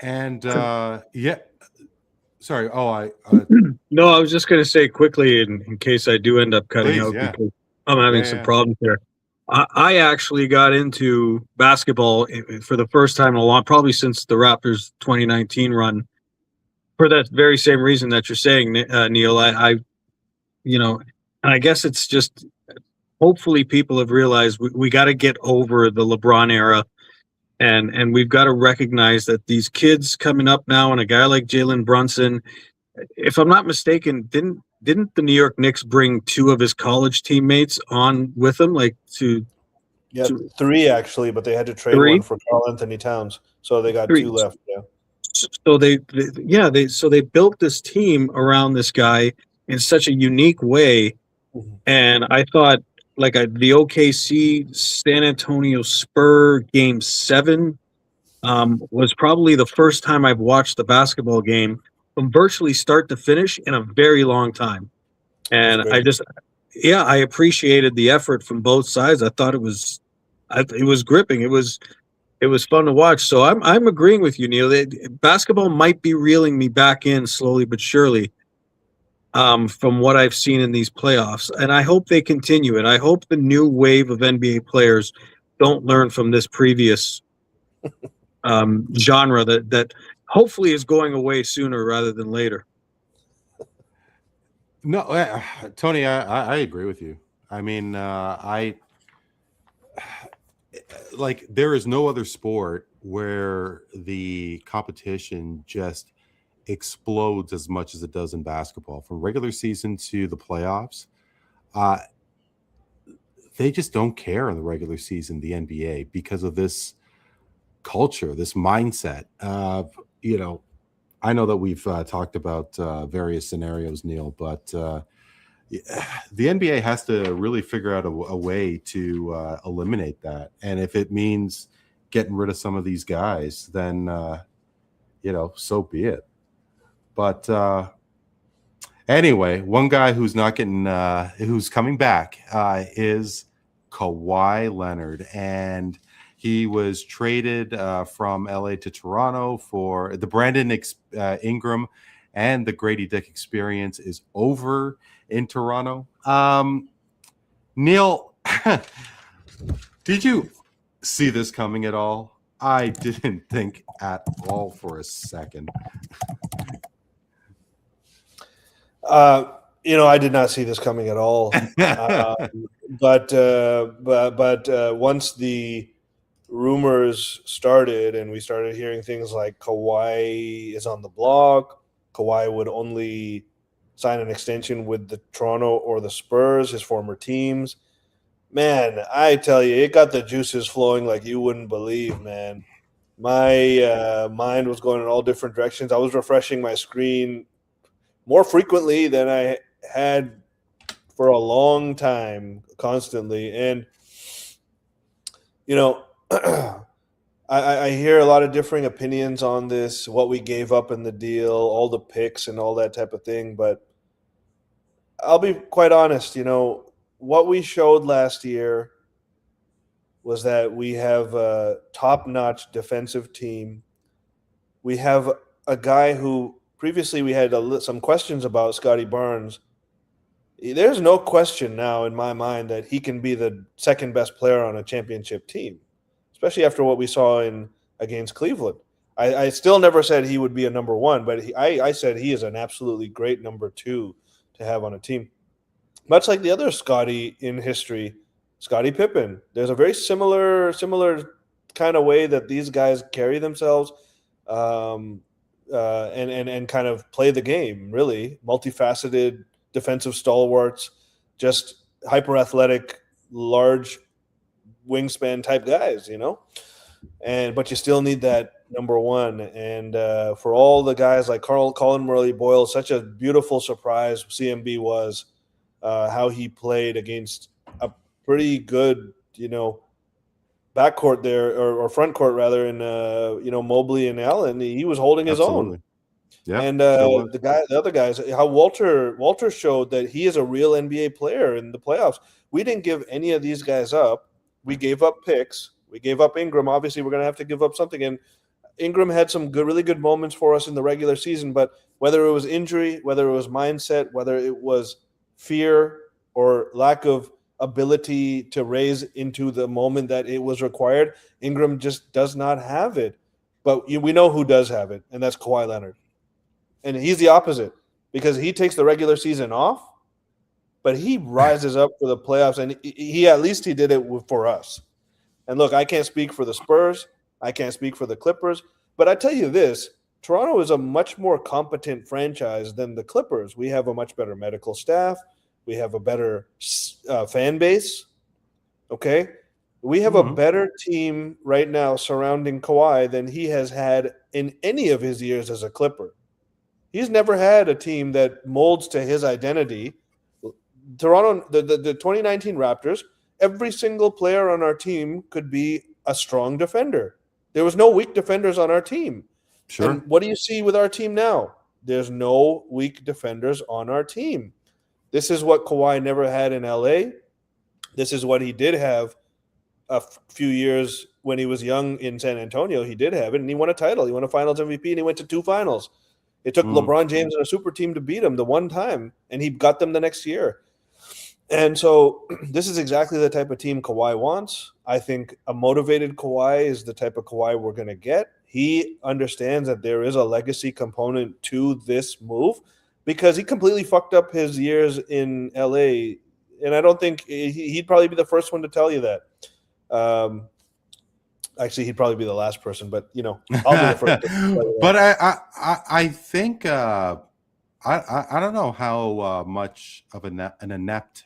And sorry. No, I was just going to say quickly, in case I do end up cutting out, because I'm having some problems here. I actually got into basketball for the first time in a long, probably since the Raptors 2019 run, for that very same reason that you're saying, Neel. I guess it's just, hopefully people have realized we got to get over the LeBron era. And we've got to recognize that these kids coming up now, and a guy like Jalen Brunson, if I'm not mistaken, didn't the New York Knicks bring two of his college teammates on with him, to Yeah, 3 actually, but they had to trade 3? one for Karl Anthony Towns, so they got 3. 2 left. Yeah. So they built this team around this guy in such a unique way, and I thought the OKC San Antonio Spur Game 7 was probably the first time I've watched the basketball game from virtually start to finish in a very long time, and I appreciated the effort from both sides. I thought it was gripping. It was fun to watch. So I'm agreeing with you, Neel. Basketball might be reeling me back in slowly but surely, from what I've seen in these playoffs, and I hope they continue. And I hope the new wave of NBA players don't learn from this previous genre that hopefully is going away sooner rather than later. No, Tony, I agree with you. I mean, there is no other sport where the competition just explodes as much as it does in basketball. From regular season to the playoffs, they just don't care in the regular season, the NBA, because of this culture, this mindset. I know that we've talked about various scenarios, Neel, but the NBA has to really figure out a way to eliminate that. And if it means getting rid of some of these guys, then, so be it. But anyway, one guy who's not getting, who's coming back is Kawhi Leonard. And he was traded from LA to Toronto for the Brandon Ingram and the Grady Dick experience is over in Toronto. Neel, did you see this coming at all? I didn't think at all for a second. I did not see this coming at all. But once the rumors started and we started hearing things like Kawhi is on the block, Kawhi would only sign an extension with the Toronto or the Spurs, his former teams. Man, I tell you, it got the juices flowing like you wouldn't believe, man. My mind was going in all different directions. I was refreshing my screen more frequently than I had for a long time, constantly. And, I hear a lot of differing opinions on this, what we gave up in the deal, all the picks and all that type of thing. But I'll be quite honest, what we showed last year was that we have a top-notch defensive team. We have a guy who previously we had some questions about, Scotty Barnes. There's no question now in my mind that he can be the second best player on a championship team, especially after what we saw against Cleveland. I still never said he would be a number one, but I said he is an absolutely great number 2 to have on a team. Much like the other Scotty in history, Scottie Pippen. There's a very similar kind of way that these guys carry themselves and kind of play the game, really. Multifaceted defensive stalwarts, just hyper-athletic, large wingspan type guys, but you still need that number one. And for all the guys like Colin Murray-Boyle, such a beautiful surprise CMB was, how he played against a pretty good, backcourt there or front court rather in Mobley and Allen. He was holding his own. Yeah, and the other guys, how Walter showed that he is a real NBA player in the playoffs. We didn't give any of these guys up. We gave up picks. We gave up Ingram. Obviously, we're going to have to give up something. And Ingram had some really good moments for us in the regular season. But whether it was injury, whether it was mindset, whether it was fear or lack of ability to raise into the moment that it was required, Ingram just does not have it. But we know who does have it, and that's Kawhi Leonard. And he's the opposite because he takes the regular season off, but he rises up for the playoffs, and he at least he did it for us. And look, I can't speak for the Spurs. I can't speak for the Clippers. But I tell you this, Toronto is a much more competent franchise than the Clippers. We have a much better medical staff. We have a better fan base. Okay? We have a better team right now surrounding Kawhi than he has had in any of his years as a Clipper. He's never had a team that molds to his identity. Toronto, the 2019 Raptors, every single player on our team could be a strong defender. There was no weak defenders on our team. Sure. And what do you see with our team now? There's no weak defenders on our team. This is what Kawhi never had in LA. This is what he did have a few years when he was young in San Antonio. He did have it, and he won a title. He won a Finals MVP, and he went to 2 finals. It took LeBron James and a super team to beat him the one time, and he got them the next year. And so this is exactly the type of team Kawhi wants. I think a motivated Kawhi is the type of Kawhi we're going to get. He understands that there is a legacy component to this move because he completely fucked up his years in LA. And I don't think he'd probably be the first one to tell you that. Actually, he'd probably be the last person, but I'll be the first. But I think I don't know how much of an inept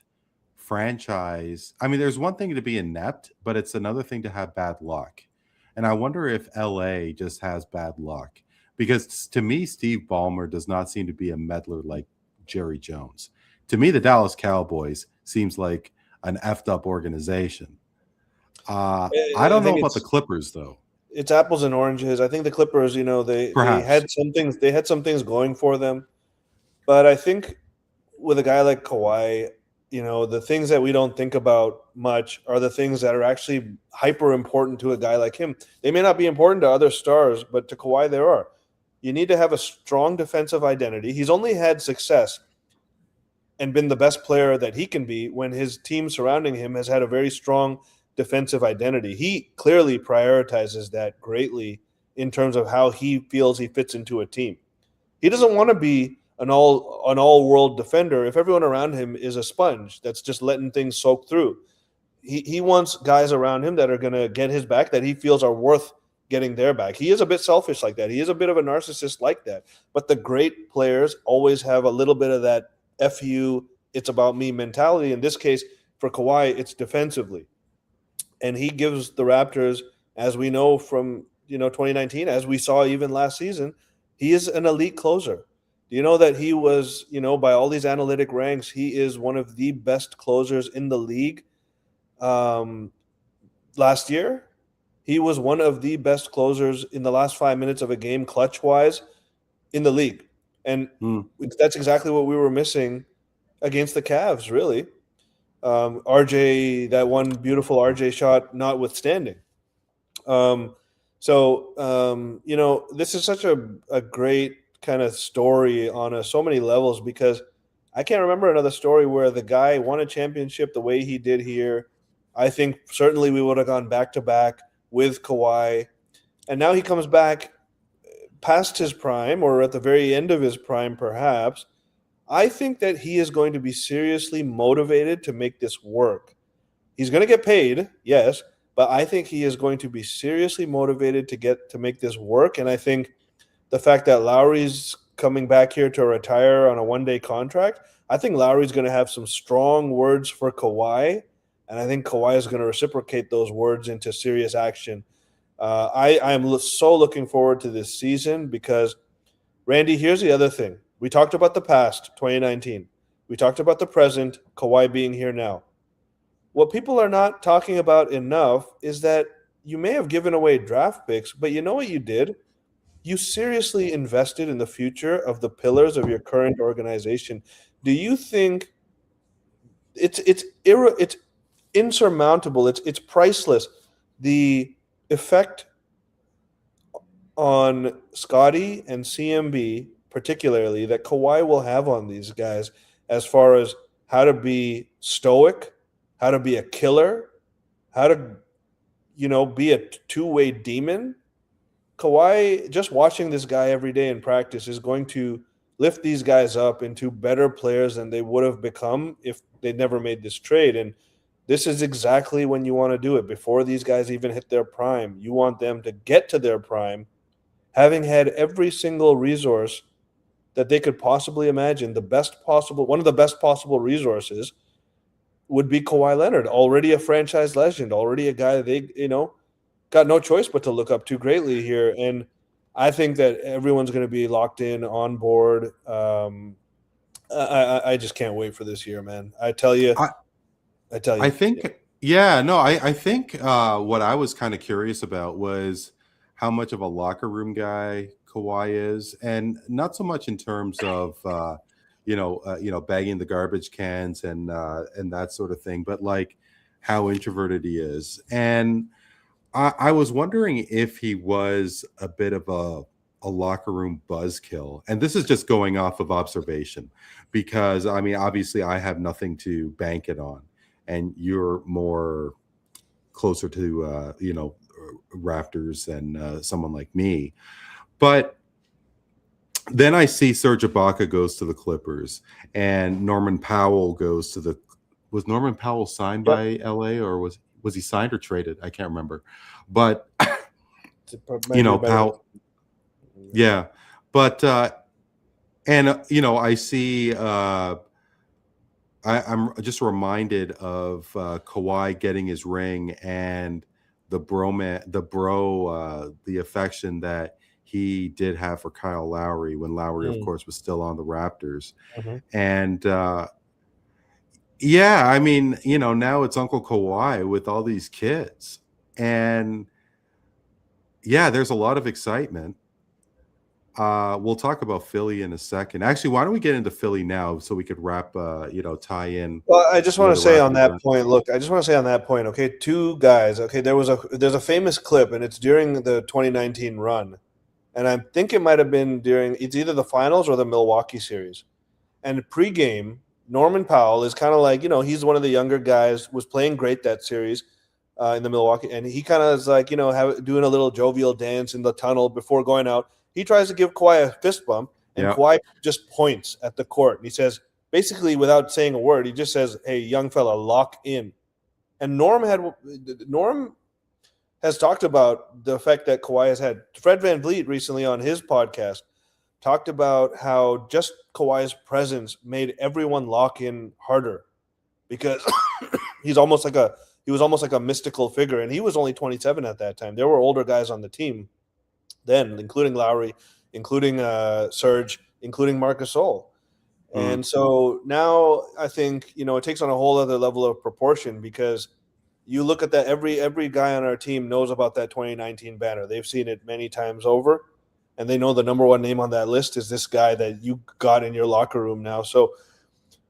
franchise. I mean, there's one thing to be inept, but it's another thing to have bad luck. And I wonder if LA just has bad luck because to me, Steve Ballmer does not seem to be a meddler like Jerry Jones. To me, the Dallas Cowboys seems like an effed up organization. I don't know about the Clippers though. It's apples and oranges. I think the Clippers, they had some things. They had some things going for them, but I think with a guy like Kawhi, the things that we don't think about much are the things that are actually hyper important to a guy like him. They may not be important to other stars, but to Kawhi, there are. You need to have a strong defensive identity. He's only had success and been the best player that he can be when his team surrounding him has had a very strong defensive identity. He clearly prioritizes that greatly in terms of how he feels he fits into a team. He doesn't want to be an all-world defender if everyone around him is a sponge that's just letting things soak through. He wants guys around him that are going to get his back, that he feels are worth getting their back. He is a bit selfish like that. He is a bit of a narcissist like that. But the great players always have a little bit of that F you, it's about me mentality. In this case, for Kawhi, it's defensively. And he gives the Raptors, as we know from 2019, as we saw even last season, he is an elite closer. Do you know that he was, by all these analytic ranks, he is one of the best closers in the league? Last year, he was one of the best closers in the last 5 minutes of a game, clutch-wise, in the league. And that's exactly what we were missing against the Cavs, really. RJ, that one beautiful RJ shot notwithstanding. This is such a great kind of story on so many levels because I can't remember another story where the guy won a championship the way he did here. I think certainly we would have gone back-to-back with Kawhi. And now he comes back past his prime or at the very end of his prime perhaps. I think that he is going to be seriously motivated to make this work. He's going to get paid, yes, but I think he is going to be seriously motivated to make this work. And I think the fact that Lowry's coming back here to retire on a one-day contract, I think Lowry's going to have some strong words for Kawhi, and I think Kawhi is going to reciprocate those words into serious action. I am so looking forward to this season because, Randy, here's the other thing. We talked about the past, 2019. We talked about the present, Kawhi being here now. What people are not talking about enough is that you may have given away draft picks, but you know what you did? You seriously invested in the future of the pillars of your current organization. Do you think it's insurmountable? It's priceless. The effect on Scotty and CMB, particularly, that Kawhi will have on these guys as far as how to be stoic, how to be a killer, how to, be a two-way demon. Kawhi, just watching this guy every day in practice is going to lift these guys up into better players than they would have become if they never made this trade. And this is exactly when you want to do it, before these guys even hit their prime. You want them to get to their prime, having had every single resource that they could possibly imagine, one of the best possible resources, would be Kawhi Leonard, already a franchise legend, already a guy they, got no choice but to look up to greatly here. And I think that everyone's going to be locked in on board. I just can't wait for this year, man. I tell you. I think, yeah, no, I think what I was kind of curious about was how much of a locker room guy Kawhi is, and not so much in terms of bagging the garbage cans and that sort of thing, but like how introverted he is. And I was wondering if he was a bit of a locker room buzzkill. And this is just going off of observation, because I mean, obviously I have nothing to bank it on, and you're more closer to Raptors than someone like me. But then I see Serge Ibaka goes to the Clippers, and Norman Powell goes to the. Was Norman Powell signed by LA, or was he signed or traded? I can't remember. But Powell. Yeah, but I see. I'm just reminded of Kawhi getting his ring and the affection that he did have for Kyle Lowry when Lowry, of course, was still on the Raptors. Mm-hmm. And I mean, now it's Uncle Kawhi with all these kids. And yeah, there's a lot of excitement. We'll talk about Philly in a second. Actually, why don't we get into Philly now so we could wrap, tie in. Well, I just want to say on that point, okay, two guys. Okay, there's a famous clip, and it's during the 2019 run. And I think it might have been it's either the finals or the Milwaukee series. And pregame, Norman Powell is kind of like, he's one of the younger guys, was playing great that series in the Milwaukee. And he kind of is like, doing a little jovial dance in the tunnel before going out. He tries to give Kawhi a fist bump, and Kawhi just points at the court. And he says, basically without saying a word, he just says, "Hey, young fella, lock in." And Norm has talked about the effect that Kawhi has had. Fred VanVleet recently on his podcast talked about how just Kawhi's presence made everyone lock in harder, because he was almost like a mystical figure, and he was only 27 at that time. There were older guys on the team then, including Lowry, including Serge, including Marc Gasol. And so now I think, it takes on a whole other level of proportion, because you look at that, every guy on our team knows about that 2019 banner. They've seen it many times over, and they know the number one name on that list is this guy that you got in your locker room now. So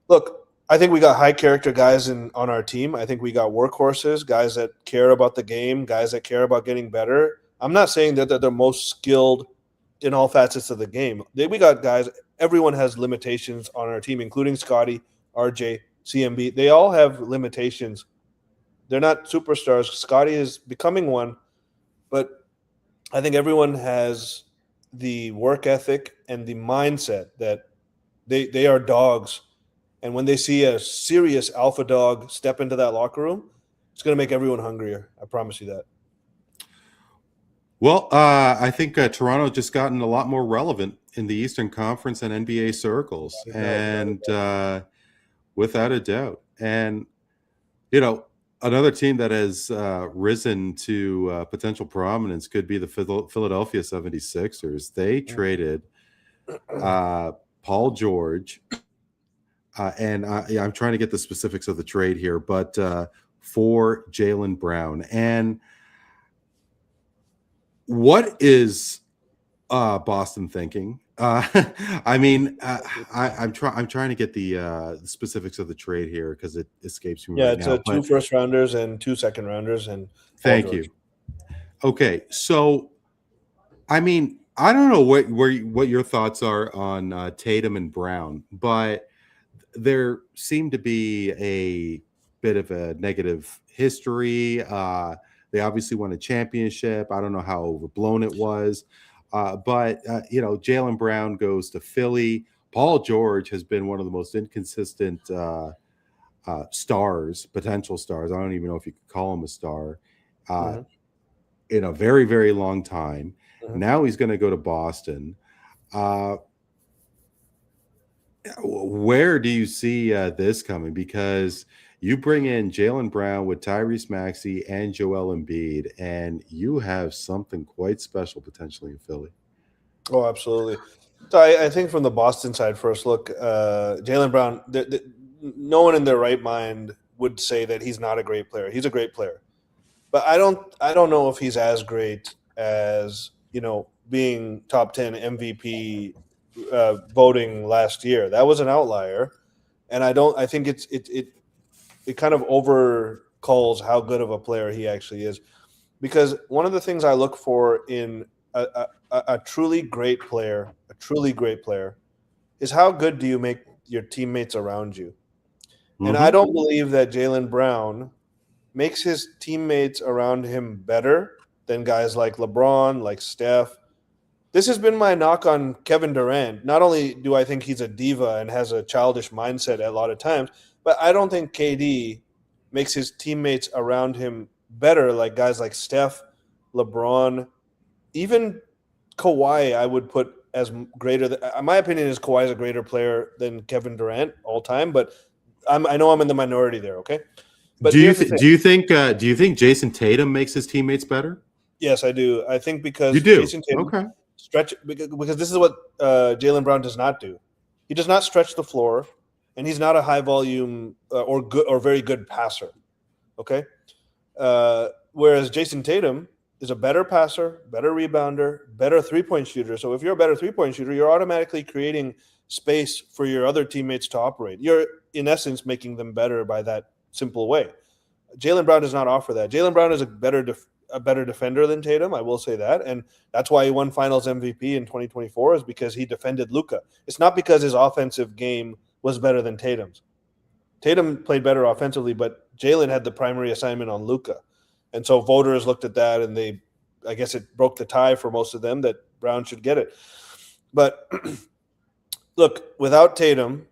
look, I think we got high character guys on our team. I think we got workhorses, guys that care about the game, guys that care about getting better. I'm not saying that they're the most skilled in all facets of the game. We got guys, everyone has limitations on our team, including Scotty, RJ, CMB. They all have limitations. They're not superstars. Scotty is becoming one, but I think everyone has the work ethic and the mindset that they are dogs. And when they see a serious alpha dog step into that locker room, it's going to make everyone hungrier. I promise you that. Well, I think Toronto just gotten a lot more relevant in the Eastern Conference and NBA circles, and without a doubt. And, another team that has risen to potential prominence could be the Philadelphia 76ers. They traded Paul George, and I'm trying to get the specifics of the trade here, but for Jaylen Brown. And what is Boston thinking? I mean, I'm trying to get the specifics of the trade here because it escapes me. Yeah, right it's now, 2 first rounders and 2 second rounders. And thank you. Okay, so I mean, I don't know what your thoughts are on Tatum and Brown, but there seemed to be a bit of a negative history. They obviously won a championship. I don't know how overblown it was. But Jaylen Brown goes to Philly. Paul George has been one of the most inconsistent stars, potential stars. I don't even know if you could call him a star in a very, very long time. Now he's going to go to Boston. Where do you see this coming? Because, You bring in Jaylen Brown with Tyrese Maxey and Joel Embiid, and you have something quite special potentially in Philly. Oh, absolutely. So I think from the Boston side first, look, Jaylen Brown, no one in their right mind would say that he's not a great player. He's a great player. But I don't know if he's as great as, being top 10 MVP voting last year. That was an outlier. And I think it kind of overcalls how good of a player he actually is. Because one of the things I look for in a truly great player, is how good do you make your teammates around you? And I don't believe that Jaylen Brown makes his teammates around him better than guys like LeBron, like Steph. This has been my knock on Kevin Durant. Not only do I think he's a diva and has a childish mindset a lot of times, but I don't think KD makes his teammates around him better, like guys like Steph, LeBron, even Kawhi. I would put as greater. My opinion is Kawhi is a greater player than Kevin Durant all time, but I know I'm in the minority there. Okay, but do you think Jason Tatum makes his teammates better? Yes, I do. I think because you do. Jason Tatum Okay. stretch because this is what Jaylen Brown does not do. He does not stretch the floor, and he's not a high volume or very good passer. Okay, whereas Jason Tatum is a better passer, better rebounder, better 3-point shooter. So if you're a better 3-point shooter, you're automatically creating space for your other teammates to operate. You're in essence making them better by that simple way. Jaylen Brown does not offer that. Jaylen Brown is a better defender than Tatum, I will say that, and that's why he won Finals MVP in 2024 is because he defended Luka. It's not because his offensive game was better than Tatum's. Tatum played better offensively, but Jaylen had the primary assignment on Luka. And so voters looked at that, and I guess it broke the tie for most of them that Brown should get it. But look, without Tatum,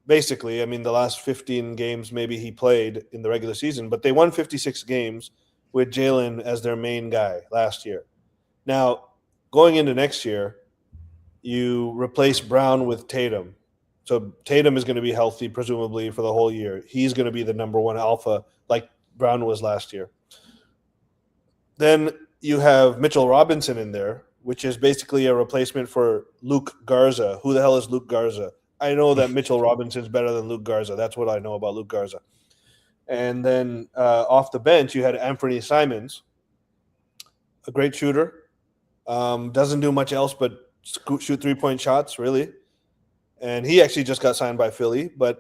basically, I mean, the last 15 games maybe he played in the regular season, but they won 56 games with Jaylen as their main guy last year. Now, going into next year, you replace Brown with Tatum. So Tatum is going to be healthy, presumably, for the whole year. He's going to be the number one alpha like Brown was last year. Then you have Mitchell Robinson in there, which is basically a replacement for Luke Garza. Who the hell is Luke Garza? I know that Mitchell Robinson's better than Luke Garza. That's what I know about Luke Garza. And then off the bench, you had Anthony Simons, a great shooter. Doesn't do much else but shoot 3-point shots, really. And he actually just got signed by Philly. But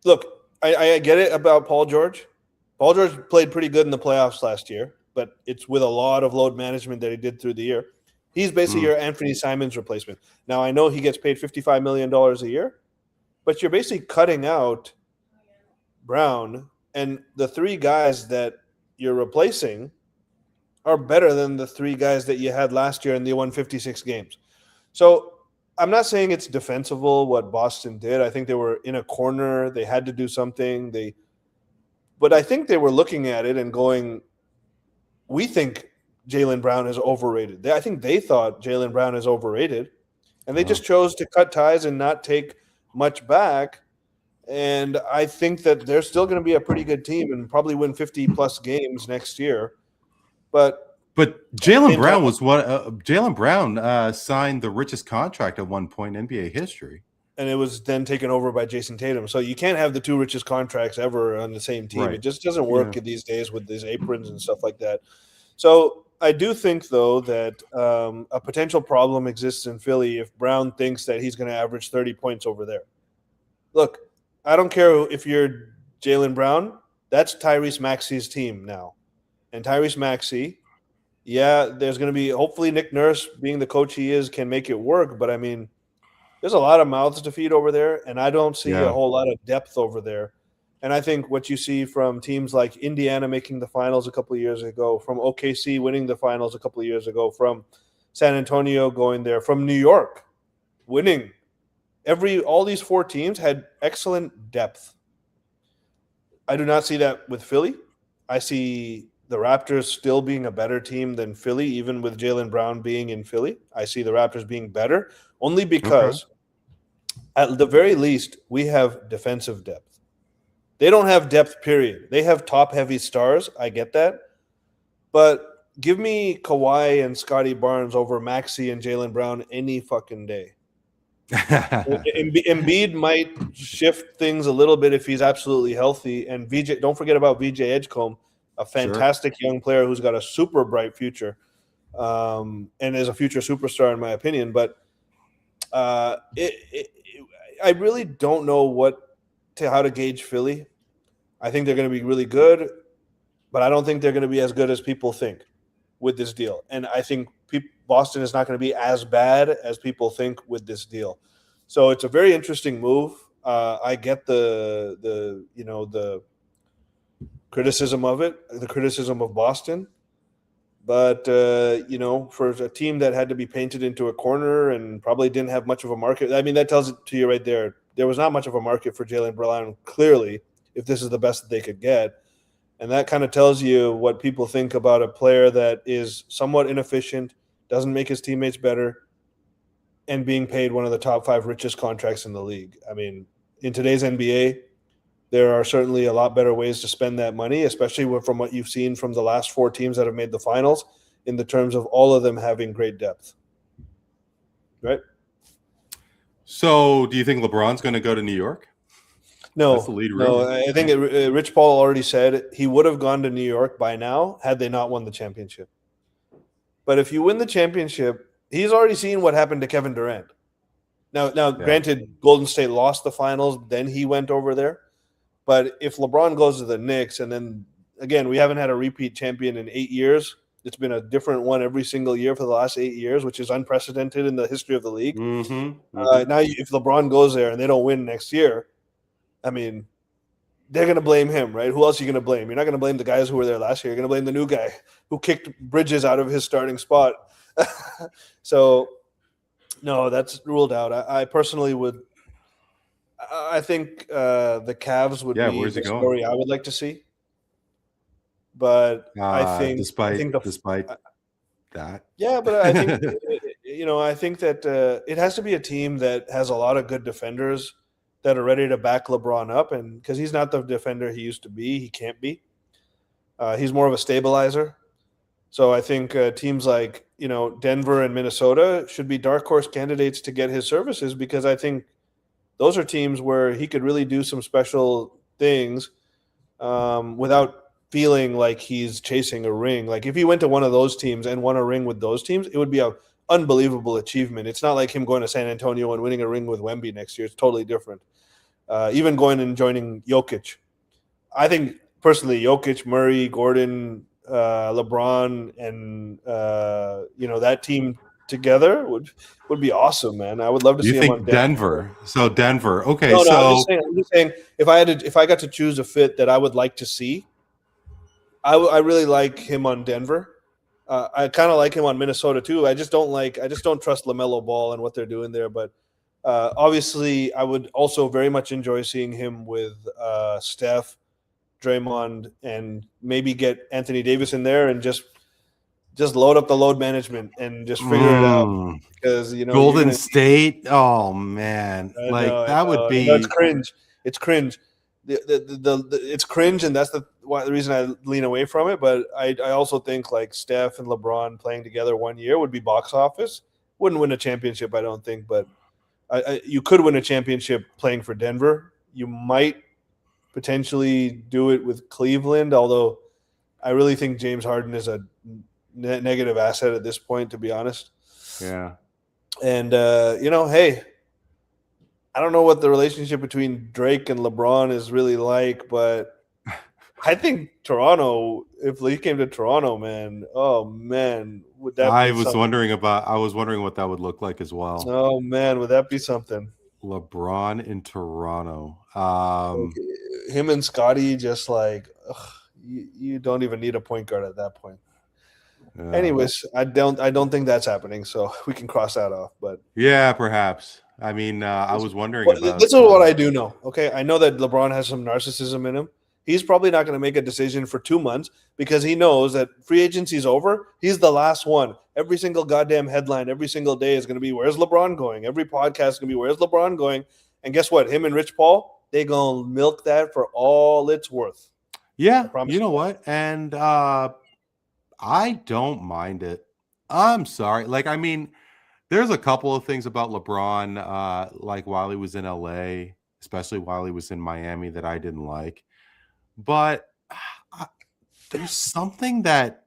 look, I get it about Paul George. Paul George played pretty good in the playoffs last year, but it's with a lot of load management that he did through the year. He's basically your Anthony Simons replacement. Now, I know he gets paid $55 million a year, but you're basically cutting out Brown, and the three guys that you're replacing are better than the three guys that you had last year and they won 56 games. So I'm not saying it's defensible what Boston did. I think they were in a corner. They had to do something. But I think they were looking at it and going, we think Jaylen Brown is overrated. I think they thought Jaylen Brown is overrated, and they just chose to cut ties and not take much back. And I think that they're still going to be a pretty good team and probably win 50-plus games next year. But Jaylen Brown was what Jaylen Brown signed the richest contract at one point in NBA history. And it was then taken over by Jason Tatum. So you can't have the two richest contracts ever on the same team. Right. It just doesn't work these days with these aprons and stuff like that. So I do think, though, that a potential problem exists in Philly if Brown thinks that he's going to average 30 points over there. Look, I don't care if you're Jaylen Brown. That's Tyrese Maxey's team now. And Tyrese Maxey, there's going to be – hopefully Nick Nurse, being the coach he is, can make it work. But, I mean, there's a lot of mouths to feed over there, and I don't see a whole lot of depth over there. And I think what you see from teams like Indiana making the finals a couple of years ago, from OKC winning the finals a couple of years ago, from San Antonio going there, from New York winning, all these four teams had excellent depth. I do not see that with Philly. I see the Raptors still being a better team than Philly, even with Jaylen Brown being in Philly. I see the Raptors being better only because at the very least we have defensive depth. They don't have depth, period. They have top-heavy stars. I get that. But give me Kawhi and Scotty Barnes over Maxey and Jaylen Brown any fucking day. Embiid might shift things a little bit if he's absolutely healthy. And VJ, don't forget about VJ Edgecombe, a fantastic young player who's got a super bright future, and is a future superstar in my opinion. But I really don't know how to gauge Philly. I think they're going to be really good, but I don't think they're going to be as good as people think with this deal. And I think Boston is not going to be as bad as people think with this deal. So it's a very interesting move. I get the criticism of it, the criticism of Boston. But, for a team that had to be painted into a corner and probably didn't have much of a market, I mean, that tells it to you right there. There was not much of a market for Jaylen Brown, clearly, if this is the best that they could get. And that kind of tells you what people think about a player that is somewhat inefficient, doesn't make his teammates better, and being paid one of the top 5 richest contracts in the league. I mean, in today's NBA, there are certainly a lot better ways to spend that money, especially from what you've seen from the last 4 teams that have made the finals, in the terms of all of them having great depth. Right? So do you think LeBron's going to go to New York? No, That's the lead rumor. no. I think Rich Paul already said he would have gone to New York by now had they not won the championship. But if you win the championship, he's already seen what happened to Kevin Durant. Now, Granted, Golden State lost the finals, then he went over there. But if LeBron goes to the Knicks, and then, again, we haven't had a repeat champion in 8 years. It's been a different one every single year for the last 8 years, which is unprecedented in the history of the league. Now, if LeBron goes there and they don't win next year, I mean, they're going to blame him, right? Who else are you going to blame? You're not going to blame the guys who were there last year. You're going to blame the new guy who kicked Bridges out of his starting spot. So, no, that's ruled out. I personally would – I think the Cavs would be the story I would like to see. But I think – Despite that. Yeah, but I think I think that it has to be a team that has a lot of good defenders that are ready to back LeBron up, and because he's not the defender he used to be, he can't be. He's more of a stabilizer. So I think teams like Denver and Minnesota should be dark horse candidates to get his services, because I think those are teams where he could really do some special things without feeling like he's chasing a ring. Like if he went to one of those teams and won a ring with those teams, it would be an unbelievable achievement. It's not like him going to San Antonio and winning a ring with Wemby next year. It's totally different. Even going and joining Jokic. I think personally Jokic, Murray, Gordon, LeBron, and that team together would be awesome, man. I would love to see him on Denver. So Denver. Okay, no, I'm just saying if I got to choose a fit that I would like to see, I really like him on Denver. I kind of like him on Minnesota too. I just don't trust LaMelo Ball and what they're doing there. But obviously, I would also very much enjoy seeing him with Steph, Draymond, and maybe get Anthony Davis in there and just load up the load management and just figure it out. Because Golden State. Oh man, that would be. It's cringe. It's cringe. It's cringe, and that's the reason I lean away from it. But I also think like Steph and LeBron playing together 1 year would be box office. Wouldn't win a championship, I don't think, but you could win a championship playing for Denver. You might potentially do it with Cleveland, although I really think James Harden is a negative asset at this point, to be honest. Yeah. And hey, I don't know what the relationship between Drake and LeBron is really like, but I think Toronto, if he came to Toronto, man, oh man, would that I was wondering what that would look like as well. Oh man, would that be something? LeBron in Toronto. Him and Scotty just like you don't even need a point guard at that point. Anyways, I don't think that's happening, so we can cross that off. But yeah, perhaps. I mean, I was wondering about this is what I do know. Okay, I know that LeBron has some narcissism in him. He's probably not going to make a decision for 2 months because he knows that free agency's over. He's the last one. Every single goddamn headline, every single day is going to be, where's LeBron going? Every podcast is going to be, where's LeBron going? And guess what? Him and Rich Paul, they gonna milk that for all it's worth. Yeah, promise you know you what? And I don't mind it. I'm sorry. Like, I mean, there's a couple of things about LeBron, like while he was in LA, especially while he was in Miami, that I didn't like. But uh, there's something that,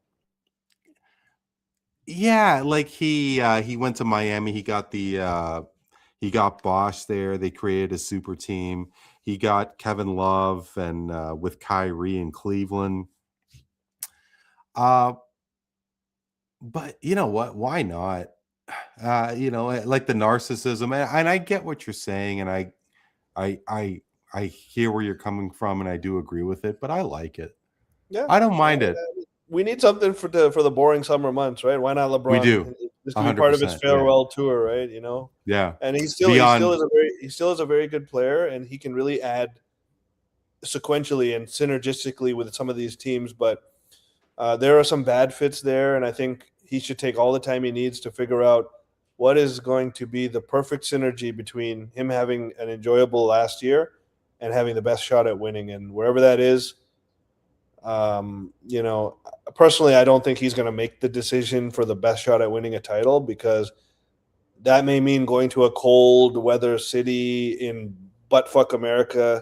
yeah, like he went to Miami. He got Bosch there. They created a super team. He got Kevin Love and with Kyrie in Cleveland. Uh, but you know what? Why not? Like the narcissism, and I get what you're saying, and I, I, I hear where you're coming from, and I do agree with it. But I like it. Yeah, I don't mind it. we need something for the boring summer months, right? Why not We LeBron? do. This can be part of his 100%. Yeah. farewell tour, right? You know, Yeah. and he Beyond, still is a very good player, and he can really add sequentially and synergistically with some of these teams. But there are some bad fits there, and I think he should take all the time he needs to figure out what is going to be the perfect synergy between him having an enjoyable last year and having the best shot at winning. And wherever that is, you know, personally, I don't think he's going to make the decision for the best shot at winning a title, because that may mean going to a cold weather city in buttfuck America,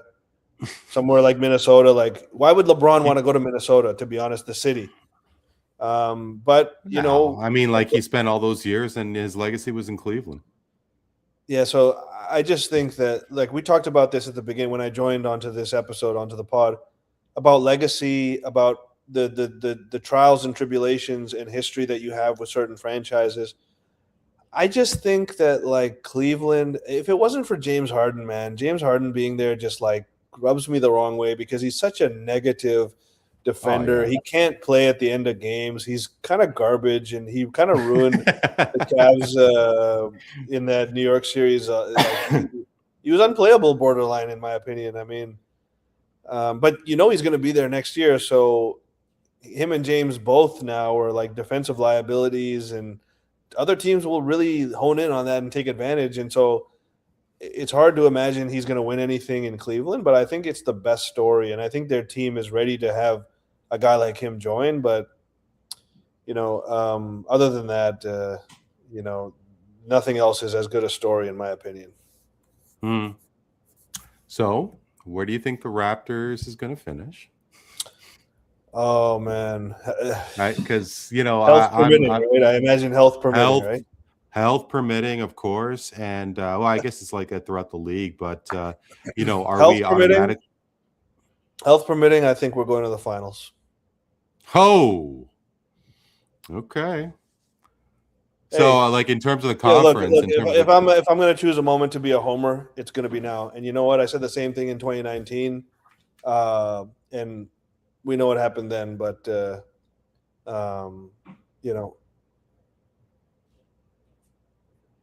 somewhere like Minnesota. Like, why would LeBron want to go to Minnesota, to be honest, the city? But you know, I mean, like he spent all those years, and his legacy was in Cleveland. yeah. So I just think that, like, we talked about this at the beginning when I joined onto this episode, onto the pod, about legacy, about the trials and tribulations and history that you have with certain franchises. I just think that, like, Cleveland, if it wasn't for James Harden, man, James Harden being there just like rubs me the wrong way, because he's such a negative defender. Yeah. He can't play at the end of games. He's kind of garbage, and he kind of ruined the Cavs in that New York series. He was unplayable, borderline, in my opinion. I mean, but you know he's going to be there next year, so him and James both now are like defensive liabilities, and other teams will really hone in on that and take advantage. And so it's hard to imagine he's going to win anything in Cleveland, but I think it's the best story, and I think their team is ready to have a guy like him join. But you know, other than that, you know, nothing else is as good a story, in my opinion. So, where do you think the Raptors is going to finish? Oh man, Because you know, health permitting, right? I imagine health permitting, right? Health permitting, of course, and well, I guess it's like that throughout the league. But you know, are health we permitting, automatic? Health permitting, I think we're going to the finals. Oh, okay. So, like in terms of the Yeah, conference, look, if I'm going to choose a moment to be a homer, it's going to be now. And you know what? I said the same thing in 2019, and we know what happened then. But you know,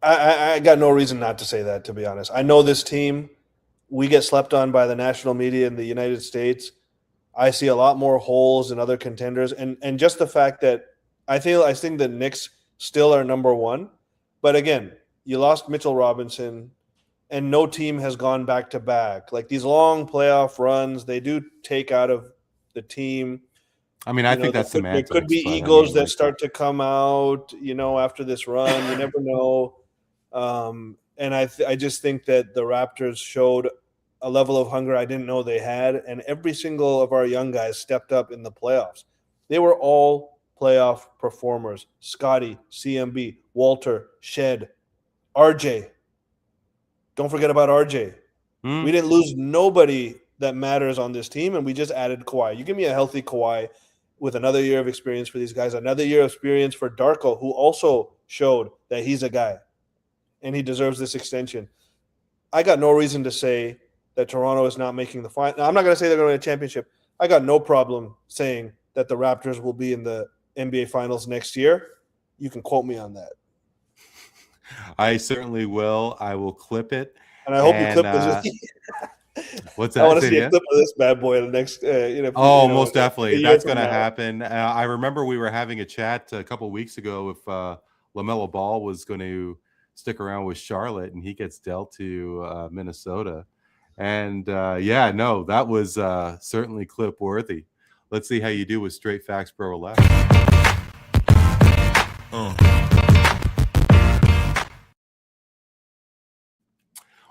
I got no reason not to say that, to be honest. I know this team. We get slept on by the national media in the United States. I see a lot more holes in other contenders, and just the fact that I think the Knicks still are number one. But again, you lost Mitchell Robinson, and no team has gone back to back. Like, these long playoff runs, they do take out of the team. I mean, I think that's semantics. There could be egos that start to come out, you know, after this run. You never know. And I just think that the Raptors showed a level of hunger I didn't know they had, and every single of our young guys stepped up in the playoffs. They were all playoff performers. Scotty, CMB, Walter, Shed, RJ. Don't forget about RJ. We didn't lose nobody that matters on this team, and we just added Kawhi. You give me a healthy Kawhi with another year of experience for these guys, another year of experience for Darko, who also showed that he's a guy, and he deserves this extension. I got no reason to say that Toronto is not making the final. Now, I'm not going to say they're going to win a championship. I got no problem saying that the Raptors will be in the NBA Finals next year. You can quote me on that. I certainly will. I will clip it. And I hope you clip this. What's that? I want to see a clip of this bad boy in the next. Most definitely. That's going to happen. I remember we were having a chat a couple of weeks ago if LaMelo Ball was going to stick around with Charlotte, and he gets dealt to Minnesota. And yeah, no, that was certainly clip worthy. Let's see how you do with Straight Facts Bro Elect.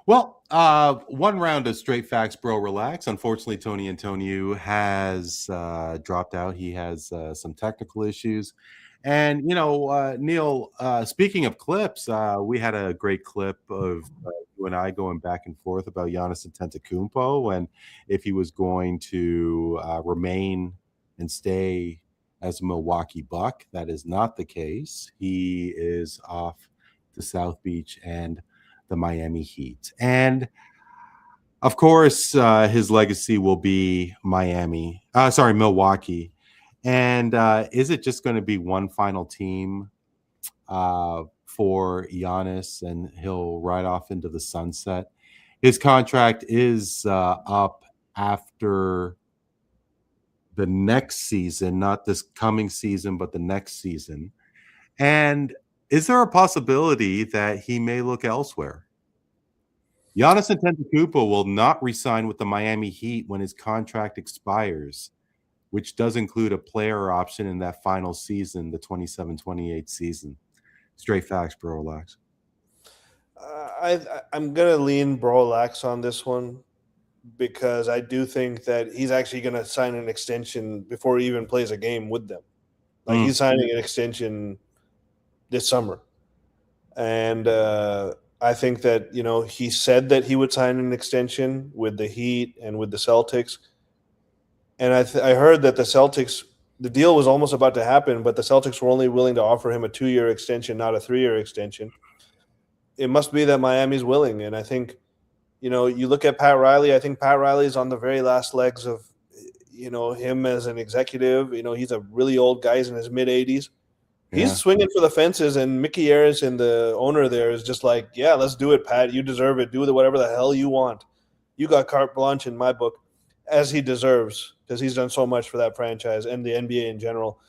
Well, one round of Straight Facts Bro Relax. Unfortunately, Tony Antoniou has dropped out. He has some technical issues. And, Neel, speaking of clips, we had a great clip of you and I going back and forth about Giannis Antetokounmpo and if he was going to remain and stay as a Milwaukee Buck. That is not the case. He is off to South Beach and the Miami Heat. And of course, his legacy will be Milwaukee. And is it just going to be one final team for Giannis and he'll ride off into the sunset? His contract is up after the next season, not this coming season, but the next season. And is there a possibility that he may look elsewhere? Giannis Antetokounmpo will not re-sign with the Miami Heat when his contract expires, which does include a player option in that final season, the 27-28 season. Straight facts, bro. Relax. I'm going to lean Brolax on this one because I do think that he's actually going to sign an extension before he even plays a game with them. Like he's signing an extension this summer. And I think that, he said that he would sign an extension with the Heat and with the Celtics. And I heard that the Celtics, the deal was almost about to happen, but the Celtics were only willing to offer him a 2-year extension, not a 3-year extension. It must be that Miami's willing. And I think, you look at Pat Riley, I think Pat Riley is on the very last legs of, him as an executive. He's a really old guy. He's in his mid-80s. He's swinging for the fences, and Mickey Harrison, the owner there, is just like, yeah, let's do it, Pat. You deserve it. Do whatever the hell you want. You got carte blanche in my book, as he deserves, because he's done so much for that franchise and the NBA in general.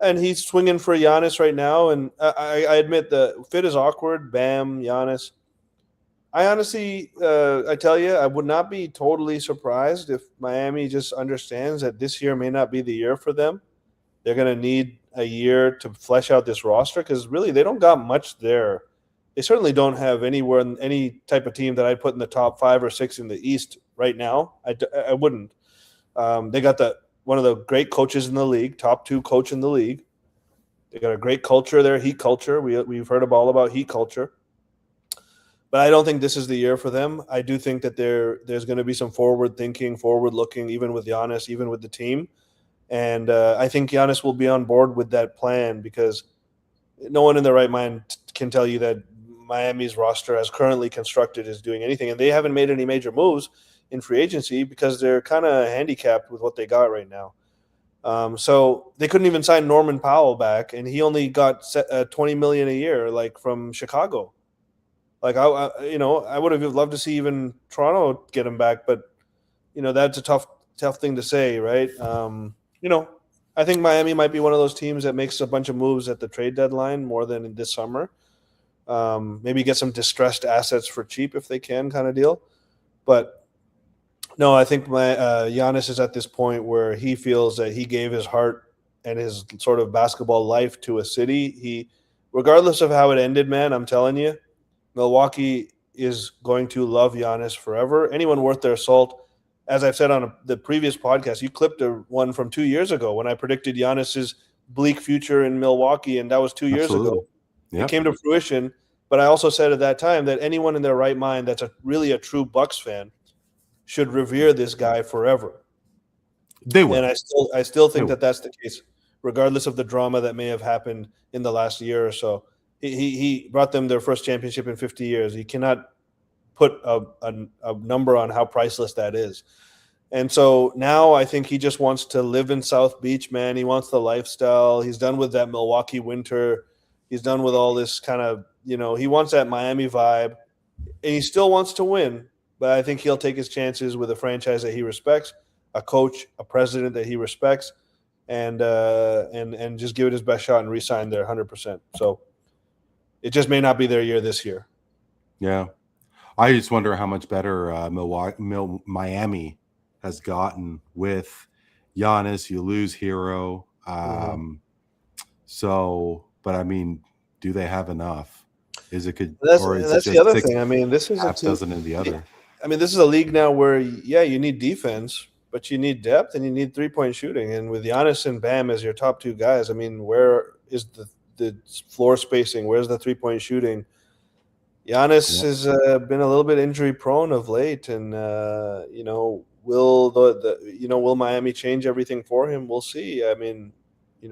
And he's swinging for Giannis right now, and I admit the fit is awkward. Bam, Giannis. I honestly, I tell you, I would not be totally surprised if Miami just understands that this year may not be the year for them. They're going to need a year to flesh out this roster because really they don't got much there. They certainly don't have any type of team that I'd put in the top 5 or 6 in the East right now. I wouldn't. They got one of the great coaches in the league, top 2 coach in the league. They got a great culture there, Heat culture. We've heard all about Heat culture. But I don't think this is the year for them. I do think that there's going to be some forward thinking, forward looking, even with Giannis, even with the team. And I think Giannis will be on board with that plan because no one in their right mind can tell you that Miami's roster as currently constructed is doing anything. And they haven't made any major moves in free agency because they're kind of handicapped with what they got right now. So they couldn't even sign Norman Powell back, and he only got $20 million a year, like from Chicago. Like I would have loved to see even Toronto get him back, but that's a tough thing to say, right? I think Miami might be one of those teams that makes a bunch of moves at the trade deadline more than this summer. Maybe get some distressed assets for cheap if they can, kind of deal. But no, I think Giannis is at this point where he feels that he gave his heart and his sort of basketball life to a city. Regardless of how it ended, man, I'm telling you, Milwaukee is going to love Giannis forever. Anyone worth their salt. As I've said on the previous podcast, you clipped one from 2 years ago when I predicted Giannis's bleak future in Milwaukee, and that was 2 years ago. Yep. It came to fruition, but I also said at that time that anyone in their right mind that's really a true Bucks fan should revere this guy forever. They will. And I still think that that's the case, regardless of the drama that may have happened in the last year or so. He brought them their first championship in 50 years. You cannot put a number on how priceless that is. And so now I think he just wants to live in South Beach, man. He wants the lifestyle. He's done with that Milwaukee winter. He's done with all this kind of, he wants that Miami vibe. And he still wants to win, but I think he'll take his chances with a franchise that he respects, a coach, a president that he respects, and just give it his best shot and re-sign there 100%. So it just may not be their year this year. Yeah. I just wonder how much better Miami has gotten with Giannis. You lose Hero. But I mean, do they have enough? Is it good, or is it That's the just other six, thing. I mean, this is a half team. dozen in the other? I mean, this is a league now where, yeah, you need defense, but you need depth and you need 3-point shooting. And with Giannis and Bam as your top two guys, I mean, where is the floor spacing? Where's the 3-point shooting? Giannis has been a little bit injury prone of late, and will will Miami change everything for him? We'll see. I mean, you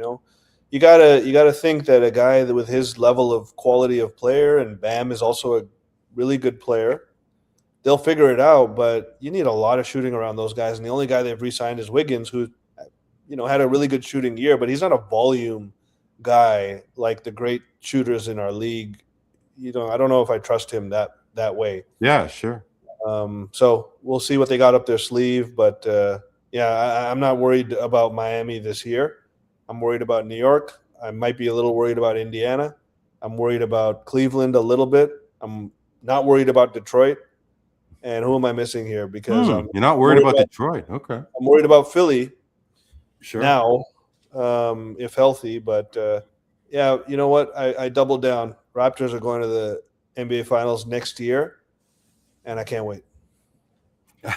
gotta think that a guy with his level of quality of player, and Bam is also a really good player, they'll figure it out. But you need a lot of shooting around those guys, and the only guy they've re-signed is Wiggins, who had a really good shooting year, but he's not a volume guy like the great shooters in our league. I don't know if I trust him that way. Yeah, sure. So we'll see what they got up their sleeve. But I'm not worried about Miami this year. I'm worried about New York. I might be a little worried about Indiana. I'm worried about Cleveland a little bit. I'm not worried about Detroit. And who am I missing here? Because you're not worried about Detroit. Okay. I'm worried about Philly. Sure. Now, if healthy. But you know what? I doubled down. Raptors are going to the NBA Finals next year, and I can't wait.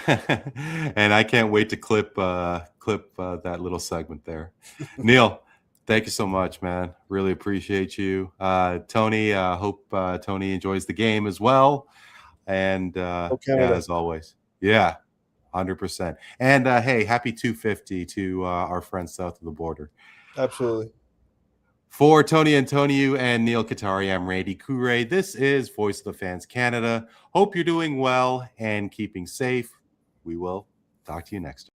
And I can't wait to clip that little segment there. Neel, thank you so much, man. Really appreciate you. Tony, hope Tony enjoys the game as well. And as always, 100%. And hey, happy 250 to our friends south of the border. Absolutely. For Tony Antoniou and Neel Katarey, I'm Randy Cooray. This is Voice of the Fans Canada. Hope you're doing well and keeping safe. We will talk to you next time.